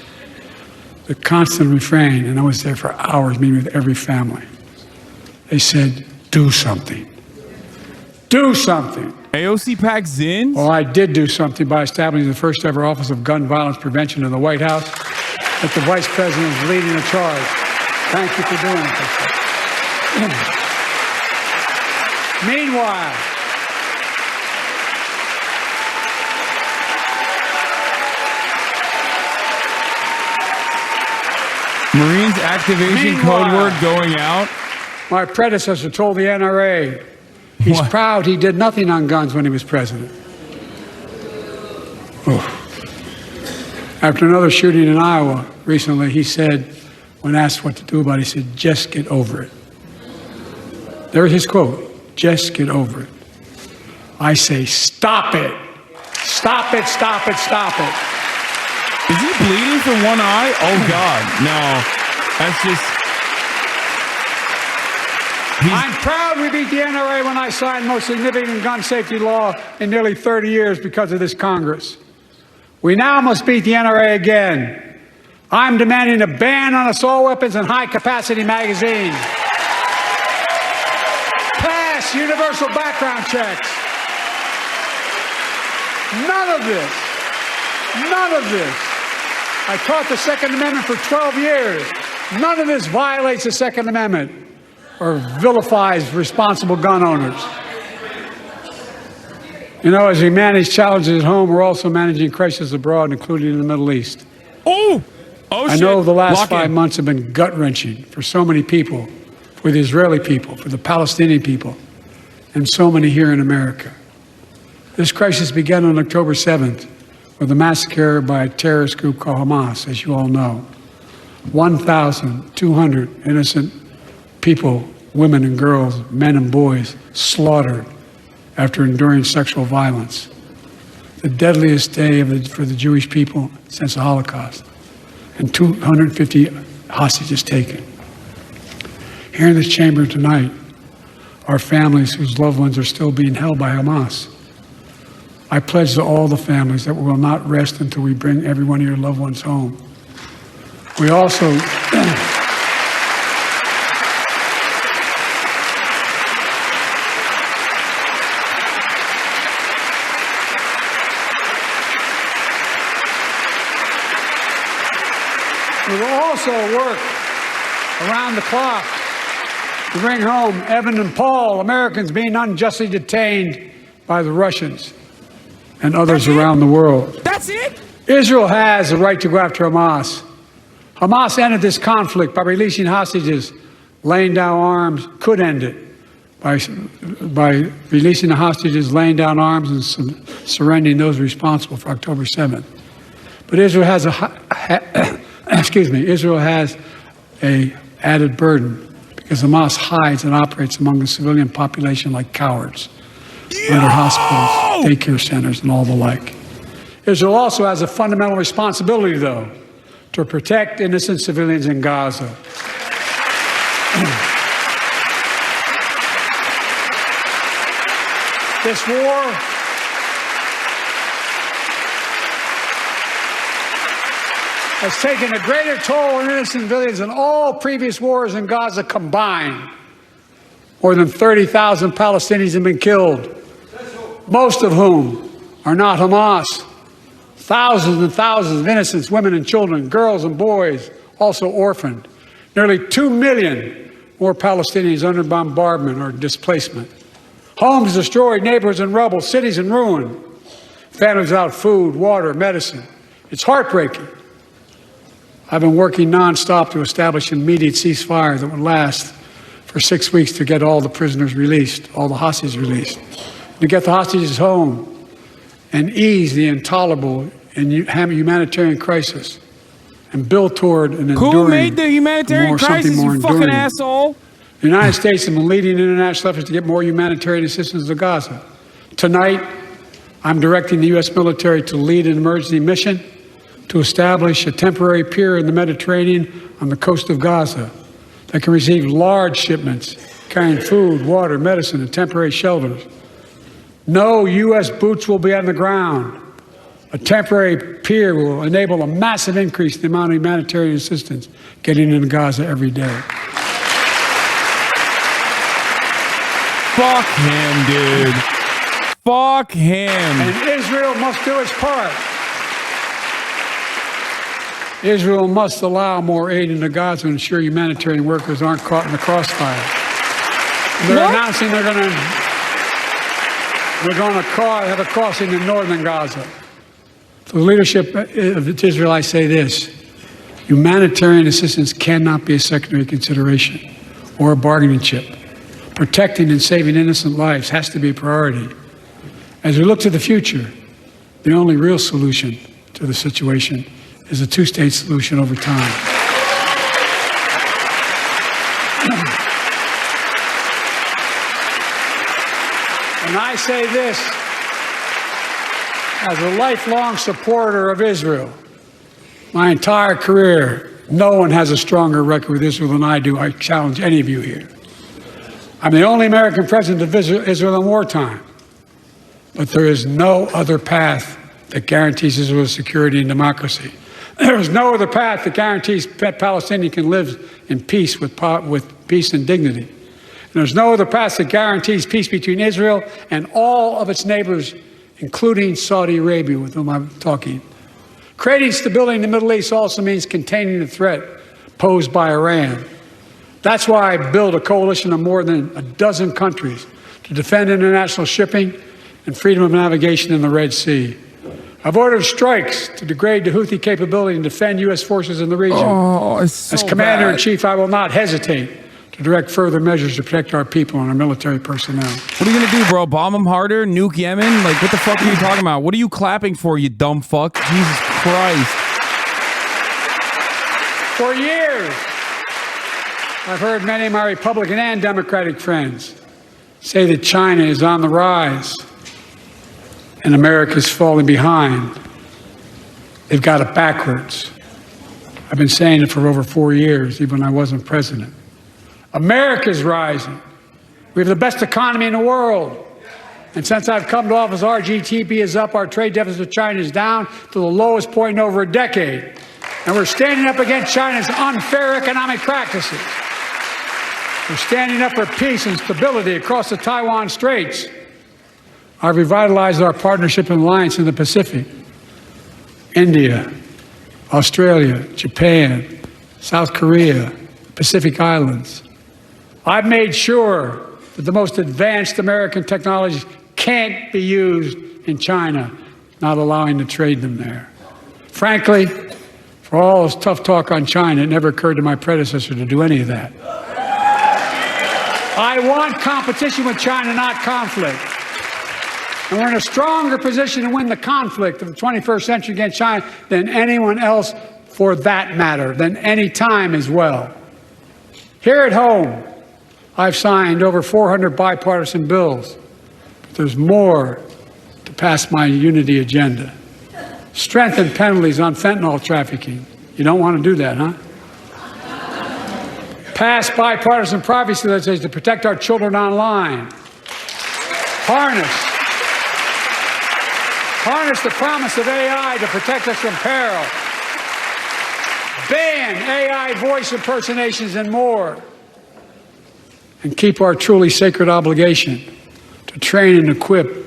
the constant refrain, and I was there for hours meeting with every family. They said, do something. Do something. AOC packs in? Well, I did do something by establishing the first ever Office of Gun Violence Prevention in the White House, that the Vice President is leading the charge. Thank you for doing it. Meanwhile, Marines activation code word going out. My predecessor told the NRA he's proud he did nothing on guns when he was president. After another shooting in Iowa recently, he said, when asked what to do about it, he said, just get over it. There's his quote, just get over it. I say, stop it. Stop it, stop it, stop it. Is he bleeding from one eye? Oh, God. No. That's just... I'm proud we beat the NRA when I signed the most significant gun safety law in nearly 30 years because of this Congress. We now must beat the NRA again. I'm demanding a ban on assault weapons and high-capacity magazines. Pass universal background checks. None of this. None of this. I taught the Second Amendment for 12 years. None of this violates the Second Amendment or vilifies responsible gun owners. You know, as we manage challenges at home, we're also managing crises abroad, including in the Middle East. I know the last 5 months have been gut-wrenching for so many people, for the Israeli people, for the Palestinian people, and so many here in America. This crisis began on October 7th with a massacre by a terrorist group called Hamas, as you all know. 1,200 innocent people, women and girls, men and boys, slaughtered after enduring sexual violence. The deadliest day for the Jewish people since the Holocaust. And 250 hostages taken. Here in this chamber tonight are families whose loved ones are still being held by Hamas. I pledge to all the families that we will not rest until we bring every one of your loved ones home. We also work around the clock to bring home Evan and Paul, Americans being unjustly detained by the Russians and others around the world. That's it? Israel has the right to go after Hamas. Hamas ended this conflict by releasing hostages, laying down arms, could end it by releasing the hostages, laying down arms, and surrendering those responsible for October 7th. But Israel has Israel has an added burden because Hamas hides and operates among the civilian population like cowards under hospitals, daycare centers, and all the like. Israel also has a fundamental responsibility, though, to protect innocent civilians in Gaza. This war has taken a greater toll on innocent civilians than all previous wars in Gaza combined. More than 30,000 Palestinians have been killed, most of whom are not Hamas. Thousands and thousands of innocents, women and children, girls and boys, also orphaned. Nearly 2 million more Palestinians under bombardment or displacement. Homes destroyed, neighborhoods in rubble, cities in ruin. Families without food, water, medicine. It's heartbreaking. I've been working nonstop to establish an immediate ceasefire that would last for 6 weeks to get all the prisoners released, all the hostages released, to get the hostages home and ease the intolerable and humanitarian crisis and build toward an enduring, who made the humanitarian crisis, you fucking asshole? The United States has been leading international efforts to get more humanitarian assistance to Gaza. Tonight, I'm directing the U.S. military to lead an emergency mission to establish a temporary pier in the Mediterranean on the coast of Gaza that can receive large shipments carrying food, water, medicine, and temporary shelters. No U.S. boots will be on the ground A temporary pier will enable a massive increase in the amount of humanitarian assistance getting into Gaza every day. Fuck him, dude. Fuck him. And Israel must do its part. Israel must allow more aid into Gaza to ensure humanitarian workers aren't caught in the crossfire. They're announcing they're going to have a crossing in northern Gaza. To the leadership of Israel, I say this: humanitarian assistance cannot be a secondary consideration or a bargaining chip. Protecting and saving innocent lives has to be a priority. As we look to the future, the only real solution to the situation is a two-state solution over time. And I say this as a lifelong supporter of Israel. My entire career, no one has a stronger record with Israel than I do. I challenge any of you here. I'm the only American president of Israel in wartime. But there is no other path that guarantees Israel's security and democracy. There is no other path that guarantees Palestinians can live in peace with peace and dignity. And there's no other path that guarantees peace between Israel and all of its neighbors, including Saudi Arabia, with whom I'm talking. Creating stability in the Middle East also means containing the threat posed by Iran. That's why I built a coalition of more than a dozen countries to defend international shipping and freedom of navigation in the Red Sea. I've ordered strikes to degrade the Houthi capability and defend U.S. forces in the region. As Commander-in-Chief, I will not hesitate to direct further measures to protect our people and our military personnel. What are you going to do, bro? Bomb them harder? Nuke Yemen? Like, what the fuck are you talking about? What are you clapping for, you dumb fuck? Jesus Christ. For years, I've heard many of my Republican and Democratic friends say that China is on the rise and America's falling behind. They've got it backwards. I've been saying it for over 4 years, even when I wasn't president. America's rising. We have the best economy in the world. And since I've come to office, our GDP is up, our trade deficit with China is down to the lowest point in over a decade. And we're standing up against China's unfair economic practices. We're standing up for peace and stability across the Taiwan Straits. I've revitalized our partnership and alliance in the Pacific. India, Australia, Japan, South Korea, Pacific Islands. I've made sure that the most advanced American technologies can't be used in China, not allowing to trade them there. Frankly, for all this tough talk on China, it never occurred to my predecessor to do any of that. I want competition with China, not conflict. And we're in a stronger position to win the conflict of the 21st century against China than anyone else, for that matter, than any time as well. Here at home, I've signed over 400 bipartisan bills. But there's more to pass my unity agenda. Strengthen penalties on fentanyl trafficking. You don't want to do that, huh? Pass bipartisan privacy legislation to protect our children online. Harness the promise of AI to protect us from peril. Ban AI voice impersonations and more. And keep our truly sacred obligation to train and equip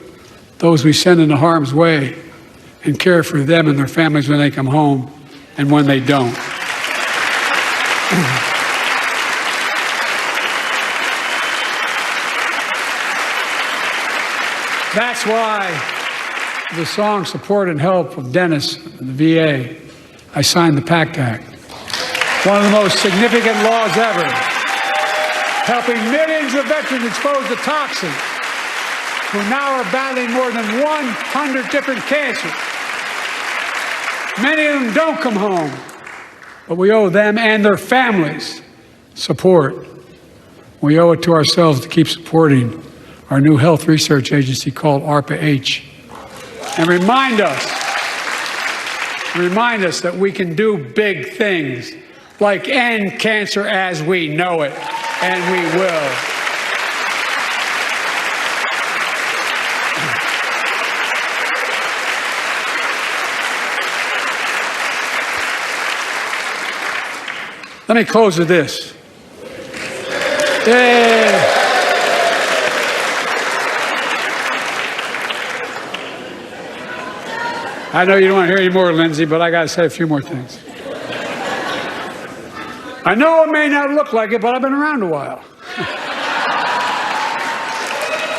those we send into harm's way and care for them and their families when they come home and when they don't. That's why the song Support and Help of Dennis and the VA, I signed the PACT Act. One of the most significant laws ever, helping millions of veterans exposed to toxins who now are battling more than 100 different cancers. Many of them don't come home, but we owe them and their families support. We owe it to ourselves to keep supporting our new health research agency called ARPA-H, and remind us that we can do big things like end cancer as we know it, and we will. Let me close with this. Yeah. I know you don't want to hear any more, Lindsay, but I got to say a few more things. I know it may not look like it, but I've been around a while.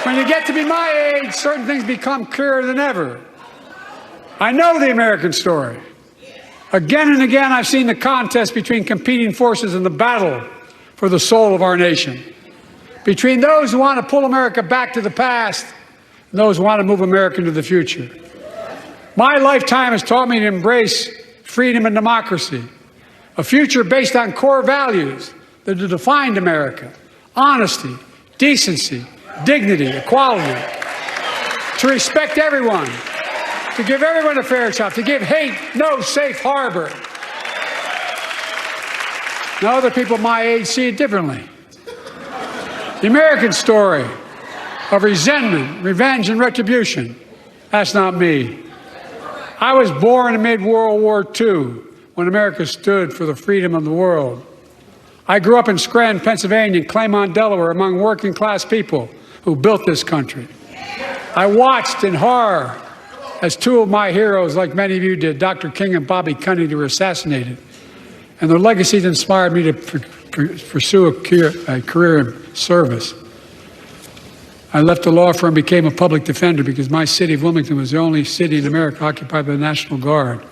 When you get to be my age, certain things become clearer than ever. I know the American story. Again and again, I've seen the contest between competing forces in the battle for the soul of our nation. Between those who want to pull America back to the past and those who want to move America into the future. My lifetime has taught me to embrace freedom and democracy, a future based on core values that have defined America: honesty, decency, dignity, equality, to respect everyone, to give everyone a fair shot, to give hate no safe harbor. Now, other people my age see it differently. The American story of resentment, revenge, and retribution, that's not me. I was born amid World War II, when America stood for the freedom of the world. I grew up in Scranton, Pennsylvania, and Claymont, Delaware, among working-class people who built this country. I watched in horror as two of my heroes, like many of you did, Dr. King and Bobby Kennedy, were assassinated. And their legacies inspired me to pursue a career in service. I left the law firm and became a public defender because my city of Wilmington was the only city in America occupied by the National Guard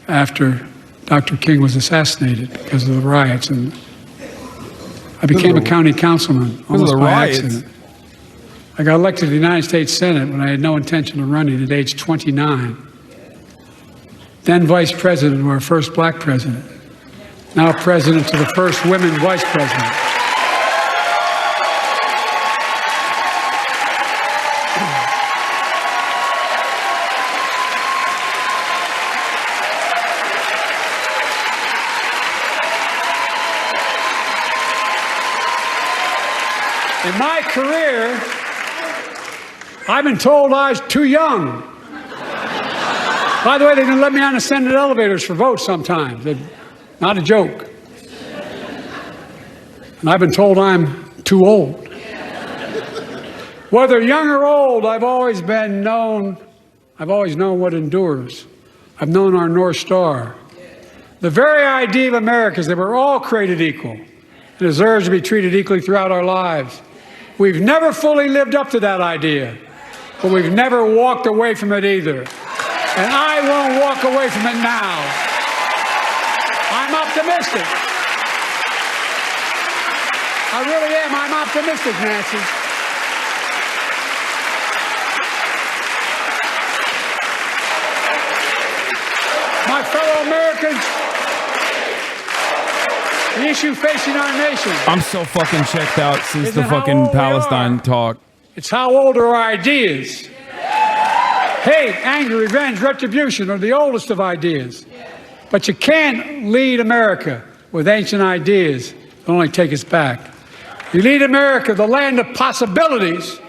after Dr. King was assassinated because of the riots. And I became a county councilman almost by accident. I got elected to the United States Senate when I had no intention of running at age 29. Then vice president to our first black president. Now president to the first women vice president. In my career, I've been told I was too young. By the way, they didn't let me on the Senate elevators for votes sometimes. Not a joke. And I've been told I'm too old. Whether young or old, I've always known what endures. I've known our North Star. The very idea of America is that we're all created equal and deserves to be treated equally throughout our lives. We've never fully lived up to that idea, but we've never walked away from it either. And I won't walk away from it now. I'm optimistic. I really am. I'm optimistic, Nancy. My fellow Americans, the issue facing our nation. I'm so fucking checked out since the fucking Palestine talk. It's how old are our ideas. Hate, anger, revenge, retribution are the oldest of ideas. But you can't lead America with ancient ideas that only take us back. You lead America, the land of possibilities.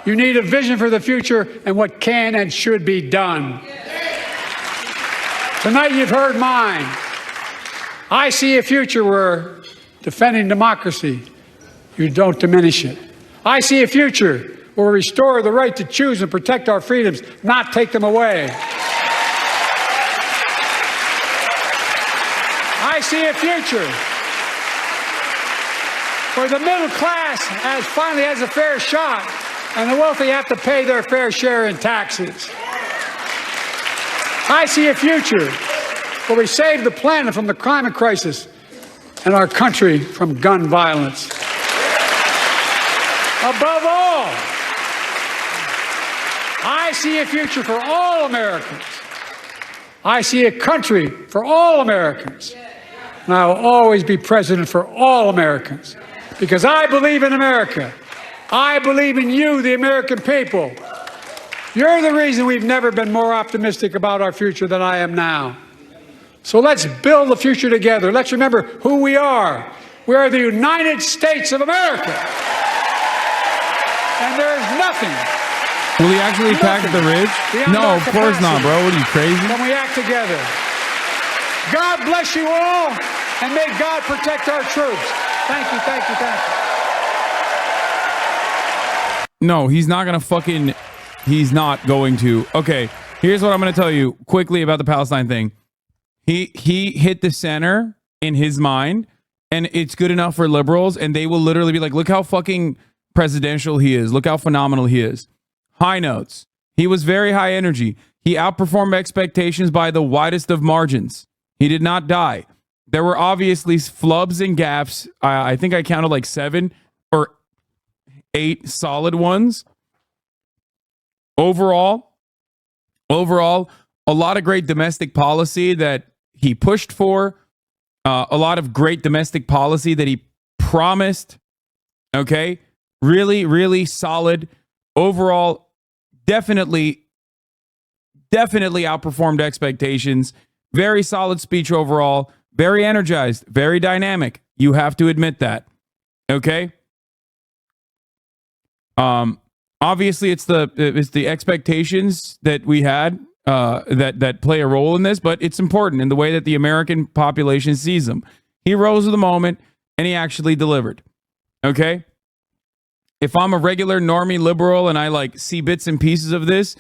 You need a vision for the future and what can and should be done. Tonight you've heard mine. I see a future where defending democracy, you don't diminish it. I see a future where we restore the right to choose and protect our freedoms, not take them away. I see a future where the middle class finally has a fair shot and the wealthy have to pay their fair share in taxes. I see a future where we save the planet from the climate crisis and our country from gun violence. Above all, I see a future for all Americans. I see a country for all Americans. And I will always be president for all Americans because I believe in America. I believe in you, the American people. You're the reason we've never been more optimistic about our future than I am now. So let's build the future together. Let's remember who we are. We are the United States of America. And there is nothing. Will he actually attack the ridge? No, of course not, bro. What are you, crazy? When we act together. God bless you all, and may God protect our troops. Thank you, thank you, thank you. No, he's not going to fucking... He's not going to. Okay, here's what I'm going to tell you quickly about the Palestine thing. He hit the center in his mind, and it's good enough for liberals, and they will literally be like, look how fucking presidential he is. Look how phenomenal he is. High notes. He was very high energy. He outperformed expectations by the widest of margins. He did not die. There were obviously flubs and gaps. I think I counted like 7 or 8 solid ones. Overall, a lot of great domestic policy that he pushed for, a lot of great domestic policy that he promised. Okay, really, really solid. Overall, definitely outperformed expectations. Very solid speech overall. Very energized. Very dynamic. You have to admit that. Okay. Obviously, it's the expectations that we had that play a role in this, but it's important in the way that the American population sees them. He rose to the moment, and he actually delivered. Okay? If I'm a regular normie liberal and I like see bits and pieces of this,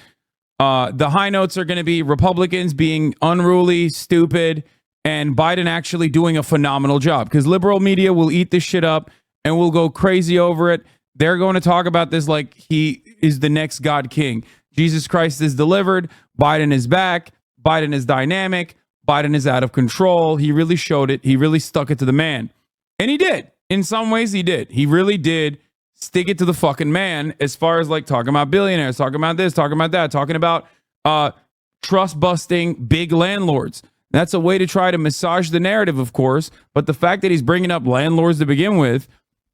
the high notes are going to be Republicans being unruly, stupid, and Biden actually doing a phenomenal job, because liberal media will eat this shit up and will go crazy over it. They're going to talk about this like he is the next God King. Jesus Christ is delivered. Biden is back. Biden is dynamic. Biden is out of control. He really showed it. He really stuck it to the man. And he did. In some ways, he did. He really did stick it to the fucking man, as far as like talking about billionaires, talking about this, talking about that, talking about trust busting big landlords. That's a way to try to massage the narrative, of course. But the fact that he's bringing up landlords to begin with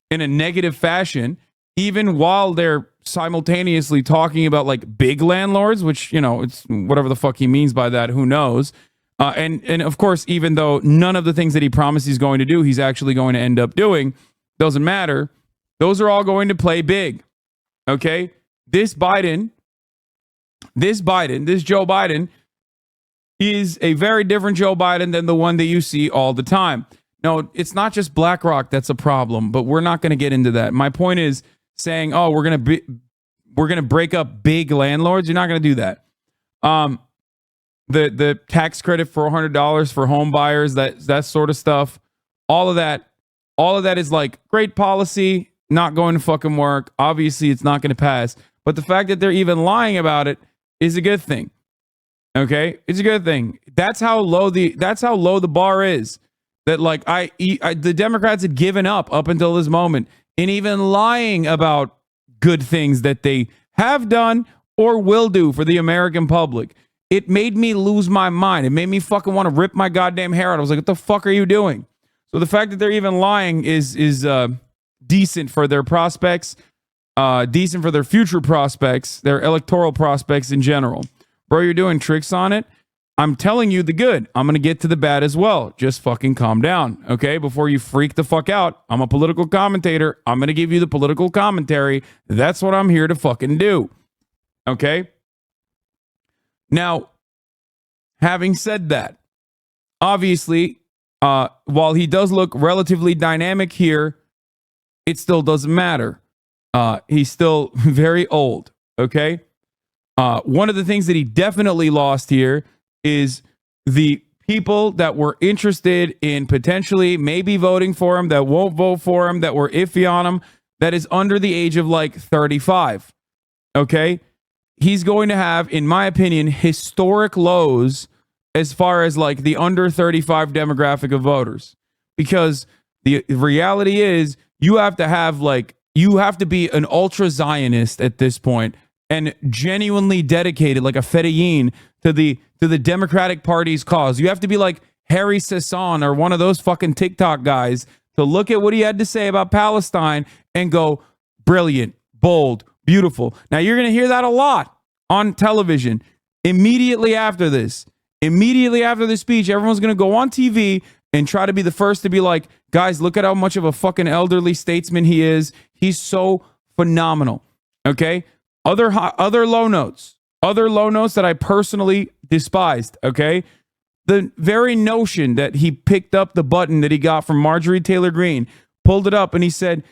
in a negative fashion, even while they're simultaneously talking about like big landlords, which, you know, it's whatever the fuck he means by that, who knows. And of course, even though none of the things that he promised he's going to do, he's actually going to end up doing, doesn't matter. Those are all going to play big. Okay? This Joe Biden is a very different Joe Biden than the one that you see all the time. No, it's not just BlackRock that's a problem, but we're not going to get into that. My point is saying, oh, we're going to break up big landlords. You're not going to do that. The tax credit for $100 for home buyers, that sort of stuff, all of that is like great policy, not going to fucking work. Obviously, it's not going to pass. But the fact that they're even lying about it is a good thing. Okay, it's a good thing. That's how low the bar is. That like the Democrats had given up until this moment in even lying about good things that they have done or will do for the American public. It made me lose my mind. It made me fucking want to rip my goddamn hair out. I was like, what the fuck are you doing? So the fact that they're even lying is decent for their prospects, decent for their future prospects, their electoral prospects in general. Bro, you're doing tricks on it. I'm telling you the good. I'm going to get to the bad as well. Just fucking calm down, okay? Before you freak the fuck out. I'm a political commentator. I'm going to give you the political commentary. That's what I'm here to fucking do, okay? Now, having said that, obviously, while he does look relatively dynamic here, it still doesn't matter. He's still very old, okay? One of the things that he definitely lost here is the people that were interested in potentially maybe voting for him, that won't vote for him, that were iffy on him, that is under the age of like 35. Okay? He's going to have, in my opinion, historic lows as far as like the under 35 demographic of voters. Because the reality is you have to be an ultra Zionist at this point and genuinely dedicated like a Fedayeen to the Democratic Party's cause. You have to be like Harry Sasson or one of those fucking TikTok guys to look at what he had to say about Palestine and go, brilliant, bold, beautiful. Now you're going to hear that a lot on television. Immediately after this speech, everyone's going to go on TV and try to be the first to be like, guys, look at how much of a fucking elderly statesman he is. He's so phenomenal. Okay? Other low notes that I personally despised, okay? the very notion that he picked up the button that he got from Marjorie Taylor Greene, pulled it up, and he said,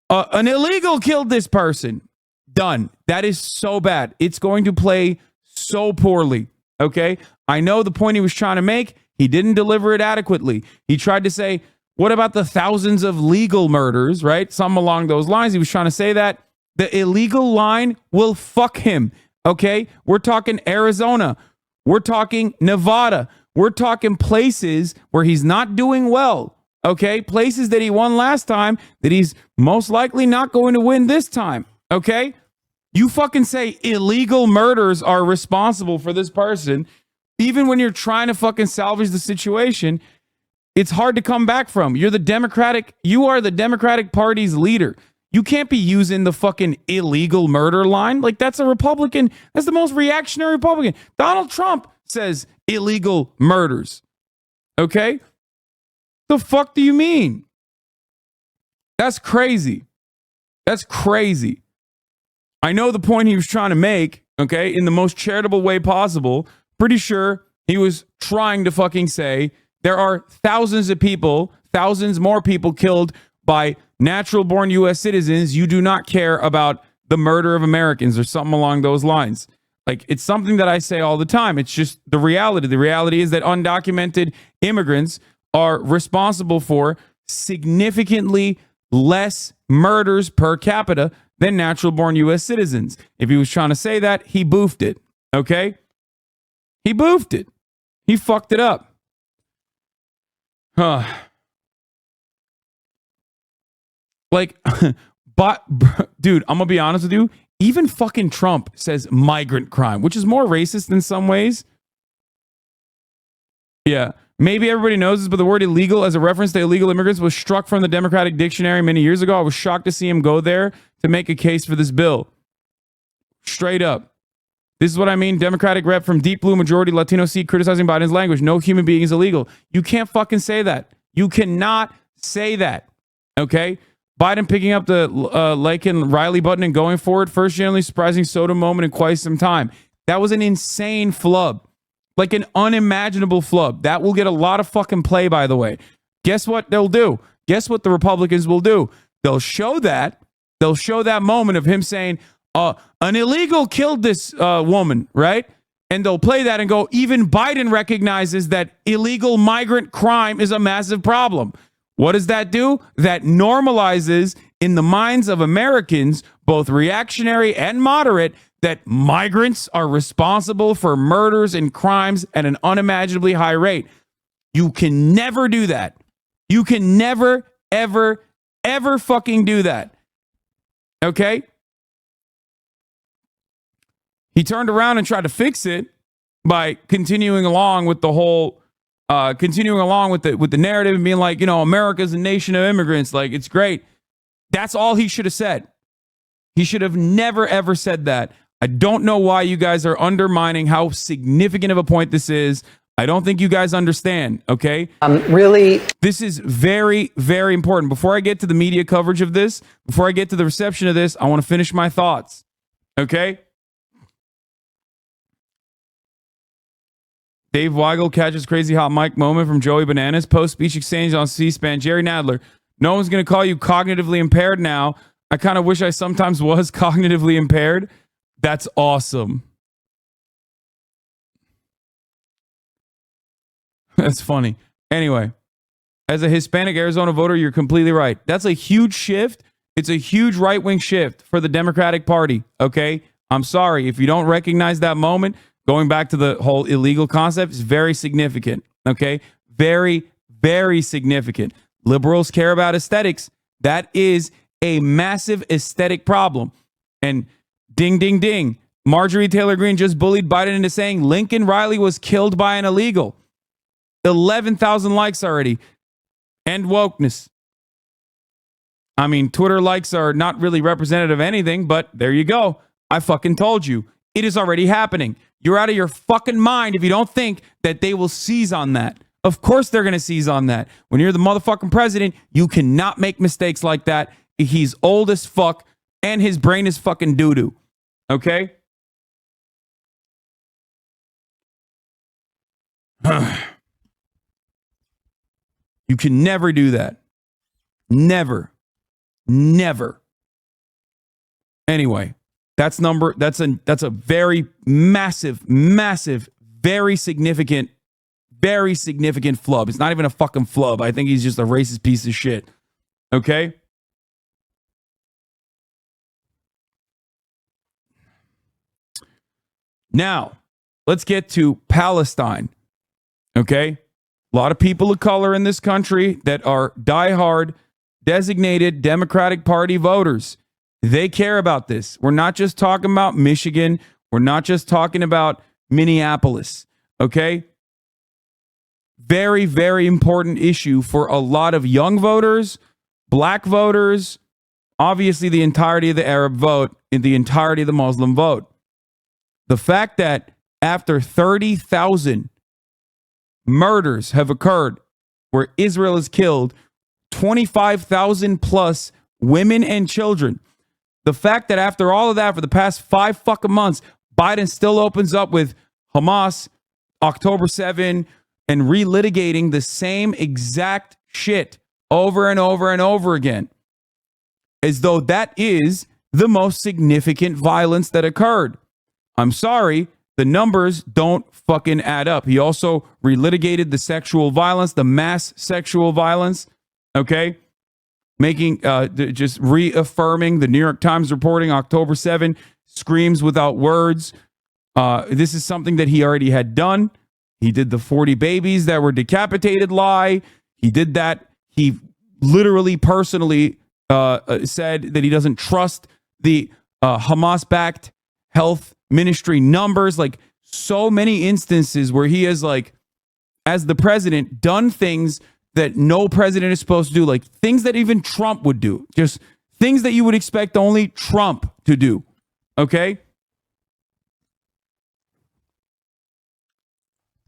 an illegal killed this person. Done. That is so bad. It's going to play so poorly. Okay? I know the point he was trying to make. He didn't deliver it adequately. He tried to say, what about the thousands of legal murders, right? Something along those lines. He was trying to say that. The illegal line will fuck him. Okay? We're talking Arizona. We're talking Nevada. We're talking places where he's not doing well. Okay? Places that he won last time that he's most likely not going to win this time. Okay? You fucking say illegal murders are responsible for this person. Even when you're trying to fucking salvage the situation, it's hard to come back from. You are the Democratic Party's leader. You can't be using the fucking illegal murder line. Like, that's a Republican. That's the most reactionary Republican. Donald Trump says illegal murders. Okay? The fuck do you mean? That's crazy. That's crazy. I know the point he was trying to make, okay, in the most charitable way possible. Pretty sure he was trying to fucking say there are thousands of people, thousands more people killed by natural-born U.S. citizens. You do not care about the murder of Americans or something along those lines. Like, it's something that I say all the time. It's just the reality. The reality is that undocumented immigrants are responsible for significantly less murders per capita than natural-born U.S. citizens. If he was trying to say that, he boofed it, okay? He boofed it. He fucked it up. Like, but, dude, I'm gonna be honest with you. Even fucking Trump says migrant crime, which is more racist in some ways. Yeah, maybe everybody knows this, but the word illegal as a reference to illegal immigrants was struck from the Democratic dictionary many years ago. I was shocked to see him go there to make a case for this bill. Straight up. This is what I mean. Democratic rep from deep blue majority Latino seat criticizing Biden's language. No human being is illegal. You can't fucking say that. You cannot say that. Okay? Biden picking up the Laken Riley button and going for it. First genuinely surprising SOTU moment in quite some time. That was an insane flub. Like an unimaginable flub. That will get a lot of fucking play, by the way. Guess what they'll do? Guess what the Republicans will do? They'll show that. They'll show that moment of him saying, an illegal killed this woman, right? And they'll play that and go, even Biden recognizes that illegal migrant crime is a massive problem. What does that do? That normalizes in the minds of Americans, both reactionary and moderate, that migrants are responsible for murders and crimes at an unimaginably high rate. You can never do that. You can never, ever, ever fucking do that. Okay? He turned around and tried to fix it by continuing along with the whole, with the narrative and being like, you know, America's a nation of immigrants. Like, it's great. That's all he should have said. He should have never, ever said that. I don't know why you guys are undermining how significant of a point this is. I don't think you guys understand, okay? Really? This is very, very important. Before I get to the media coverage of this, before I get to the reception of this, I want to finish my thoughts, okay? Dave Weigel catches crazy hot mic moment from Joey Bananas. Post-speech exchange on C-SPAN. Jerry Nadler, no one's going to call you cognitively impaired now. I kind of wish I sometimes was cognitively impaired. That's awesome. That's funny. Anyway, as a Hispanic Arizona voter, you're completely right. That's a huge shift. It's a huge right-wing shift for the Democratic Party, okay? I'm sorry. If you don't recognize that moment, going back to the whole illegal concept is very significant, okay? Very, very significant. Liberals care about aesthetics. That is a massive aesthetic problem. And ding, ding, ding. Marjorie Taylor Greene just bullied Biden into saying Lincoln Riley was killed by an illegal. 11,000 likes already. And wokeness. I mean, Twitter likes are not really representative of anything, but there you go. I fucking told you. It is already happening. You're out of your fucking mind if you don't think that they will seize on that. Of course they're going to seize on that. When you're the motherfucking president, you cannot make mistakes like that. He's old as fuck and his brain is fucking doo-doo. Okay? You can never do that. Never. Never. Anyway, that's a very massive, very significant flub. It's not even a fucking flub. I think he's just a racist piece of shit. Okay? Now, let's get to Palestine. Okay? A lot of people of color in this country that are diehard, designated Democratic Party voters. They care about this. We're not just talking about Michigan. We're not just talking about Minneapolis. Okay? Very, very important issue for a lot of young voters, black voters, obviously the entirety of the Arab vote, and the entirety of the Muslim vote. The fact that after 30,000 murders have occurred where Israel has killed 25,000 plus women and children, the fact that after all of that, for the past 5 fucking months, Biden still opens up with Hamas, October 7, and relitigating the same exact shit over and over and over again, as though that is the most significant violence that occurred. I'm sorry, the numbers don't fucking add up. He also relitigated the sexual violence, the mass sexual violence, okay? Making, just reaffirming the New York Times reporting October 7, screams without words. This is something that he already had done. He did the 40 babies that were decapitated lie. He did that. He literally, personally said that he doesn't trust the Hamas-backed health ministry numbers. Like, so many instances where he has, like, as the president, done things that no president is supposed to do, like things that even Trump would do, just things that you would expect only Trump to do. Okay?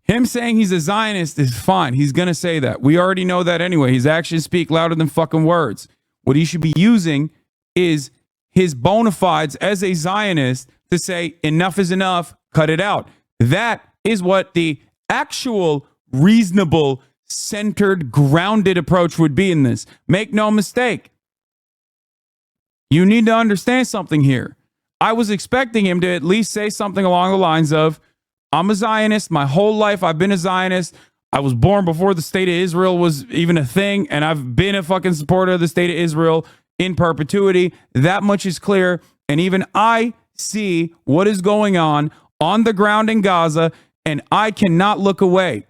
Him saying he's a Zionist is fine. He's going to say that. We already know that anyway. His actions speak louder than fucking words. What he should be using is his bona fides as a Zionist to say enough is enough, cut it out. That is what the actual reasonable, centered, grounded approach would be in this. Make no mistake. You need to understand something here. I was expecting him to at least say something along the lines of, I'm a Zionist. My whole life I've been a Zionist. I was born before the state of Israel was even a thing, and I've been a fucking supporter of the state of Israel in perpetuity. That much is clear. And even I see what is going on the ground in Gaza, and I cannot look away.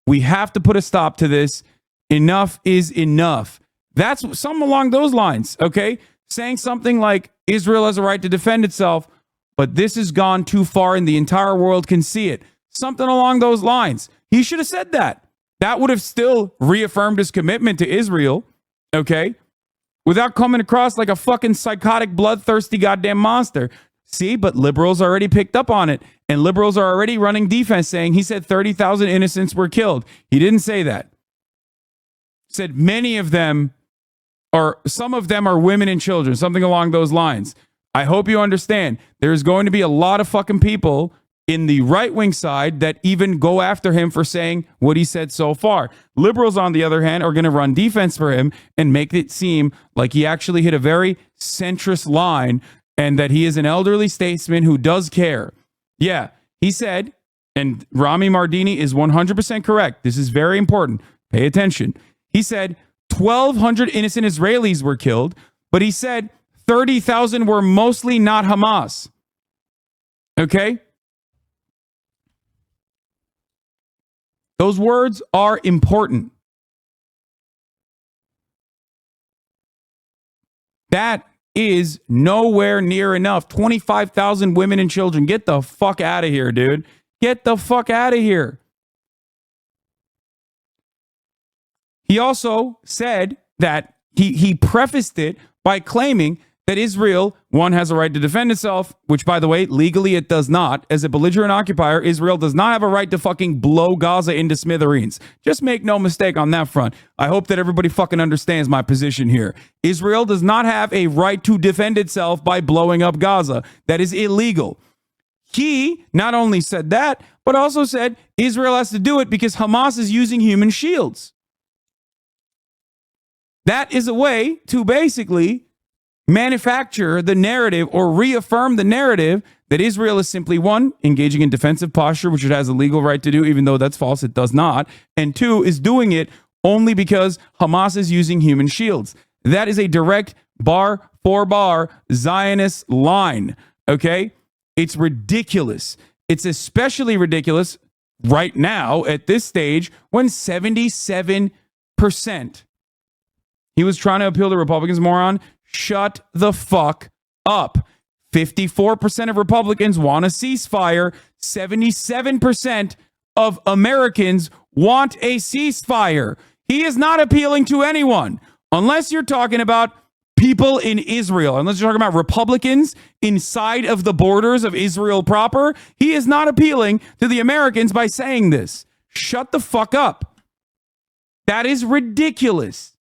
We have to put a stop to this. Enough is enough. That's something along those lines, okay? Saying something like Israel has a right to defend itself, but this has gone too far and the entire world can see it. Something along those lines. He should have said that. That would have still reaffirmed his commitment to Israel, okay? Without coming across like a fucking psychotic, bloodthirsty goddamn monster. See, but liberals already picked up on it. And liberals are already running defense saying he said 30,000 innocents were killed. He didn't say that. He said many of them, or some of them, are women and children, something along those lines. I hope you understand. There's going to be a lot of fucking people in the right-wing side that even go after him for saying what he said so far. Liberals, on the other hand, are going to run defense for him and make it seem like he actually hit a very centrist line and that he is an elderly statesman who does care. Yeah, he said, and Rami Mardini is 100% correct. This is very important. Pay attention. He said 1,200 innocent Israelis were killed, but he said 30,000 were mostly not Hamas. Okay? Those words are important. That is nowhere near enough. 25,000 women and children. Get the fuck out of here, dude. Get the fuck out of here. He also said that he prefaced it by claiming that Israel, one, has a right to defend itself, which, by the way, legally it does not. As a belligerent occupier, Israel does not have a right to fucking blow Gaza into smithereens. Just make no mistake on that front. I hope that everybody fucking understands my position here. Israel does not have a right to defend itself by blowing up Gaza. That is illegal. He not only said that, but also said Israel has to do it because Hamas is using human shields. That is a way to basically manufacture the narrative or reaffirm the narrative that Israel is simply, one, engaging in defensive posture, which it has a legal right to do, even though that's false, it does not. And two, is doing it only because Hamas is using human shields. That is a direct bar for bar Zionist line. Okay? It's ridiculous. It's especially ridiculous right now at this stage when 77%. He was trying to appeal to Republicans, moron. Shut the fuck up. 54% of Republicans want a ceasefire. 77% of Americans want a ceasefire. He is not appealing to anyone, unless you're talking about people in Israel, unless you're talking about Republicans inside of the borders of Israel proper. He is not appealing to the Americans by saying this. Shut the fuck up. That is ridiculous.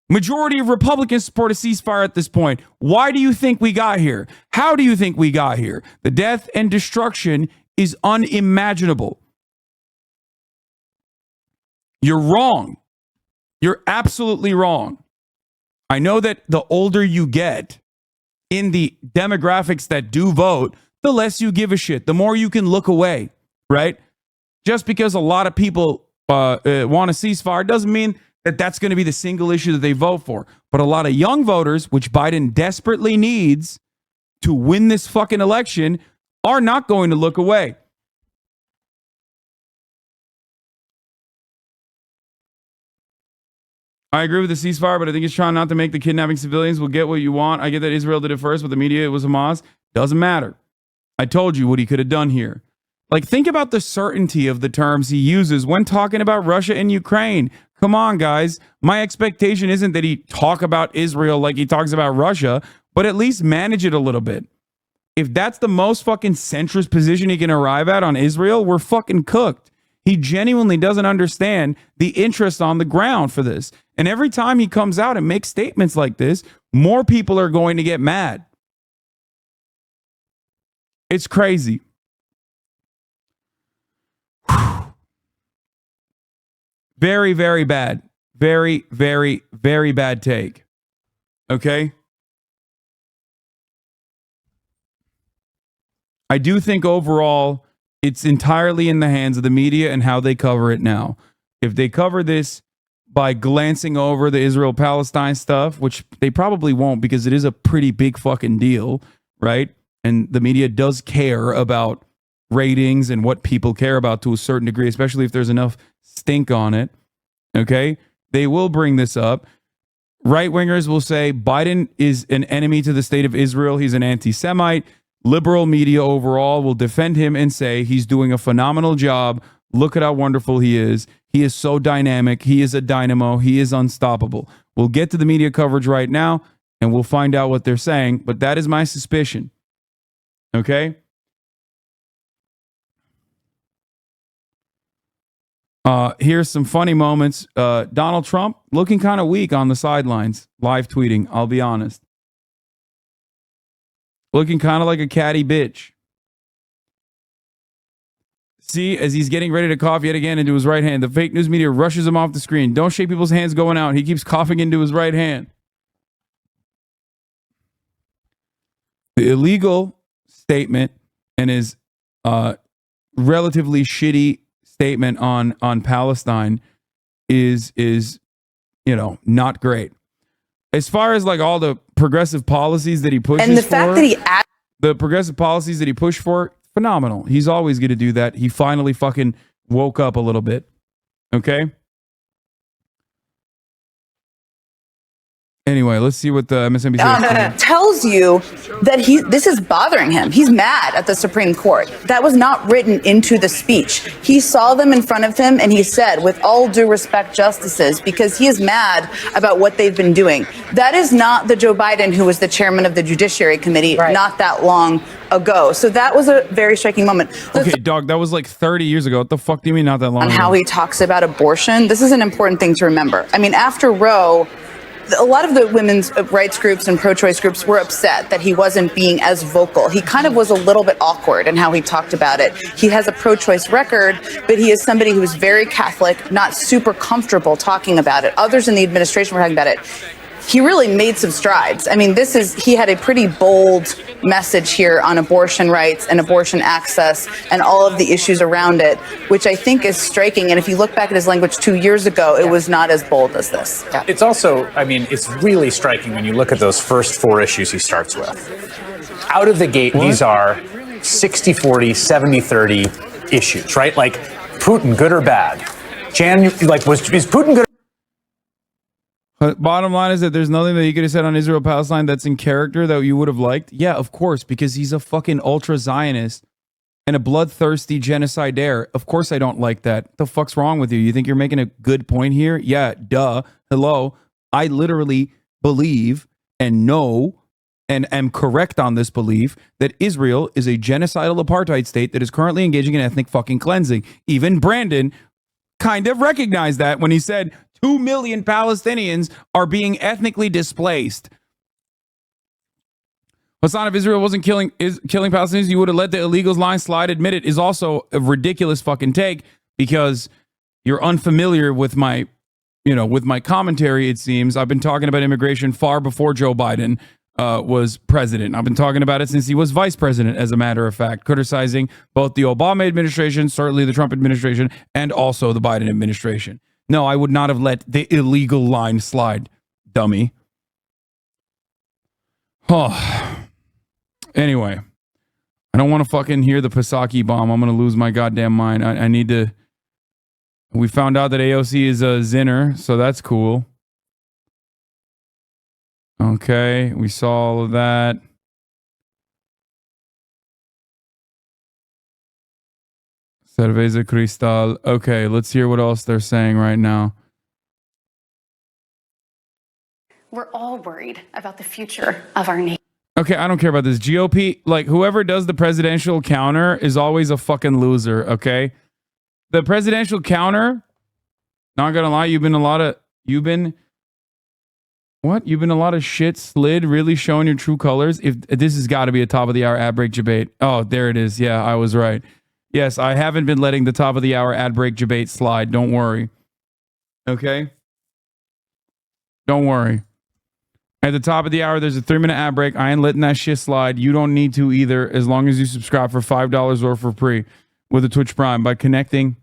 Majority of Republicans support a ceasefire at this point. Why do you think we got here? How do you think we got here? The death and destruction is unimaginable. You're wrong. You're absolutely wrong. I know that the older you get in the demographics that do vote, the less you give a shit, the more you can look away, right? Just because a lot of people want a ceasefire doesn't mean that that's going to be the single issue that they vote for. But a lot of young voters, which Biden desperately needs to win this fucking election, are not going to look away. I agree with the ceasefire, but I think it's trying not to make the kidnapping civilians will get what you want. I get that Israel did it first, but the media, it was Hamas. Doesn't matter. I told you what he could have done here. Like, think about the certainty of the terms he uses when talking about Russia and Ukraine. Come on, guys. My expectation isn't that he talk about Israel like he talks about Russia, but at least manage it a little bit. If that's the most fucking centrist position he can arrive at on Israel, we're fucking cooked. He genuinely doesn't understand the interest on the ground for this. And every time he comes out and makes statements like this, more people are going to get mad. It's crazy. Very, very bad. Very, very, very bad take. Okay? I do think overall it's entirely in the hands of the media and how they cover it now. If they cover this by glancing over the Israel-Palestine stuff, which they probably won't because it is a pretty big fucking deal, right? And the media does care about ratings and what people care about to a certain degree, especially if there's enough stink on it. Okay? They will bring this up. Right-wingers will say Biden is an enemy to the state of Israel. He's an anti-Semite. Liberal media overall will defend him and say he's doing a phenomenal job. Look at how wonderful he is. He is so dynamic. He is a dynamo. He is unstoppable. We'll get to the media coverage right now and we'll find out what they're saying. But that is my suspicion. Okay? Here's some funny moments. Donald Trump looking kind of weak on the sidelines, live tweeting, I'll be honest. Looking kind of like a catty bitch. See, as he's getting ready to cough yet again into his right hand, the fake news media rushes him off the screen. Don't shake people's hands going out. He keeps coughing into his right hand. The illegal statement and his relatively shitty statement on Palestine is not great. As far as like all the progressive policies that he pushes for, and the fact that he the progressive policies that he pushed for, phenomenal. He's always going to do that. He finally fucking woke up a little bit. Okay. Anyway, let's see what the MSNBC tells you that this is bothering him. He's mad at the Supreme Court. That was not written into the speech. He saw them in front of him and he said, with all due respect, justices, because he is mad about what they've been doing. That is not the Joe Biden who was the chairman of the Judiciary Committee not that long ago. So that was a very striking moment. Okay, dog, that was like 30 years ago. What the fuck do you mean not that long on ago? How he talks about abortion. This is an important thing to remember. I mean, after Roe, a lot of the women's rights groups and pro-choice groups were upset that he wasn't being as vocal. He kind of was a little bit awkward in how he talked about it. He has a pro-choice record, but he is somebody who is very Catholic, not super comfortable talking about it. Others in the administration were talking about it. He really made some strides. I mean, he had a pretty bold message here on abortion rights and abortion access and all of the issues around it, which I think is striking. And if you look back at his language 2 years ago, it was not as bold as this. Yeah. It's also, I mean, it's really striking when you look at those first 4 issues he starts with. Out of the gate, these are 60-40, 70-30 issues, right? Like, Putin, good or bad? Is Putin good? But bottom line is that there's nothing that he could have said on Israel Palestine that's in character that you would have liked. Yeah, of course, because he's a fucking ultra Zionist and a bloodthirsty genocidaire. Of course I don't like that. The fuck's wrong with you? You think you're making a good point here? Yeah, duh. Hello. I literally believe and know and am correct on this belief that Israel is a genocidal apartheid state that is currently engaging in ethnic fucking cleansing. Even Brandon kind of recognized that when he said 2 million Palestinians are being ethnically displaced. Hasan, if Israel wasn't killing Palestinians, you would have let the illegals line slide. Admit it is also a ridiculous fucking take because you're unfamiliar with my commentary. It seems I've been talking about immigration far before Joe Biden was president. I've been talking about it since he was vice president, as a matter of fact, criticizing both the Obama administration, certainly the Trump administration, and also the Biden administration. No, I would not have let the illegal line slide, dummy. Oh. Anyway, I don't want to fucking hear the Psaki bomb. I'm going to lose my goddamn mind. I need to... We found out that AOC is a Zinner, so that's cool. Okay, we saw all of that. Cerveza Cristal. Okay, let's hear what else they're saying right now. We're all worried about the future of our nation. Okay, I don't care about this. GOP, like, whoever does the presidential counter is always a fucking loser, okay? The presidential counter, not gonna lie, you've been a lot of shit slid, really showing your true colors. If this has got to be a top of the hour ad break debate. Oh, there it is. Yeah, I was right. Yes, I haven't been letting the top of the hour ad break debate slide. Don't worry. Okay? Don't worry. At the top of the hour, there's a 3-minute ad break. I ain't letting that shit slide. You don't need to either, as long as you subscribe for $5 or for free with a Twitch Prime by connecting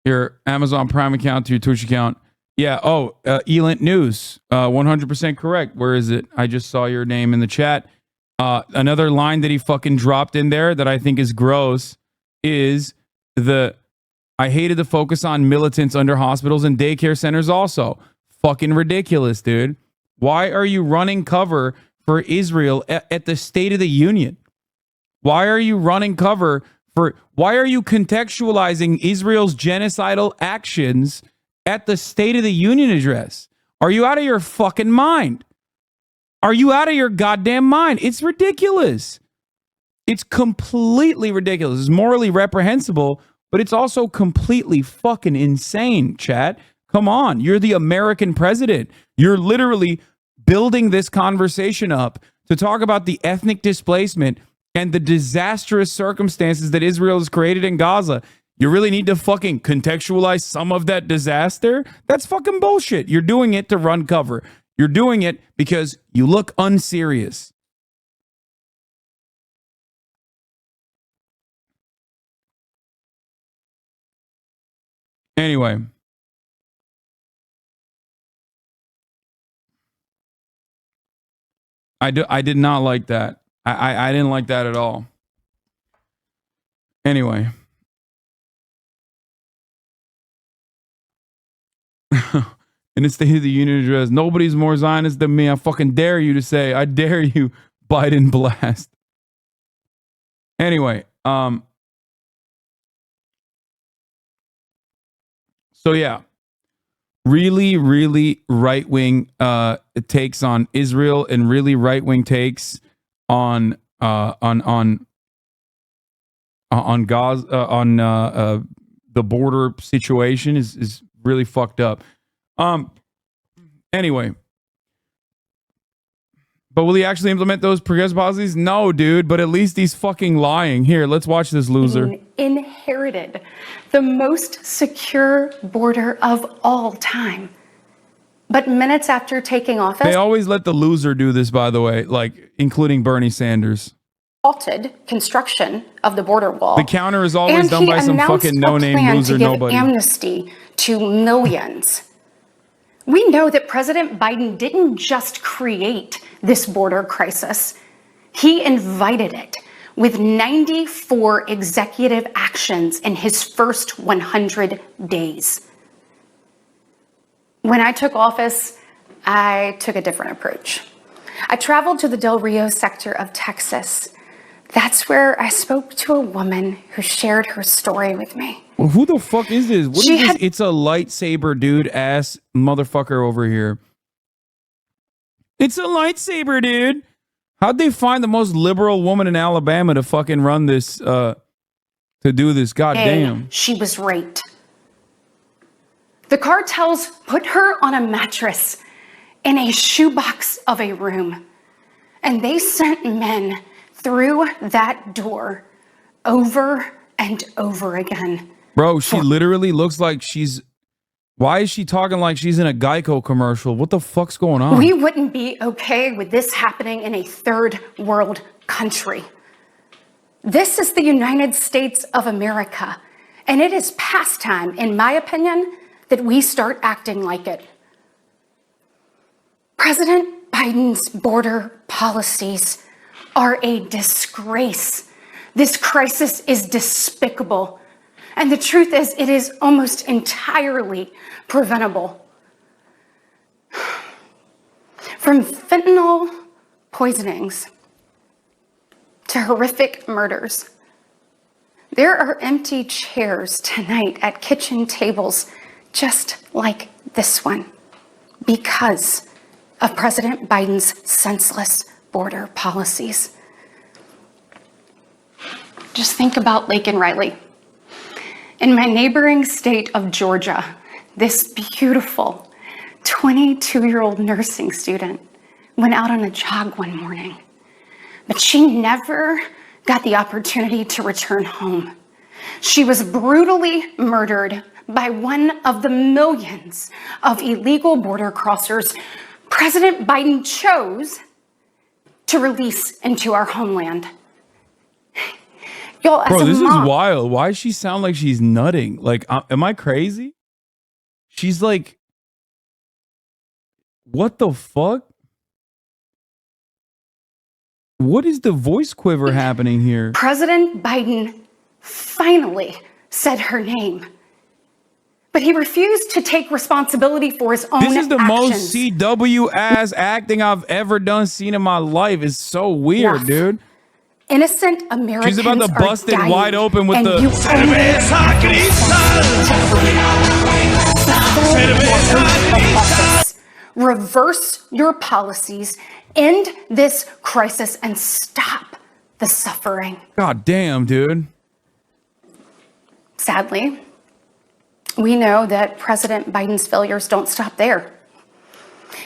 your Amazon Prime account to your Twitch account. Yeah. Oh, Elent News. 100% correct. Where is it? I just saw your name in the chat. Another line that he fucking dropped in there that I think is gross is I hated the focus on militants under hospitals and daycare centers also. Fucking ridiculous, dude. Why are you running cover for Israel at the State of the Union? Why are you running cover why are you contextualizing Israel's genocidal actions at the State of the Union address? Are you out of your fucking mind? Are you out of your goddamn mind? It's ridiculous. It's completely ridiculous. It's morally reprehensible, but it's also completely fucking insane, chat. Come on. You're the American president. You're literally building this conversation up to talk about the ethnic displacement and the disastrous circumstances that Israel has created in Gaza. You really need to fucking contextualize some of that disaster? That's fucking bullshit. You're doing it to run cover. You're doing it because you look unserious. Anyway. I did not like that. I didn't like that at all. Anyway. In the State of the Union address, nobody's more Zionist than me. I fucking dare you to say, I dare you, Biden blast. Anyway, so yeah, really, really right-wing takes on Israel and really right-wing takes on Gaza, on the border situation is really fucked up. Anyway. But will he actually implement those progressive policies? No, dude. But at least he's fucking lying. Here, let's watch this loser. Inherited the most secure border of all time. But minutes after taking office, They always let the loser do this, by the way, like including Bernie Sanders. halted construction of the border wall. The counter is always And done he by some announced fucking a no-name plan loser to give nobody. amnesty to millions. We know that President Biden didn't just create this border crisis. He invited it with 94 executive actions in his first 100 days. When I took office, I took a different approach. I traveled to the Del Rio sector of Texas. That's where I spoke to a woman who shared her story with me. Well, who the fuck is this? What She is this? had- It's a lightsaber dude ass motherfucker over here. It's a lightsaber dude. How'd they find the most liberal woman in Alabama to fucking run this, to do this? God damn. She was raped. The cartels put her on a mattress in a shoebox of a room, and they sent men through that door over and over again. Bro, she literally looks like she's... Why is she talking like she's in a Geico commercial? What the fuck's going on? We wouldn't be okay with this happening in a third world country. This is the United States of America, and it is past time, in my opinion, that we start acting like it. President Biden's border policies are a disgrace. This crisis is despicable. And the truth is, it is almost entirely preventable. From fentanyl poisonings to horrific murders, there are empty chairs tonight at kitchen tables just like this one because of President Biden's senseless border policies. Just think about Laken Riley. In my neighboring state of Georgia, this beautiful 22-year-old nursing student went out on a jog one morning, but she never got the opportunity to return home. She was brutally murdered by one of the millions of illegal border crossers President Biden chose to release into our homeland. Y'all, Bro, as a this mom, is wild. Why does she sound like she's nutting? Like, am I crazy? She's like, what the fuck? What is the voice quiver happening here? President Biden finally said her name, but he refused to take responsibility for his own This is the most actions. CW ass acting I've ever seen in my life. It's so weird, Yes. dude. Innocent Americans She's about to are bust it dying, wide open with and the- you reverse your policies, end this crisis, and stop the suffering. God damn, dude. Sadly, we know that President Biden's failures don't stop there.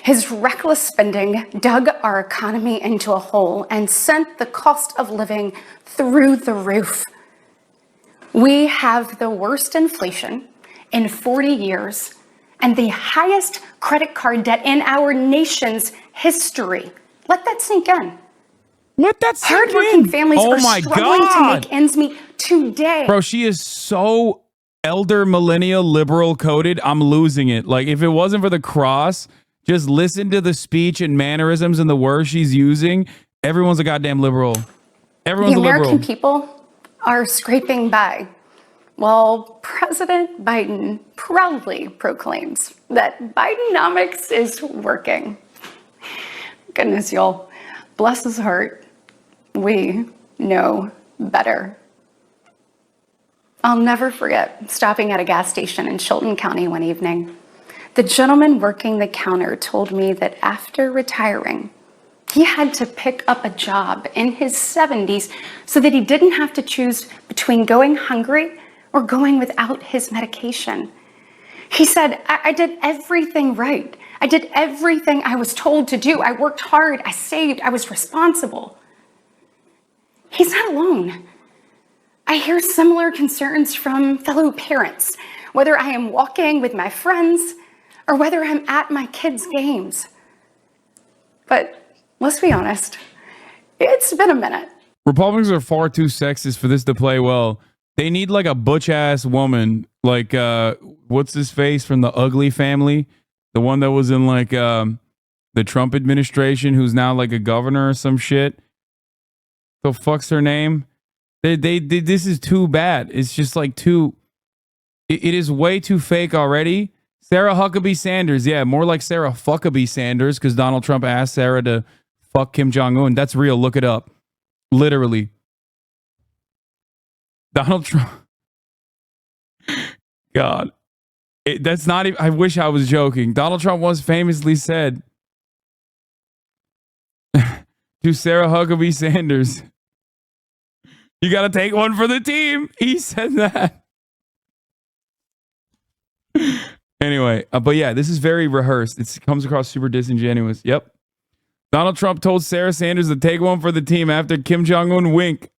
His reckless spending dug our economy into a hole and sent the cost of living through the roof. We have the worst inflation in 40 years and the highest credit card debt in our nation's history. Let that sink in. Let that sink Hardworking in. families Oh are my struggling God. to make ends meet today. Bro, she is so elder millennial liberal coded. I'm losing it. Like, if it wasn't for the cross, just listen to the speech and mannerisms and the words she's using. Everyone's a goddamn liberal. Everyone's The a liberal. American people are scraping by, while President Biden proudly proclaims that Bidenomics is working. Goodness, y'all, bless his heart. We know better. I'll never forget stopping at a gas station in Chilton County one evening. The gentleman working the counter told me that after retiring, he had to pick up a job in his 70s so that he didn't have to choose between going hungry or going without his medication. He said, I did everything right. I did everything I was told to do. I worked hard. I saved. I was responsible. He's not alone. I hear similar concerns from fellow parents, whether I am walking with my friends or whether I'm at my kids' games. But let's be honest, it's been a minute. Republicans are far too sexist for this to play well. They need like a butch ass woman, like what's his face from the Ugly Family, the one that was in like the Trump administration, who's now like a governor or some shit. The fuck's her name? They this is too bad. It's just like too. It is way too fake already. Sarah Huckabee Sanders, yeah, more like Sarah Fuckabee Sanders, because Donald Trump asked Sarah to fuck Kim Jong-un. That's real. Look it up. Literally. Donald Trump. God. That's not even, I wish I was joking. Donald Trump once famously said to Sarah Huckabee Sanders, "You got to take one for the team." He said that. Anyway, but yeah, this is very rehearsed. It comes across super disingenuous. Yep. Donald Trump told Sarah Sanders to take one for the team after Kim Jong-un wink.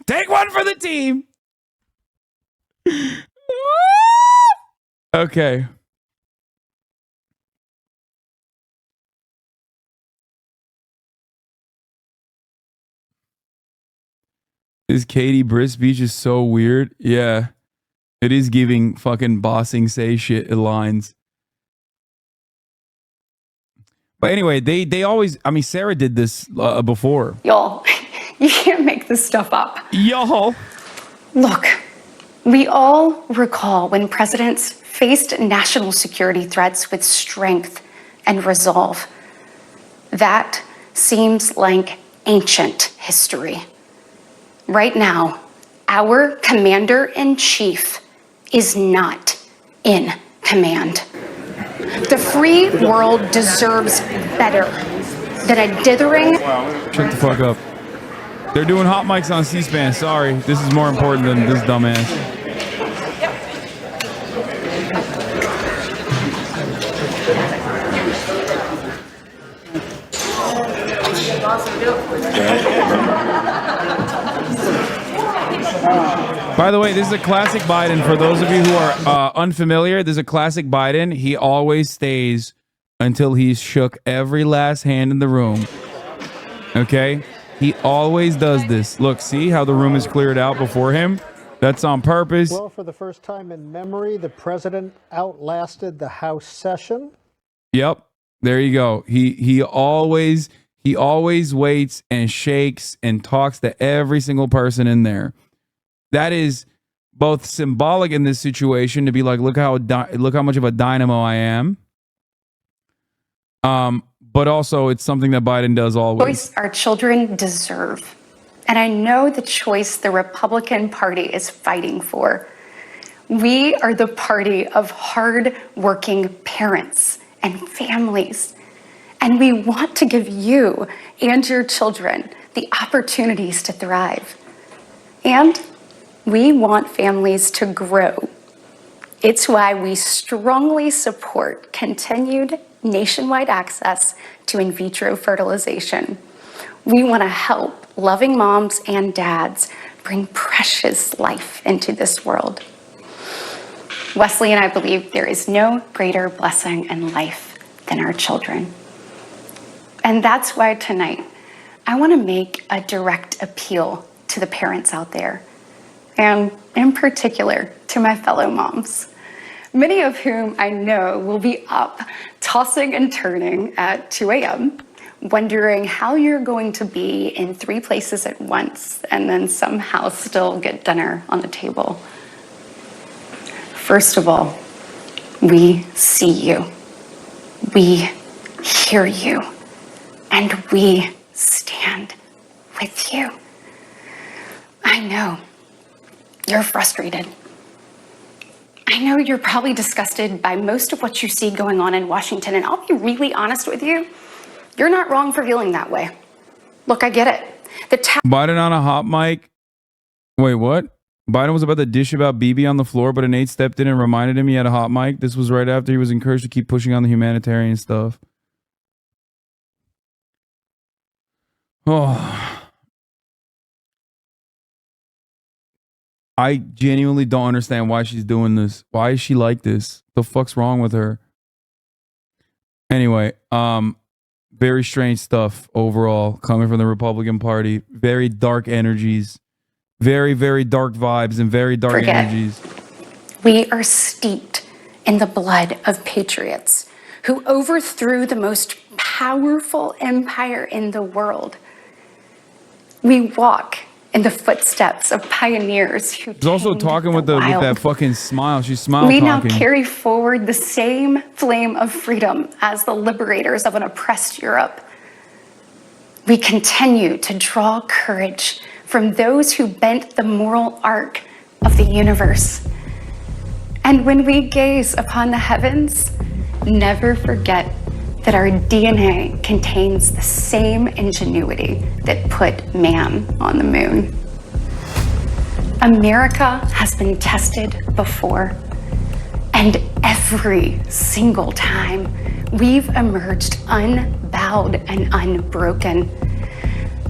Take one for the team. Okay. This Katie Britt speech is so weird. Yeah. It is giving fucking bossing say shit lines. But anyway, they always, I mean, Sarah did this before. Y'all, you can't make this stuff up. Y'all. Look, we all recall when presidents faced national security threats with strength and resolve. That seems like ancient history. Right now, our commander-in-chief is not in command. The free world deserves better than a dithering. Shut the fuck up. They're doing hot mics on C-SPAN. Sorry, this is more important than this dumbass. By the way, this is a classic Biden. For those of you who are unfamiliar, this is a classic Biden. He always stays until he's shook every last hand in the room. Okay? He always does this. Look, see how the room is cleared out before him? That's on purpose. Well, for the first time in memory, the president outlasted the House session. Yep. There you go. He always waits and shakes and talks to every single person in there. That is both symbolic in this situation to be like, look how much of a dynamo I am. But also it's something that Biden does always. Choice our children deserve. And I know the choice the Republican Party is fighting for. We are the party of hard-working parents and families. And we want to give you and your children the opportunities to thrive. And we want families to grow. It's why we strongly support continued nationwide access to in vitro fertilization. We want to help loving moms and dads bring precious life into this world. Wesley and I believe there is no greater blessing in life than our children. And that's why tonight, I want to make a direct appeal to the parents out there, and in particular to my fellow moms, many of whom I know will be up tossing and turning at 2 a.m., wondering how you're going to be in 3 places at once and then somehow still get dinner on the table. First of all, we see you, we hear you, and we stand with you. I know you're frustrated. I know you're probably disgusted by most of what you see going on in Washington, and I'll be really honest with you, you're not wrong for feeling that way. Look, I get it. Biden on a hot mic. Wait, what? Biden was about to dish about Bibi on the floor, but an aide stepped in and reminded him he had a hot mic. This was right after he was encouraged to keep pushing on the humanitarian stuff. Oh. I genuinely don't understand why she's doing this. Why is she like this? The fuck's wrong with her? Anyway, very strange stuff overall coming from the Republican Party. Very dark energies. Very, very dark vibes and very dark energies. We are steeped in the blood of patriots who overthrew the most powerful empire in the world. We walk in the footsteps of pioneers who She's also talking with that fucking smile. She's smile We talking. now carry forward the same flame of freedom as the liberators of an oppressed Europe. We continue to draw courage from those who bent the moral arc of the universe. And when we gaze upon the heavens, never forget that our DNA contains the same ingenuity that put man on the moon. America has been tested before, and every single time we've emerged unbowed and unbroken.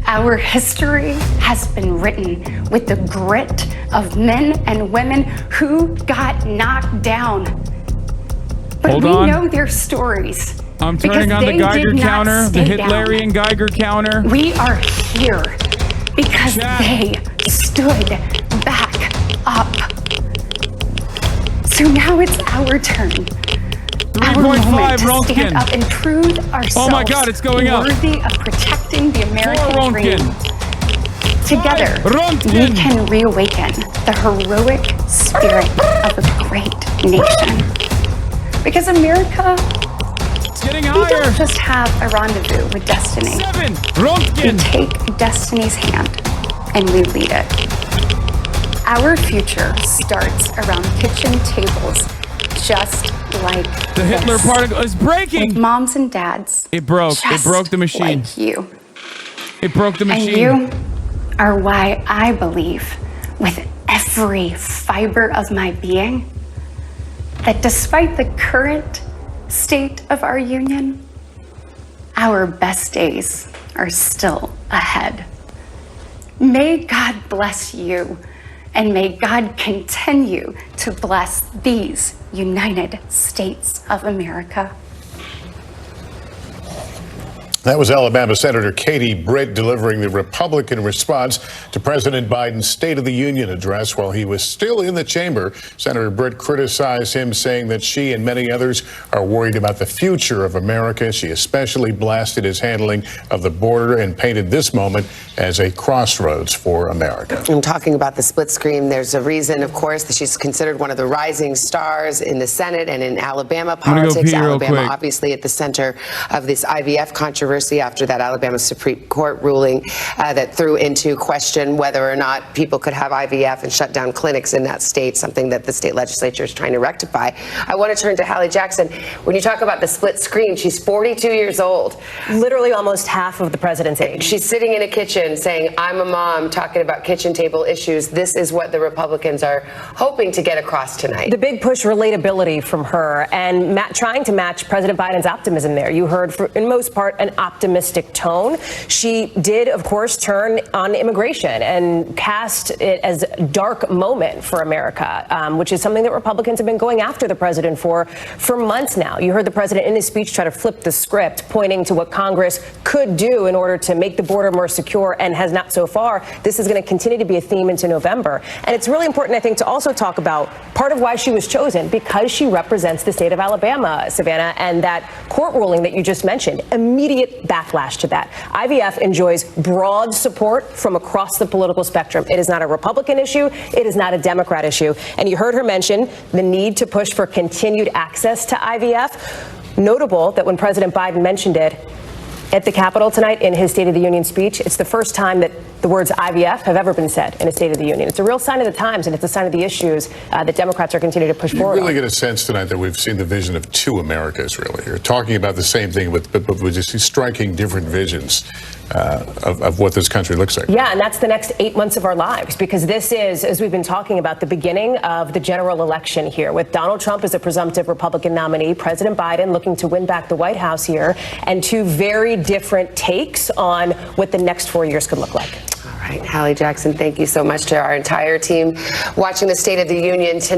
Our history has been written with the grit of men and women who got knocked down. But Hold we on. know their stories. I'm turning on the because they Geiger did not counter, the stay down. Hitlerian Geiger counter. We are here because they stood back up. So now it's our turn. Our 3.5 moment to Ronkin. stand up and prove ourselves Oh my God, it's going up. worthy of protecting the American Ronkin. dream. Together, Ronkin. we can reawaken the heroic spirit of a great nation. Because America, getting we higher. don't just have a rendezvous with destiny. 7 We Ronkin. take destiny's hand and we lead it. Our future starts around kitchen tables, just like The Hitler this. particle is breaking. With moms and dads. It broke. It just broke the machine. Like you. It broke the machine. And you are why I believe with every fiber of my being that despite the current state of our union, our best days are still ahead. May God bless you, and may God continue to bless these United States of America. That was Alabama Senator Katie Britt delivering the Republican response to President Biden's State of the Union address while he was still in the chamber. Senator Britt criticized him, saying that she and many others are worried about the future of America. She especially blasted his handling of the border and painted this moment as a crossroads for America. I'm talking about the split screen. There's a reason, of course, that she's considered one of the rising stars in the Senate and in Alabama politics. Alabama, obviously, at the center of this IVF controversy after that Alabama Supreme Court ruling that threw into question whether or not people could have IVF and shut down clinics in that state, something that the state legislature is trying to rectify. I want to turn to Hallie Jackson. When you talk about the split screen, she's 42 years old. Literally almost half of the president's age. She's sitting in a kitchen saying, I'm a mom, talking about kitchen table issues. This is what the Republicans are hoping to get across tonight. The big push, relatability from her, and trying to match President Biden's optimism there. You heard, in most part, an optimistic tone. She did, of course, turn on immigration and cast it as a dark moment for America, which is something that Republicans have been going after the president for months now. You heard the president in his speech try to flip the script, pointing to what Congress could do in order to make the border more secure, and has not so far. This is going to continue to be a theme into November. And it's really important, I think, to also talk about part of why she was chosen, because she represents the state of Alabama, Savannah, and that court ruling that you just mentioned. Immediate backlash to that. IVF enjoys broad support from across the political spectrum. It is not a Republican issue. It is not a Democrat issue. And you heard her mention the need to push for continued access to IVF. Notable that when President Biden mentioned it at the Capitol tonight in his State of the Union speech, it's the first time that the words IVF have ever been said in a State of the Union. It's a real sign of the times, and it's a sign of the issues that Democrats are continuing to push forward. You really get a sense tonight that we've seen the vision of two Americas, really. You're talking about the same thing, but with just striking different visions. of what this country looks like. Yeah, and that's the next 8 months of our lives, because this is, as we've been talking about, the beginning of the general election here, with Donald Trump as a presumptive Republican nominee, President Biden looking to win back the White House here, and two very different takes on what the next 4 years could look like. All right, Hallie Jackson, thank you so much to our entire team watching the State of the Union tonight.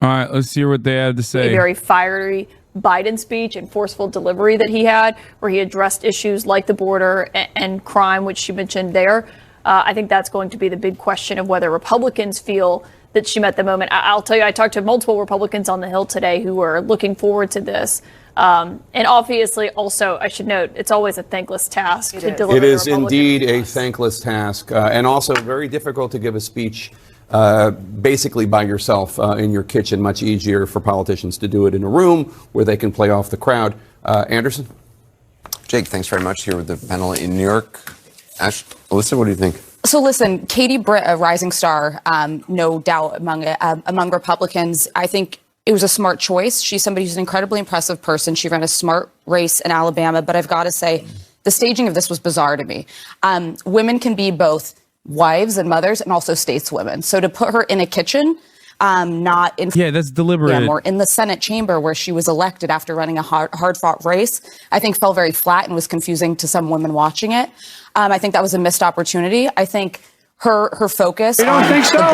All right, let's hear what they had to A say. very fiery Biden speech and forceful delivery that he had, where he addressed issues like the border and crime, which she mentioned there. I think that's going to be the big question of whether Republicans feel that she met the moment. I'll tell you, I talked to multiple Republicans on the Hill today who are looking forward to this. And obviously, also, I should note, it's always a thankless task to deliver. It is indeed a thankless task, and also very difficult to give a speech basically by yourself in your kitchen. Much easier for politicians to do it in a room where they can play off the crowd. Anderson? Jake, thanks very much. Here with the panel in New York. Alyssa, what do you think? So listen, Katie Britt, a rising star, no doubt among Republicans. I think it was a smart choice. She's somebody who's an incredibly impressive person. She ran a smart race in Alabama, but I've got to say, the staging of this was bizarre to me. Women can be both wives and mothers and also stateswomen. So to put her in a kitchen, not in that's deliberate. Or in the Senate chamber where she was elected after running a hard-fought race, I think fell very flat and was confusing to some women watching it. I think that was a missed opportunity. I think her focus on the border,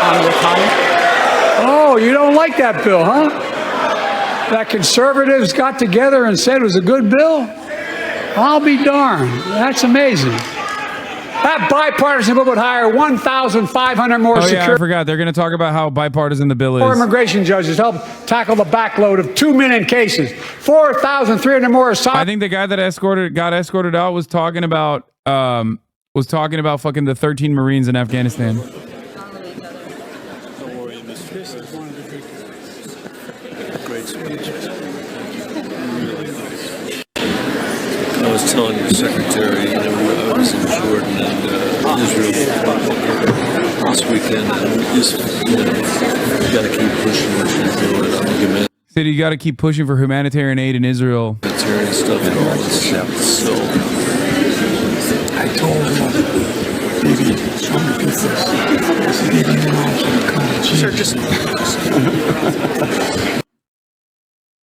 on the economy. Oh, you don't like that bill, huh? That conservatives got together and said it was a good bill? I'll be darned. That's amazing. That bipartisan bill would hire 1,500 more I forgot. They're going to talk about how bipartisan the bill is. immigration judges to help tackle the backlog of 2 million cases. 4,300 more asylum. I think the guy that got escorted out was talking about fucking the 13 Marines in Afghanistan. I was telling your secretary, I was in Jordan and Israel this weekend, and just, you got to keep pushing what you're doing on the humanitarian. Said you got to keep pushing for humanitarian aid in Israel. Humanitarian stuff and all this stuff. So I told him, baby, show me pieces. Baby, you know, come to sure, just.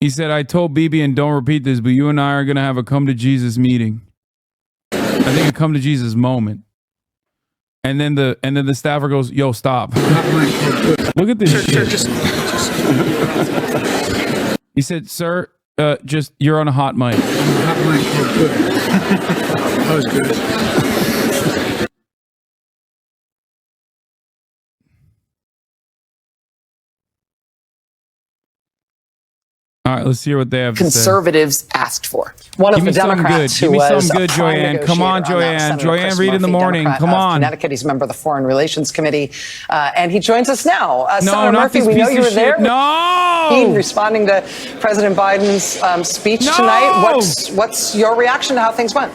He said, I told Bibi, and don't repeat this, but you and I are going to have a come to Jesus meeting. I think a come to Jesus moment. And then the staffer goes, yo, stop. Look at this shit. He said, sir, just, you're on a hot mic. That was good. All right, let's hear what they have to say. Conservatives asked for. One of the Democrats who was a prime negotiator Come on, that, Joanne, read in the morning. Democrat Come on. Connecticut. He's a member of the Foreign Relations Committee, and he joins us now. No, Senator not Murphy, this we know piece you of were there. shit. No! Responding to President Biden's speech tonight. What's your reaction to how things went?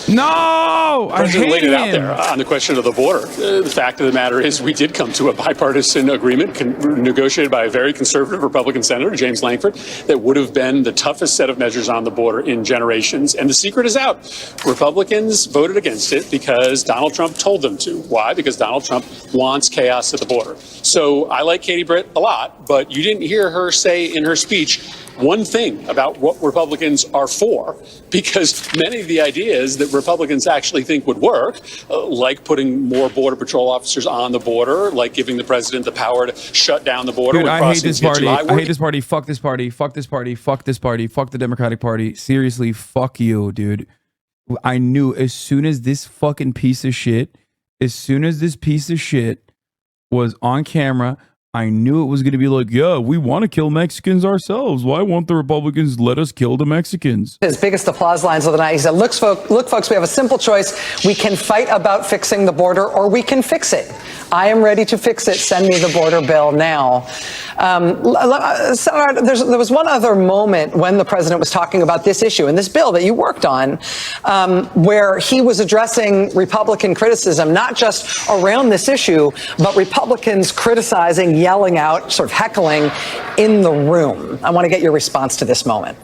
No! The president laid it out there on the question of the border. The fact of the matter is we did come to a bipartisan agreement negotiated by a very conservative Republican Senator, James Lankford, that would have been the toughest set of measures on the border in generations. And the secret is out. Republicans voted against it because Donald Trump told them to. Why? Because Donald Trump wants chaos at the border. So I like Katie Britt a lot, but you didn't hear her say in her speech one thing about what Republicans are for, because many of the ideas that Republicans actually think would work, like putting more Border Patrol officers on the border, like giving the president the power to shut down the border. Dude, when I hate this crossings get party. too high. I hate this party. Fuck this party. Fuck this party. Fuck this party. Fuck the Democratic Party. Seriously, fuck you, dude. I knew as soon as this piece of shit was on camera, I knew it was going to be like, yeah, we want to kill Mexicans ourselves. Why won't the Republicans let us kill the Mexicans? His biggest applause lines of the night. He said, look, folks, we have a simple choice. We can fight about fixing the border, or we can fix it. I am ready to fix it. Send me the border bill now. Senator, there was one other moment when the president was talking about this issue and this bill that you worked on, where he was addressing Republican criticism, not just around this issue, but Republicans criticizing, yelling out, sort of heckling in the room. I want to get your response to this moment.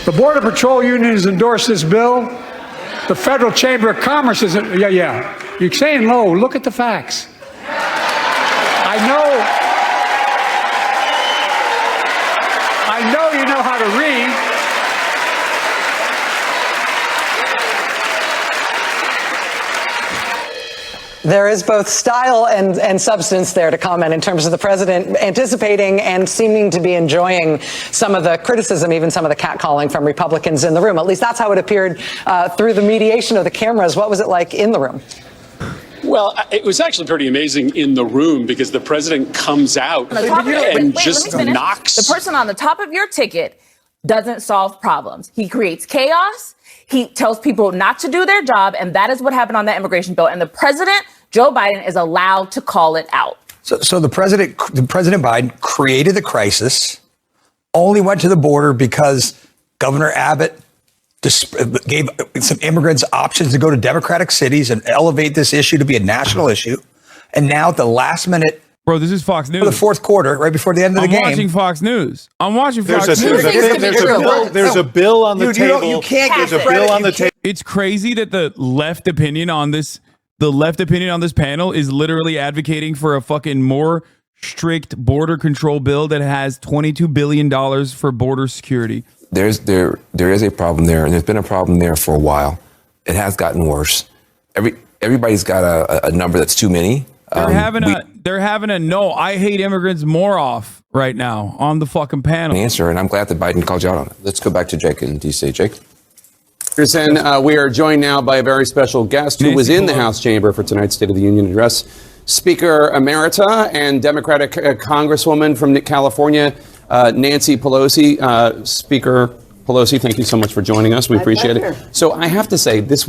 The Border Patrol Union has endorsed this bill. The Federal Chamber of Commerce is, yeah. You're saying low. Look at the facts. I know you know how to read. There is both style and substance there to comment in terms of the president anticipating and seeming to be enjoying some of the criticism, even some of the catcalling from Republicans in the room. At least that's how it appeared through the mediation of the cameras. What was it like in the room? Well, it was actually pretty amazing in the room because the president comes out and just knocks. The person on the top of your ticket doesn't solve problems. He creates chaos. He tells people not to do their job. And that is what happened on that immigration bill. And the president, Joe Biden, is allowed to call it out. So the President Biden created the crisis, only went to the border because Governor Abbott gave some immigrants options to go to Democratic cities and elevate this issue to be a national issue. And now at the last minute, bro, this is Fox News. For the fourth quarter, right before the end of the game. I'm watching Fox News. I'm watching Fox News. There's a bill on the table. You can't There's a bill on the table. It's crazy that the left opinion on this panel is literally advocating for a fucking more strict border control bill that has $22 billion for border security. There is a problem there, and there's been a problem there for a while. It has gotten worse. Everybody's got a number that's too many. They're having a no, I hate immigrants more off right now on the fucking panel. Answer, and I'm glad that Biden called you out on it. Let's go back to Jake in D.C. Jake. Sen, we are joined now by a very special guest who was in the House chamber for tonight's State of the Union address. Speaker Emerita and Democratic Congresswoman from California, Nancy Pelosi. Speaker Pelosi, thank you so much for joining us. We appreciate it. So I have to say, this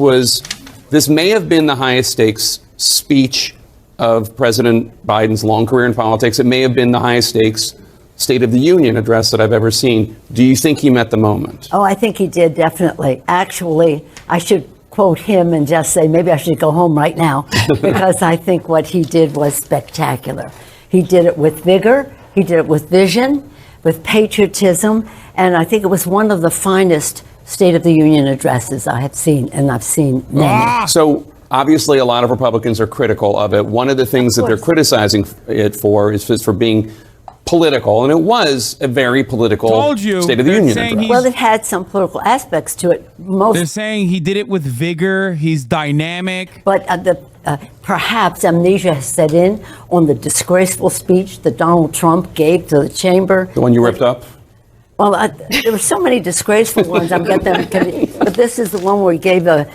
may have been the highest stakes speech of President Biden's long career in politics. It may have been the highest stakes State of the Union address that I've ever seen. Do you think he met the moment? Oh, I think he did, definitely. Actually, I should quote him and just say maybe I should go home right now because I think what he did was spectacular. He did it with vigor. He did it with vision, with patriotism. And I think it was one of the finest State of the Union addresses I have seen, and I've seen many. So obviously, a lot of Republicans are critical of it. One of the things that they're criticizing it for is for being political, and it was a very political State of the Union address. Well, it had some political aspects to it. They're saying he did it with vigor. He's dynamic. But perhaps amnesia has set in on the disgraceful speech that Donald Trump gave to the chamber. The one you ripped up? Well, there were so many disgraceful ones. I'm getting them, but this is the one where he gave a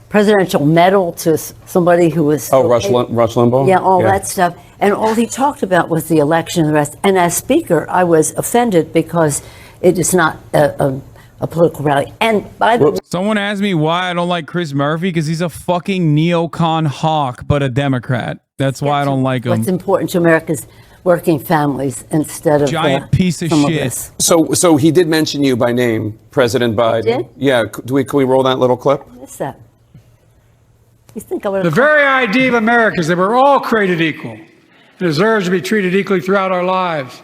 presidential medal to somebody who was... Oh, Rush Limbaugh? Yeah, all that stuff. And all he talked about was the election and the rest. And as speaker, I was offended because it is not a political rally. And by the way... Someone asked me why I don't like Chris Murphy, because he's a fucking neocon hawk, but a Democrat. That's why I don't like him. What's important to America's working families instead of... Giant piece of shit. So he did mention you by name, President Biden. Did? Yeah. Can we roll that little clip? What's that? You think I would The very idea of America is that we're all created equal and deserves to be treated equally throughout our lives.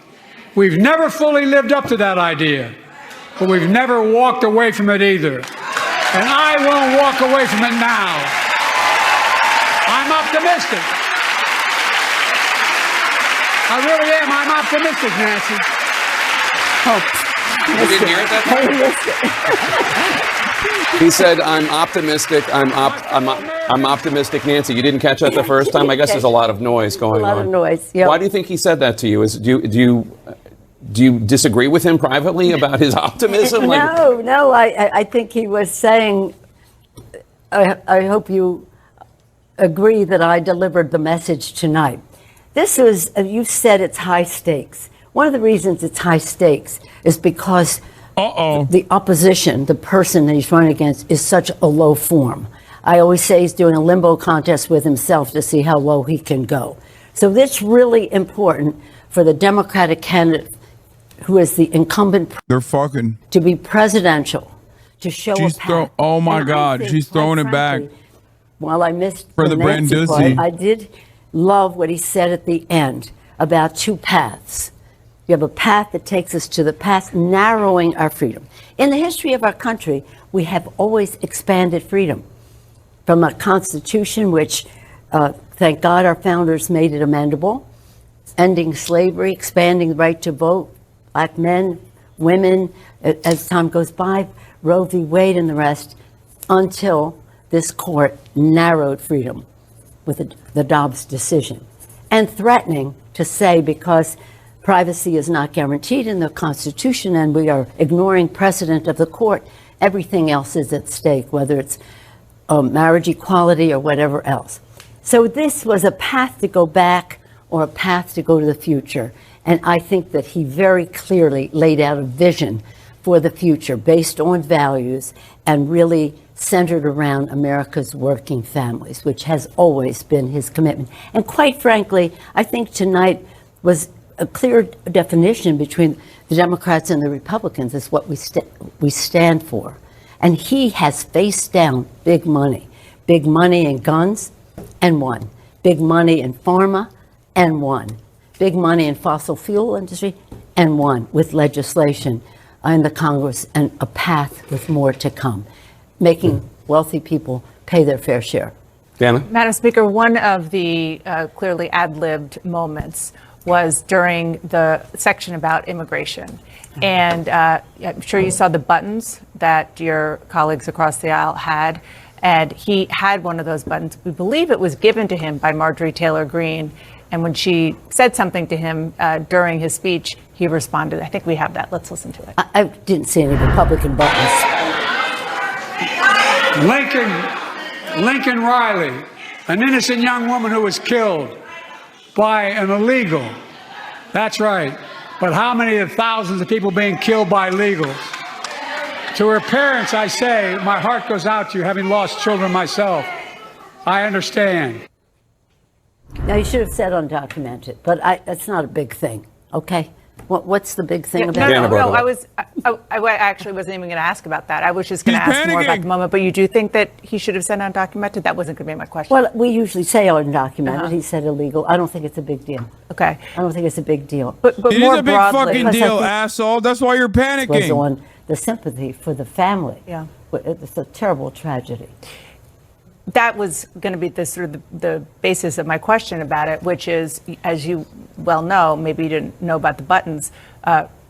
We've never fully lived up to that idea, but we've never walked away from it either. And I won't walk away from it now. I'm optimistic. I really am. I'm optimistic, Nancy. You didn't hear it that time? He said, "I'm optimistic. I'm optimistic, Nancy." You didn't catch that the first time. I guess there's a lot of noise going on. A lot of noise. Yeah. Why do you think he said that to you? Do you disagree with him privately about his optimism? No. I think he was saying. I hope you agree that I delivered the message tonight. This was, you said, it's high stakes. One of the reasons it's high stakes is because. The opposition, the person that he's running against, is such a low form. I always say he's doing a limbo contest with himself to see how low he can go. So that's really important for the Democratic candidate who is the incumbent to be presidential, to show a path. Oh my God, she's throwing it back. While I missed for the Branduzzi, I did love what he said at the end about two paths. You have a path that takes us to the path narrowing our freedom. In the history of our country, we have always expanded freedom. From a constitution, which, thank God, our founders made it amendable, ending slavery, expanding the right to vote, black men, women, as time goes by, Roe v. Wade and the rest, until this court narrowed freedom with the Dobbs decision. And threatening to say, because privacy is not guaranteed in the Constitution and we are ignoring precedent of the court, everything else is at stake, whether it's marriage equality or whatever else. So this was a path to go back or a path to go to the future. And I think that he very clearly laid out a vision for the future based on values and really centered around America's working families, which has always been his commitment. And quite frankly, I think tonight was a clear definition between the Democrats and the Republicans is what we stand for. And he has faced down big money in guns and won, big money in pharma and won, big money in fossil fuel industry and won with legislation in the Congress and a path with more to come, making wealthy people pay their fair share. Dana? Madam Speaker, one of the clearly ad-libbed moments was during the section about immigration. And I'm sure you saw the buttons that your colleagues across the aisle had. And he had one of those buttons. We believe it was given to him by Marjorie Taylor Greene. And when she said something to him during his speech, he responded. I think we have that. Let's listen to it. I didn't see any Republican buttons. Lincoln Riley, an innocent young woman who was killed by an illegal. That's right. But how many of thousands of people being killed by illegals? To her parents, I say, my heart goes out to you, having lost children myself. I understand. Now, you should have said undocumented, but that's not a big thing, okay? What's the big thing about No, that? I actually wasn't even going to ask about that. I was just going to ask more about the moment. But you do think that he should have said undocumented? That wasn't going to be my question. Well, we usually say undocumented. He said illegal. I don't think it's a big deal. Okay. I don't think it's a big deal. But it more is a big broadly, fucking deal, asshole. That's why you're panicking. Was on the sympathy for the family. Yeah. It's a terrible tragedy. That was going to be the basis of my question about it, which is, as you well know, maybe you didn't know about the buttons.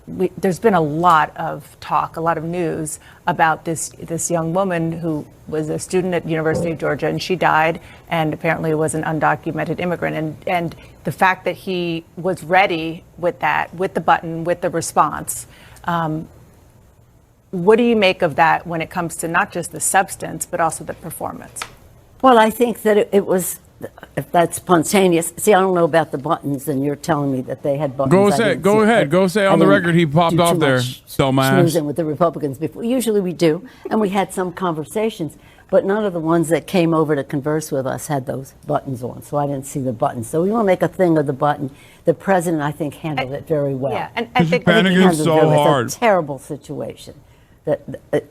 There's been a lot of talk, a lot of news about this young woman who was a student at the University of Georgia, and she died, and apparently was an undocumented immigrant. And the fact that he was ready with that, with the button, with the response. What do you make of that when it comes to not just the substance, but also the performance? Well, I think that it was, if that's spontaneous. See, I don't know about the buttons, and you're telling me that they had buttons. Go ahead. Go say on the record he popped off there, dumbass. Schmoozing with the Republicans before. Usually we do, and we had some conversations, but none of the ones that came over to converse with us had those buttons on, so I didn't see the buttons. So we want to make a thing of the button. The president, I think, handled it very well. Yeah, and I think panicking so hard. It's a terrible situation. That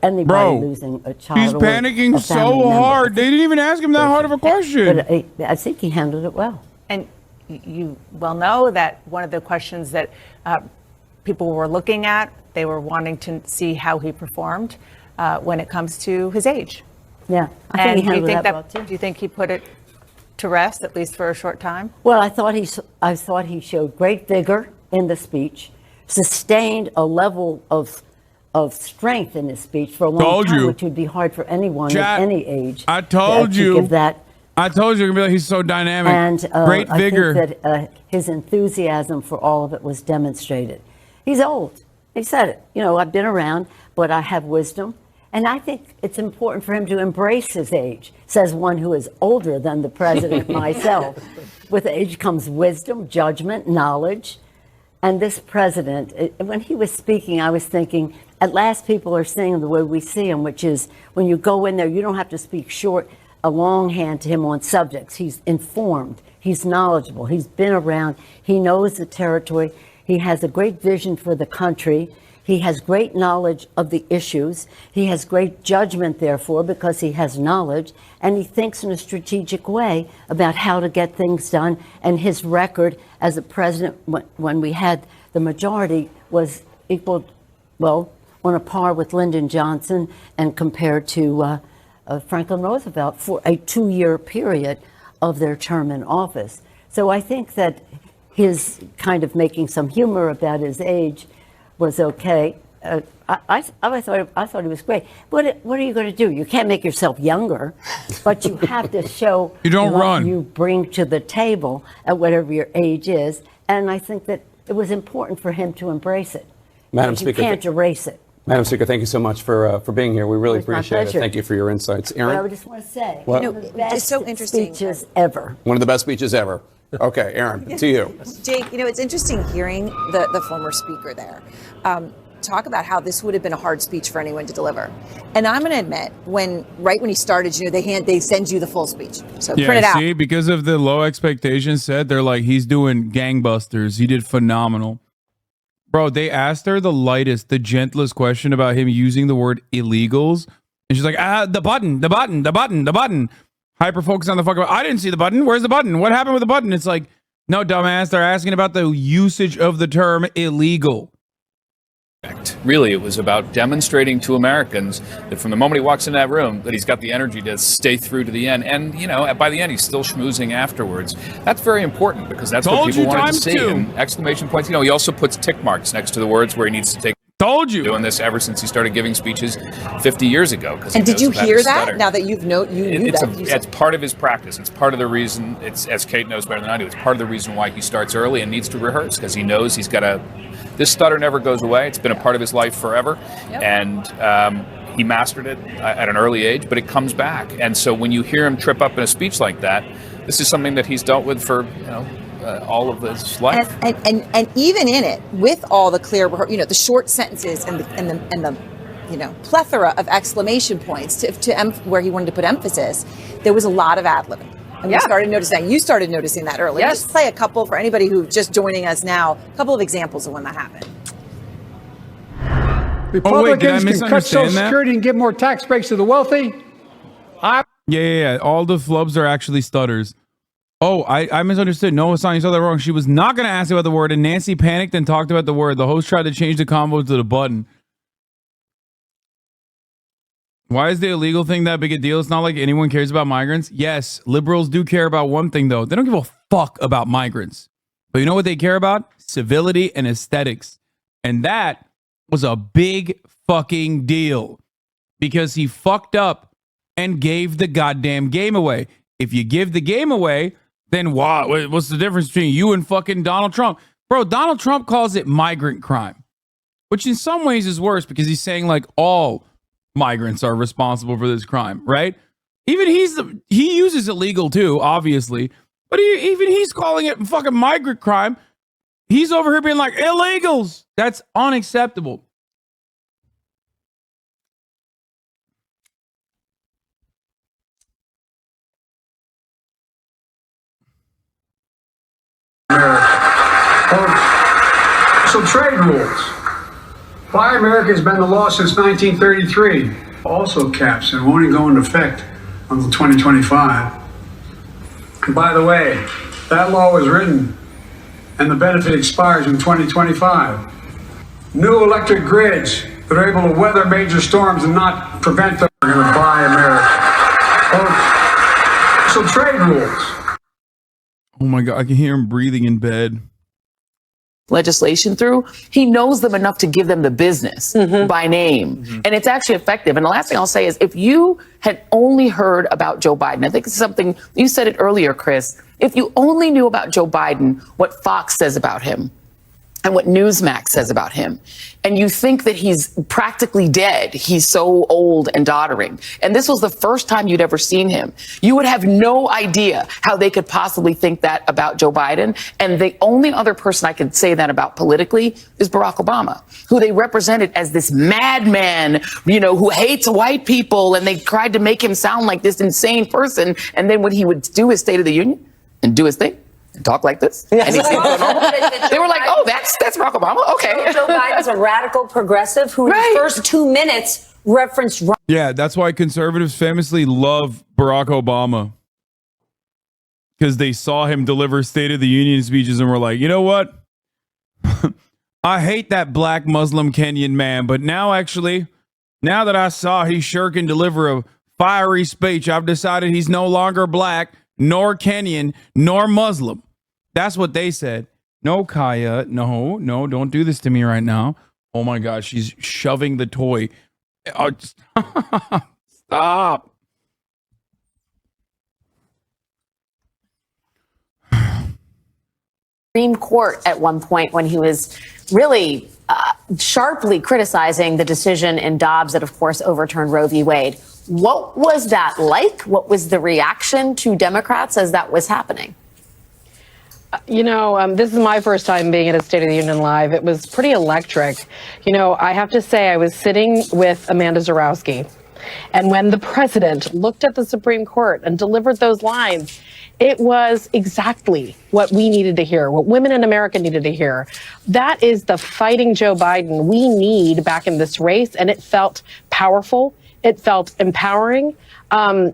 anybody losing a child. He's panicking so hard. They didn't even ask him that hard of a question. But I think he handled it well. And you well know that one of the questions that people were looking at, they were wanting to see how he performed when it comes to his age. Yeah, I think he handled that well too. Do you think he put it to rest, at least for a short time? Well, I thought he showed great vigor in the speech, sustained a level of strength in his speech for a long time, which would be hard for anyone at any age. I told you. Give that. I told you he's so dynamic. And great vigor. I think that his enthusiasm for all of it was demonstrated. He's old. He said it. You know, I've been around, but I have wisdom. And I think it's important for him to embrace his age, says one who is older than the president myself. With age comes wisdom, judgment, knowledge. And this president, when he was speaking, I was thinking, at last people are seeing him the way we see him, which is when you go in there, you don't have to speak a longhand to him on subjects. He's informed. He's knowledgeable. He's been around. He knows the territory. He has a great vision for the country. He has great knowledge of the issues. He has great judgment, therefore, because he has knowledge, and he thinks in a strategic way about how to get things done. And his record as a president, when we had the majority was equal, well, on a par with Lyndon Johnson and compared to Franklin Roosevelt for a 2-year period of their term in office. So I think that his kind of making some humor about his age was okay. I thought he was great. What are you going to do? You can't make yourself younger, but you have to show You don't what run. you bring to the table at whatever your age is. And I think that it was important for him to embrace it. Madam Because Speaker, you can't erase it. Madam Speaker, thank you so much for being here. We really It was my appreciate it. pleasure. Thank you for your insights. But Aaron? I just want to say, What? one of the best speeches ever. One of the best speeches ever. Okay, Aaron, to you. Jake, it's interesting hearing the former speaker there talk about how this would have been a hard speech for anyone to deliver. And I'm going to admit, right when he started, they send you the full speech. So print it out. See, because of the low expectations set, they're like, he's doing gangbusters. He did phenomenal. Bro, they asked her the lightest, the gentlest question about him using the word illegals. And she's like, the button. Hyper focus on the fucking button. I didn't see the button. Where's the button? What happened with the button? It's like, no, dumbass. They're asking about the usage of the term illegal. Really, it was about demonstrating to Americans that from the moment he walks in that room, that he's got the energy to stay through to the end. And, by the end, he's still schmoozing afterwards. That's very important because that's what people wanted to see. And exclamation points. He also puts tick marks next to the words where he needs to take. Told you. Doing this ever since he started giving speeches 50 years ago. And did you hear that now that you knew that? It's part of his practice. It's part of the reason, as Kate knows better than I do, it's part of the reason why he starts early and needs to rehearse because he knows he's got to. This stutter never goes away. It's been a part of his life forever. Yep. And he mastered it at an early age, but it comes back. And so when you hear him trip up in a speech like that, this is something that he's dealt with for, all of his life. And even in it, with all the clear, the short sentences and the plethora of exclamation points to where he wanted to put emphasis, there was a lot of ad-libbing. And we started noticing that. You started noticing that earlier. Yes. Just play a couple for anybody who's just joining us now. A couple of examples of when that happened. Republicans can cut Social Security and give more tax breaks to the wealthy. Yeah. All the flubs are actually stutters. Oh, I misunderstood. No, Hassan, you saw that wrong. She was not going to ask about the word, and Nancy panicked and talked about the word. The host tried to change the combo to the button. Why is the illegal thing that big a deal? It's not like anyone cares about migrants. Yes, liberals do care about one thing, though. They don't give a fuck about migrants. But you know what they care about? Civility and aesthetics. And that was a big fucking deal because he fucked up and gave the goddamn game away. If you give the game away, then what's the difference between you and fucking Donald Trump? Bro, Donald Trump calls it migrant crime, which in some ways is worse because he's saying like all migrants are responsible for this crime, right? Even he uses illegal too, obviously, but even he's calling it fucking migrant crime. He's over here being like illegals. That's unacceptable. Some trade rules. Buy America has been the law since 1933. Also caps and won't even go into effect until 2025. And by the way, that law was written and the benefit expires in 2025. New electric grids that are able to weather major storms and not prevent them are going to buy America. Some trade rules. Oh my God, I can hear him breathing in bed. Legislation through, he knows them enough to give them the business by name. And it's actually effective. And the last thing I'll say is if you had only heard about Joe Biden, I think it's something, you said it earlier, Chris, if you only knew about Joe Biden, what Fox says about him and what Newsmax says about him, and you think that he's practically dead, he's so old and doddering, and this was the first time you'd ever seen him, you would have no idea how they could possibly think that about Joe Biden. And the only other person I could say that about politically is Barack Obama, who they represented as this madman, who hates white people, and they tried to make him sound like this insane person. And then when he would do his State of the Union and do his thing, and talk like this. And he seemed so normal. They were like, oh, that's Barack Obama. Okay. Joe Biden's a radical progressive who in the first 2 minutes referenced. Yeah, that's why conservatives famously love Barack Obama. Because they saw him deliver State of the Union speeches and were like, you know what? I hate that black Muslim Kenyan man, but now that I saw he sure can deliver a fiery speech, I've decided he's no longer black, nor Kenyan, nor Muslim. That's what they said. No, Kaya, no, don't do this to me right now. Oh my God, she's shoving the toy. Oh, stop. Supreme Court at one point when he was really sharply criticizing the decision in Dobbs that, of course, overturned Roe v. Wade. What was that like? What was the reaction to Democrats as that was happening? This is my first time being at a State of the Union Live. It was pretty electric. I have to say I was sitting with Amanda Zarowski. And when the president looked at the Supreme Court and delivered those lines, it was exactly what we needed to hear, what women in America needed to hear. That is the fighting Joe Biden we need back in this race. And it felt powerful. It felt empowering.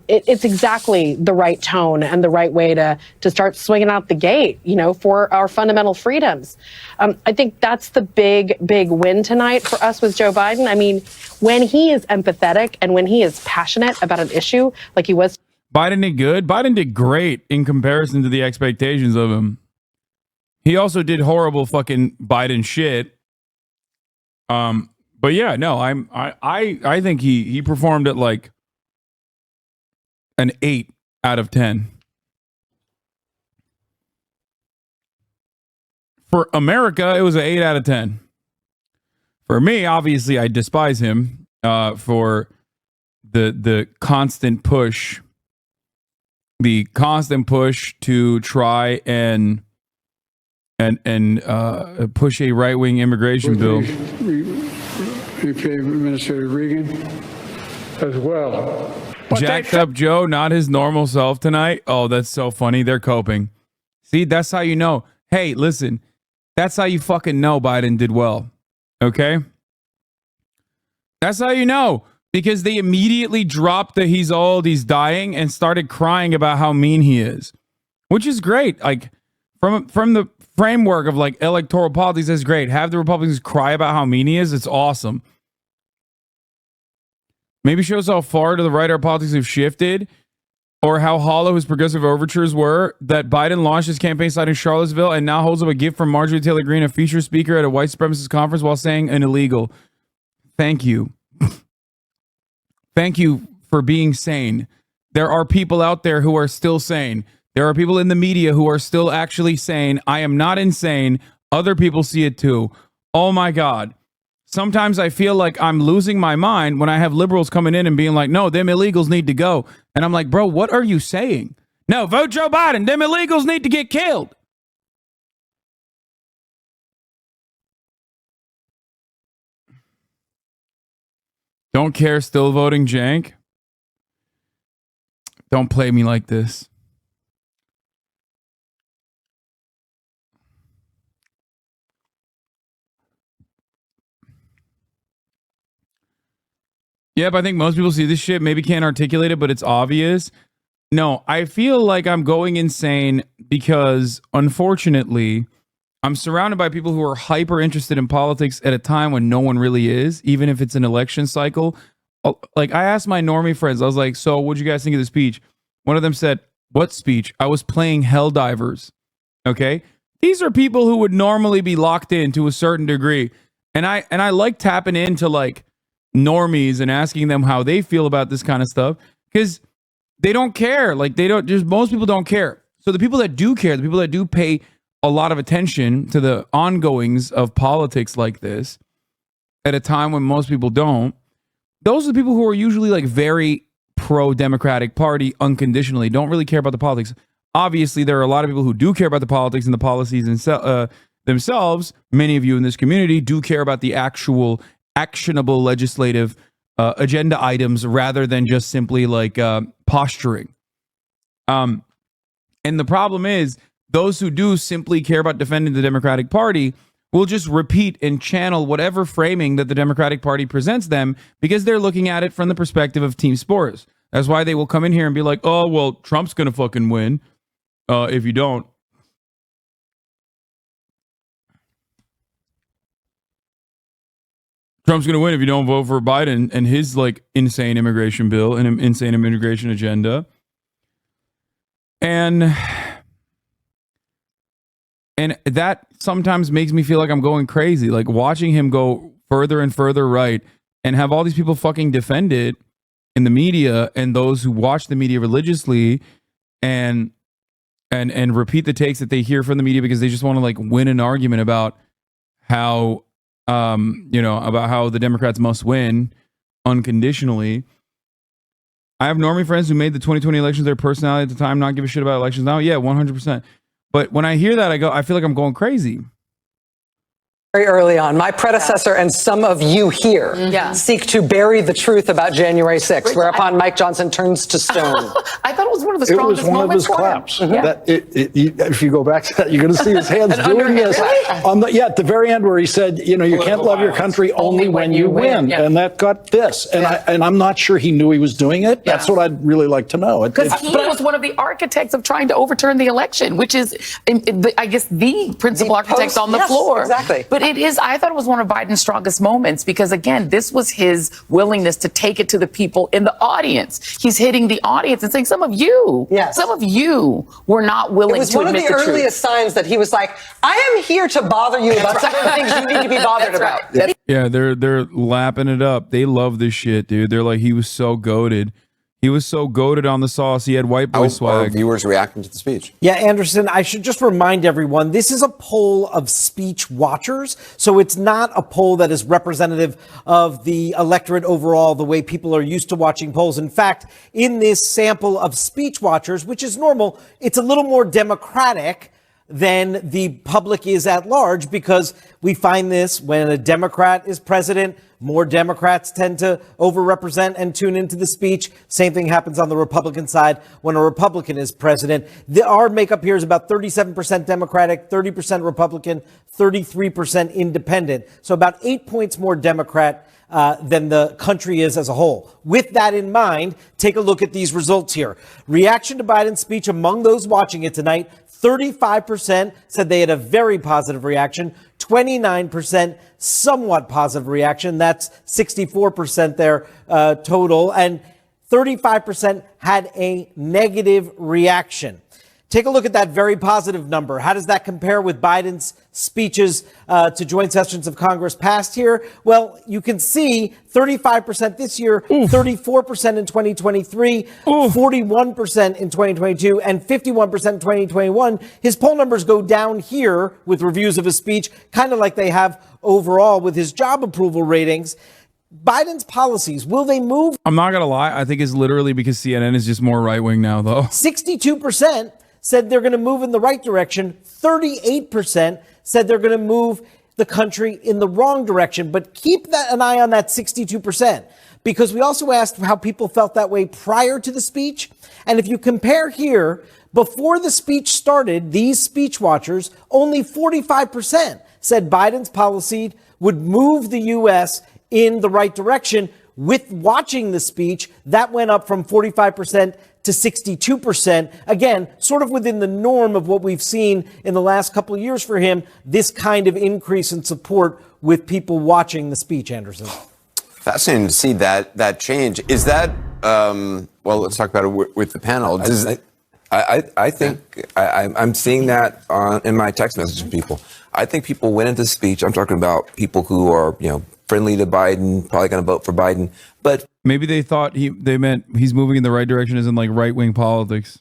It's exactly the right tone and the right way to start swinging out the gate, for our fundamental freedoms. I think that's the big win tonight for us with Joe Biden. I mean, when he is empathetic and when he is passionate about an issue like he was. Biden did good. Biden did great in comparison to the expectations of him. He also did horrible fucking Biden shit. But yeah, no, I think he performed at like an 8 out of 10. For America, it was an 8 out of 10. For me, obviously, I despise him for the constant push. The constant push to try and push a right-wing immigration bill. Administrator Regan as well. Jacked up Joe, not his normal self tonight. Oh, that's so funny. They're coping. See, that's how you know. Hey, listen, that's how you fucking know Biden did well. Okay? That's how you know. Because they immediately dropped the he's old, he's dying, and started crying about how mean he is. Which is great. Like, from the framework of like electoral politics, that's great. Have the Republicans cry about how mean he is. It's awesome. Maybe shows how far to the right our politics have shifted, or how hollow his progressive overtures were, that Biden launched his campaign site in Charlottesville and now holds up a gift from Marjorie Taylor Greene, a featured speaker at a white supremacist conference, while saying an illegal. Thank you. Thank you for being sane. There are people out there who are still sane. There are people in the media who are still actually sane. I am not insane. Other people see it too. Oh my God. Sometimes I feel like I'm losing my mind when I have liberals coming in and being like, no, them illegals need to go. And I'm like, bro, what are you saying? No, vote Joe Biden. Them illegals need to get killed. Don't care, still voting jank. Don't play me like this. Yep, I think most people see this shit, maybe can't articulate it, but it's obvious. No, I feel like I'm going insane because, unfortunately, I'm surrounded by people who are hyper interested in politics at a time when no one really is, even if it's an election cycle. Like, I asked my normie friends, I was like, so what'd you guys think of the speech? One of them said, what speech? I was playing Helldivers. Okay? These are people who would normally be locked in to a certain degree. And I like tapping into like normies and asking them how they feel about this kind of stuff, because they don't care. Like, most people don't care. So the people that do care, the people that do pay a lot of attention to the ongoings of politics like this at a time when most people don't, those are the people who are usually like very pro-Democratic Party unconditionally, don't really care about the politics. Obviously, there are a lot of people who do care about the politics and the policies themselves. Many of you in this community do care about the actual actionable legislative agenda items rather than just simply like posturing. And the problem is, those who do simply care about defending the Democratic Party will just repeat and channel whatever framing that the Democratic Party presents them, because they're looking at it from the perspective of team sports. That's why they will come in here and be like, oh, well, Trump's going to fucking win if you don't. Trump's going to win if you don't vote for Biden and his like insane immigration bill and insane immigration agenda. And that sometimes makes me feel like I'm going crazy, like watching him go further and further right and have all these people fucking defend it in the media and those who watch the media religiously and repeat the takes that they hear from the media because they just want to like win an argument about how about how the Democrats must win unconditionally. I have normie friends who made the 2020 elections their personality at the time, not give a shit about elections now. Yeah, 100%. But when I hear that, I feel like I'm going crazy. Very early on, my predecessor and some of you here seek to bury the truth about January 6th, whereupon Mike Johnson turns to stone. I thought it was one of the It strongest was one of moments his for him. claps. Yeah. That if you go back to that, you're going to see his hands doing this. At the very end where he said, you can't love your country only when you win. Yeah. And that got this. And I'm not sure he knew he was doing it. That's what I'd really like to know. Because he was one of the architects of trying to overturn the election, which is, I guess, the principal architect on the floor. Exactly. But I thought it was one of Biden's strongest moments because, again, this was his willingness to take it to the people in the audience. He's hitting the audience and saying, some of you were not willing to admit the truth. It was one of the earliest signs that he was like, I am here to bother you about some of the things you need to be bothered about. Yeah, they're lapping it up. They love this shit, dude. They're like, he was so goated. He was so goated on the sauce. He had white boy swag. Viewers reacting to the speech. Yeah, Anderson, I should just remind everyone, this is a poll of speech watchers. So it's not a poll that is representative of the electorate overall, the way people are used to watching polls. In fact, in this sample of speech watchers, which is normal, it's a little more democratic than the public is at large, because we find this when a Democrat is president, more Democrats tend to overrepresent and tune into the speech. Same thing happens on the Republican side when a Republican is president. Our makeup here is about 37% Democratic, 30% Republican, 33% independent. So about 8 points more Democrat than the country is as a whole. With that in mind, take a look at these results here. Reaction to Biden's speech among those watching it tonight, 35% said they had a very positive reaction. 29% somewhat positive reaction. That's 64% there total. And 35% had a negative reaction. Take a look at that very positive number. How does that compare with Biden's speeches to joint sessions of Congress past here? Well, you can see 35% this year, 34% in 2023, 41% in 2022, and 51% in 2021. His poll numbers go down here with reviews of his speech, kind of like they have overall with his job approval ratings. Biden's policies, will they move? I'm not going to lie. I think it's literally because CNN is just more right wing now, though. 62% said they're going to move in the right direction. 38% said they're going to move the country in the wrong direction. But keep an eye on that 62%, because we also asked how people felt that way prior to the speech. And if you compare here, before the speech started, these speech watchers, only 45% said Biden's policy would move the U.S. in the right direction. With watching the speech, that went up from 45% to 62%. Again, sort of within the norm of what we've seen in the last couple of years for him, this kind of increase in support with people watching the speech, Anderson. Fascinating to see that change. Is that, well, let's talk about it with the panel. I think I'm seeing that in my text messages from people. I think people went into the speech. I'm talking about people who are, friendly to Biden, probably going to vote for Biden. But maybe they thought they meant he's moving in the right direction as in like right wing politics,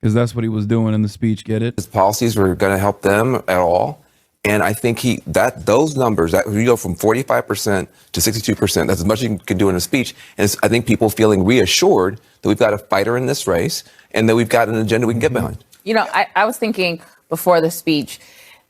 because that's what he was doing in the speech. Get it? His policies were going to help them at all. And I think those numbers, that you go from 45% to 62%, that's as much as you can do in a speech. And I think people feeling reassured that we've got a fighter in this race and that we've got an agenda we can get behind. I was thinking before the speech,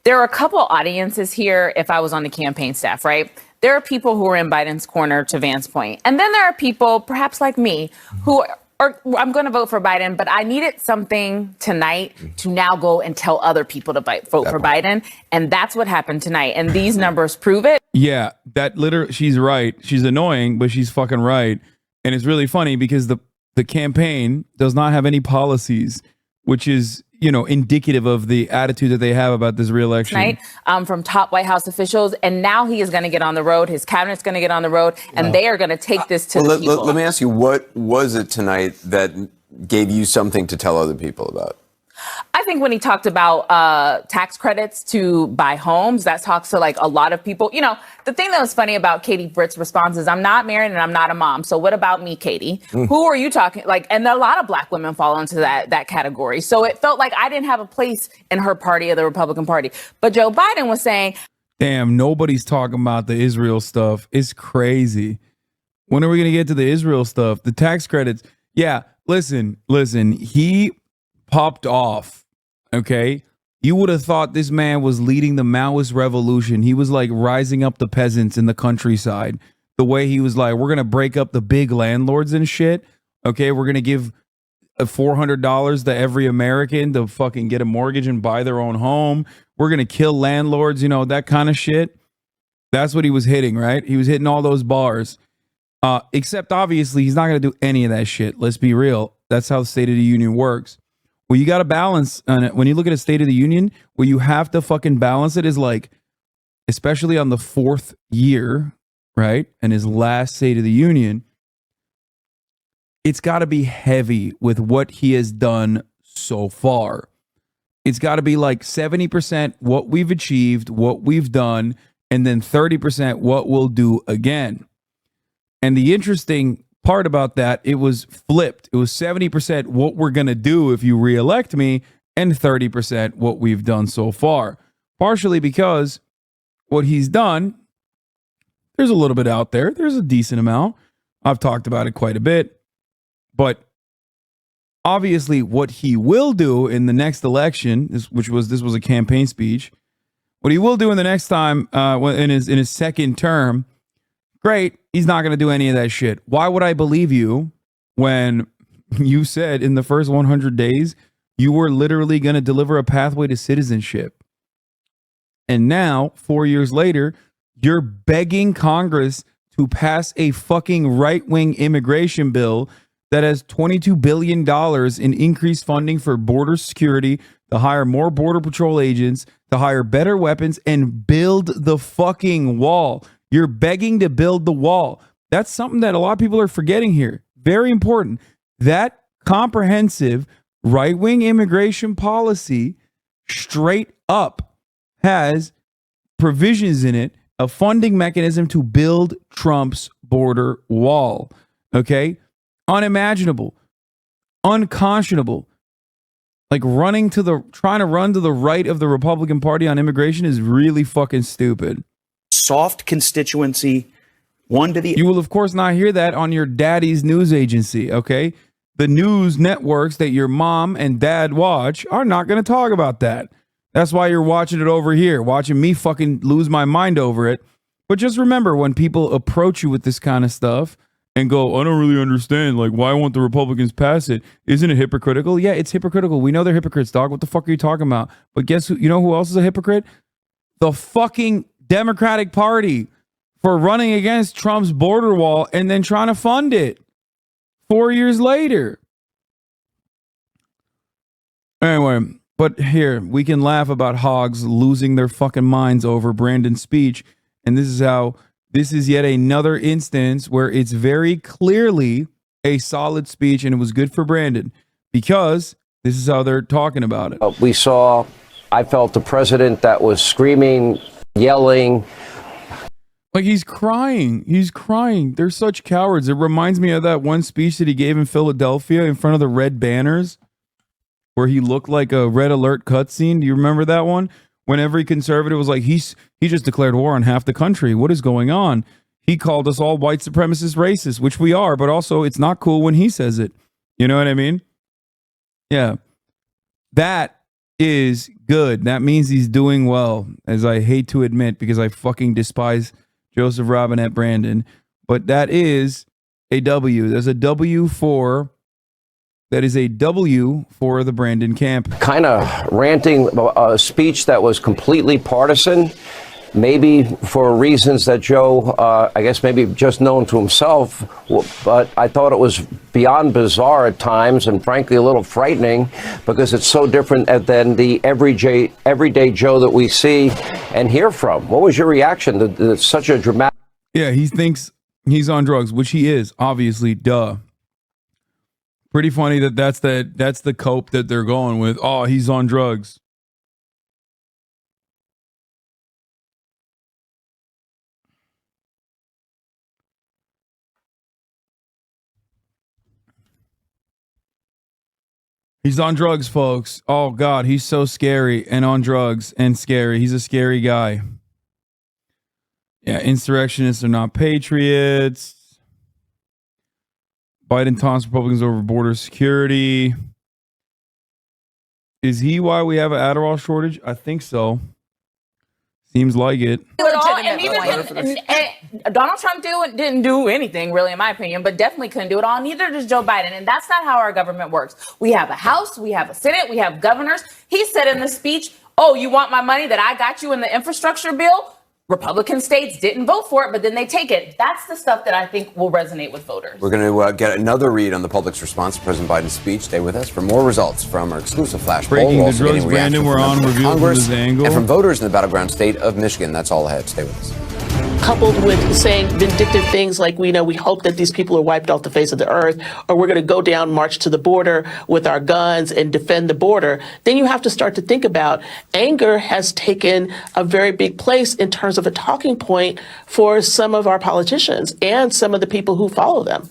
there are a couple audiences here if I was on the campaign staff, right? There are people who are in Biden's corner, to Vance's point. And then there are people, perhaps like me, who are, I'm going to vote for Biden, but I needed something tonight to now go and tell other people to vote for Biden. And that's what happened tonight. And these numbers prove it. Yeah, that literally, she's right. She's annoying, but she's fucking right. And it's really funny because the campaign does not have any policies, which is indicative of the attitude that they have about this reelection. Tonight, from top White House officials, and now he is going to get on the road. His cabinet's going to get on the road, and they are going to take this to the people. Let me ask you, what was it tonight that gave you something to tell other people about? I think when he talked about tax credits to buy homes, that talks to like a lot of people. The thing that was funny about Katie Britt's response is, I'm not married and I'm not a mom. So what about me, Katie? Who are you talking like? And a lot of black women fall into that category. So it felt like I didn't have a place in her party or the Republican Party. But Joe Biden was saying, damn, nobody's talking about the Israel stuff. It's crazy. When are we going to get to the Israel stuff? The tax credits. Yeah, listen. He popped off. Okay. You would have thought this man was leading the Maoist revolution. He was like rising up the peasants in the countryside. The way he was like, we're going to break up the big landlords and shit. Okay. We're going to give $400 to every American to fucking get a mortgage and buy their own home. We're going to kill landlords, that kind of shit. That's what he was hitting, right? He was hitting all those bars. Except obviously he's not going to do any of that shit. Let's be real. That's how the State of the Union works. Well, you got to balance on it. When you look at a State of the Union, where you have to fucking balance it is like, especially on the fourth year, right? And his last State of the Union, it's got to be heavy with what he has done so far. It's got to be like 70% what we've achieved, what we've done, and then 30% what we'll do again. And the interesting part about that, it was flipped. It was 70% what we're going to do if you reelect me, and 30% what we've done so far. Partially because what he's done, there's a little bit out there. There's a decent amount. I've talked about it quite a bit. But obviously what he will do in the next election, this was a campaign speech, what he will do in the next time in his second term, great, he's not going to do any of that shit. Why would I believe you when you said in the first 100 days you were literally going to deliver a pathway to citizenship? And now, 4 years later, you're begging Congress to pass a fucking right-wing immigration bill that has $22 billion in increased funding for border security, to hire more Border Patrol agents, to hire better weapons, and build the fucking wall. You're begging to build the wall. That's something that a lot of people are forgetting here. Very important. That comprehensive right-wing immigration policy straight up has provisions in it, a funding mechanism to build Trump's border wall. Okay? Unimaginable. Unconscionable. Like trying to run to the right of the Republican Party on immigration is really fucking stupid. Soft constituency, one to the... You will, of course, not hear that on your daddy's news agency, okay? The news networks that your mom and dad watch are not going to talk about that. That's why you're watching it over here, watching me fucking lose my mind over it. But just remember, when people approach you with this kind of stuff and go, I don't really understand, like, why won't the Republicans pass it? Isn't it hypocritical? Yeah, it's hypocritical. We know they're hypocrites, dog. What the fuck are you talking about? But guess who? You know who else is a hypocrite? The fucking Democratic Party, for running against Trump's border wall and then trying to fund it 4 years later. Anyway, but here, we can laugh about hogs losing their fucking minds over Brandon's speech. And this is yet another instance where it's very clearly a solid speech, and it was good for Brandon because this is how they're talking about it. I felt the president that was screaming, yelling. Like he's crying. They're such cowards. It reminds me of that one speech that he gave in Philadelphia in front of the red banners where he looked like a Red Alert cutscene. Do you remember that one? When every conservative was like, he just declared war on half the country. What is going on? He called us all white supremacist racists, which we are, but also it's not cool when he says it. You know what I mean? Yeah. That is good. That means he's doing well, as I hate to admit, because I fucking despise Joseph Robinette Brandon. But that is a W. There's a W for... That is a W for the Brandon camp. Kind of ranting, a speech that was completely partisan, maybe for reasons that Joe, I guess maybe just known to himself, but I thought it was beyond bizarre at times and frankly a little frightening because it's so different than the everyday Joe that we see and hear from. What was your reaction to such a dramatic? Yeah, he thinks he's on drugs, which he is, obviously, duh. Pretty funny that's the cope that they're going with. Oh, he's on drugs. He's on drugs, folks. Oh, God, he's so scary and on drugs and scary. He's a scary guy. Yeah, insurrectionists are not patriots. Biden taunts Republicans over border security. Is he why we have an Adderall shortage? I think so. Seems like it. And Donald Trump didn't do anything really, in my opinion, but definitely couldn't do it all. Neither does Joe Biden. And that's not how our government works. We have a House, we have a Senate, we have governors. He said in the speech, oh, you want my money that I got you in the infrastructure bill? Republican states didn't vote for it, but then they take it. That's the stuff that I think will resonate with voters. We're going to get another read on the public's response to President Biden's speech. Stay with us for more results from our exclusive flash poll. Breaking We're the also drugs, getting reaction Brandon. We're from on members of review from Congress this angle. and from voters in the battleground state of Michigan. That's all ahead. Stay with us. Coupled with saying vindictive things like, we hope that these people are wiped off the face of the earth, or we're going to go down, march to the border with our guns and defend the border, then you have to start to think about anger has taken a very big place in terms of a talking point for some of our politicians and some of the people who follow them.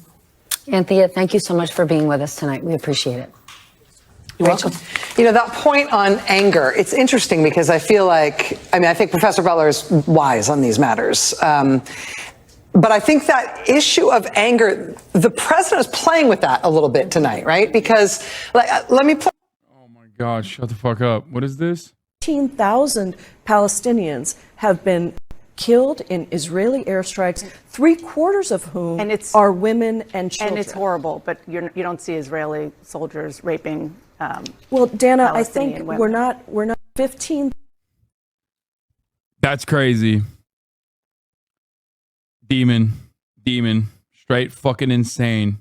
Anthea, thank you so much for being with us tonight. We appreciate it. You're welcome. That point on anger, it's interesting because I feel like, I think Professor Butler is wise on these matters. But I think that issue of anger, the president is playing with that a little bit tonight, right? Because let me play. Oh my God, shut the fuck up. What is this? 15,000 Palestinians have been killed in Israeli airstrikes, 3/4 of whom are women and children. And it's horrible, but you don't see Israeli soldiers raping. Well, Dana, I Palestinian think women. we're not 15. That's crazy. Demon, straight fucking insane.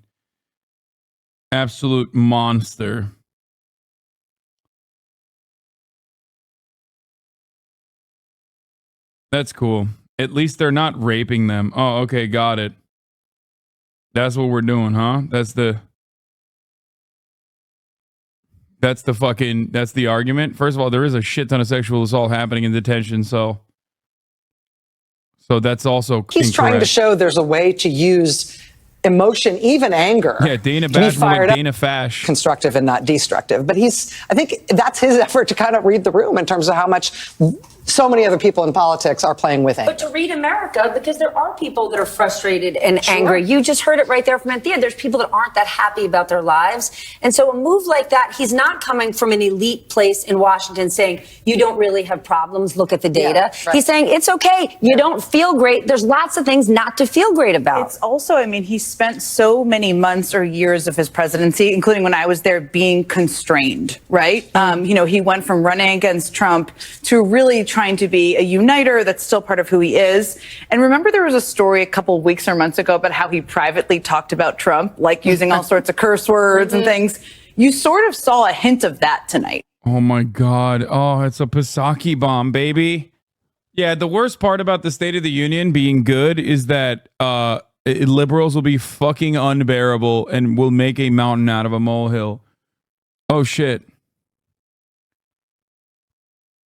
Absolute monster. That's cool. At least they're not raping them. Oh, okay, got it. That's what we're doing, huh? That's the argument. First of all, there is a shit ton of sexual assault happening in detention, so that's also He's incorrect. trying to show there's a way to use emotion, even anger. Yeah, Dana to be Bash, fired up, Dana Fash. constructive and not destructive. But I think that's his effort to kind of read the room in terms of how much so many other people in politics are playing with anger. But to read America, because there are people that are frustrated and angry. You just heard it right there from Anthea. There's people that aren't that happy about their lives. And so a move like that, he's not coming from an elite place in Washington saying, you don't really have problems, look at the data. Yeah, right. He's saying, it's okay, you don't feel great. There's lots of things not to feel great about. It's also, he spent so many months or years of his presidency, including when I was there, being constrained, right? He went from running against Trump to really trying to be a uniter. That's still part of who he is. And remember, there was a story a couple of weeks or months ago about how he privately talked about Trump, like using all sorts of curse words and things. You sort of saw a hint of that tonight. Oh my God. Oh, it's a Pisaki bomb, baby. Yeah, the worst part about the State of the Union being good is that liberals will be fucking unbearable and will make a mountain out of a molehill. Oh shit.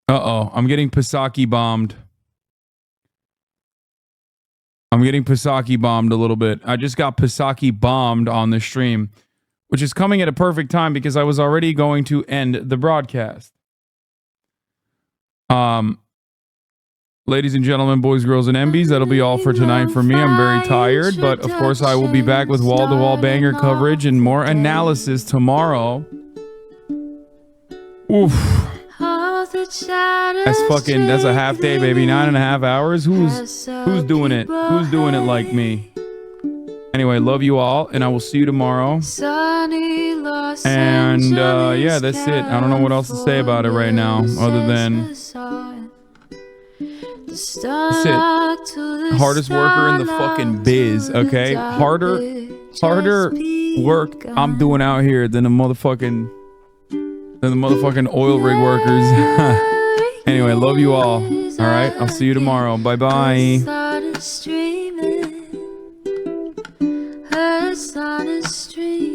Uh-oh, I'm getting Pisaki bombed. I'm getting Pisaki bombed a little bit. I just got Pisaki bombed on the stream, which is coming at a perfect time because I was already going to end the broadcast. Ladies and gentlemen, boys, girls, and MBs, that'll be all for tonight for me. I'm very tired, but of course I will be back with wall-to-wall banger coverage and more analysis tomorrow. Oof. That's a half day, baby. 9.5 hours. Who's doing it? Who's doing it like me? Anyway, love you all, and I will see you tomorrow. And yeah, that's it. I don't know what else to say about it right now, other than That's it. Hardest worker in the fucking biz, okay? Harder work I'm doing out here than the motherfucking oil rig workers. Anyway, love you all. All right, I'll see you tomorrow. Bye-bye. Her son is streaming.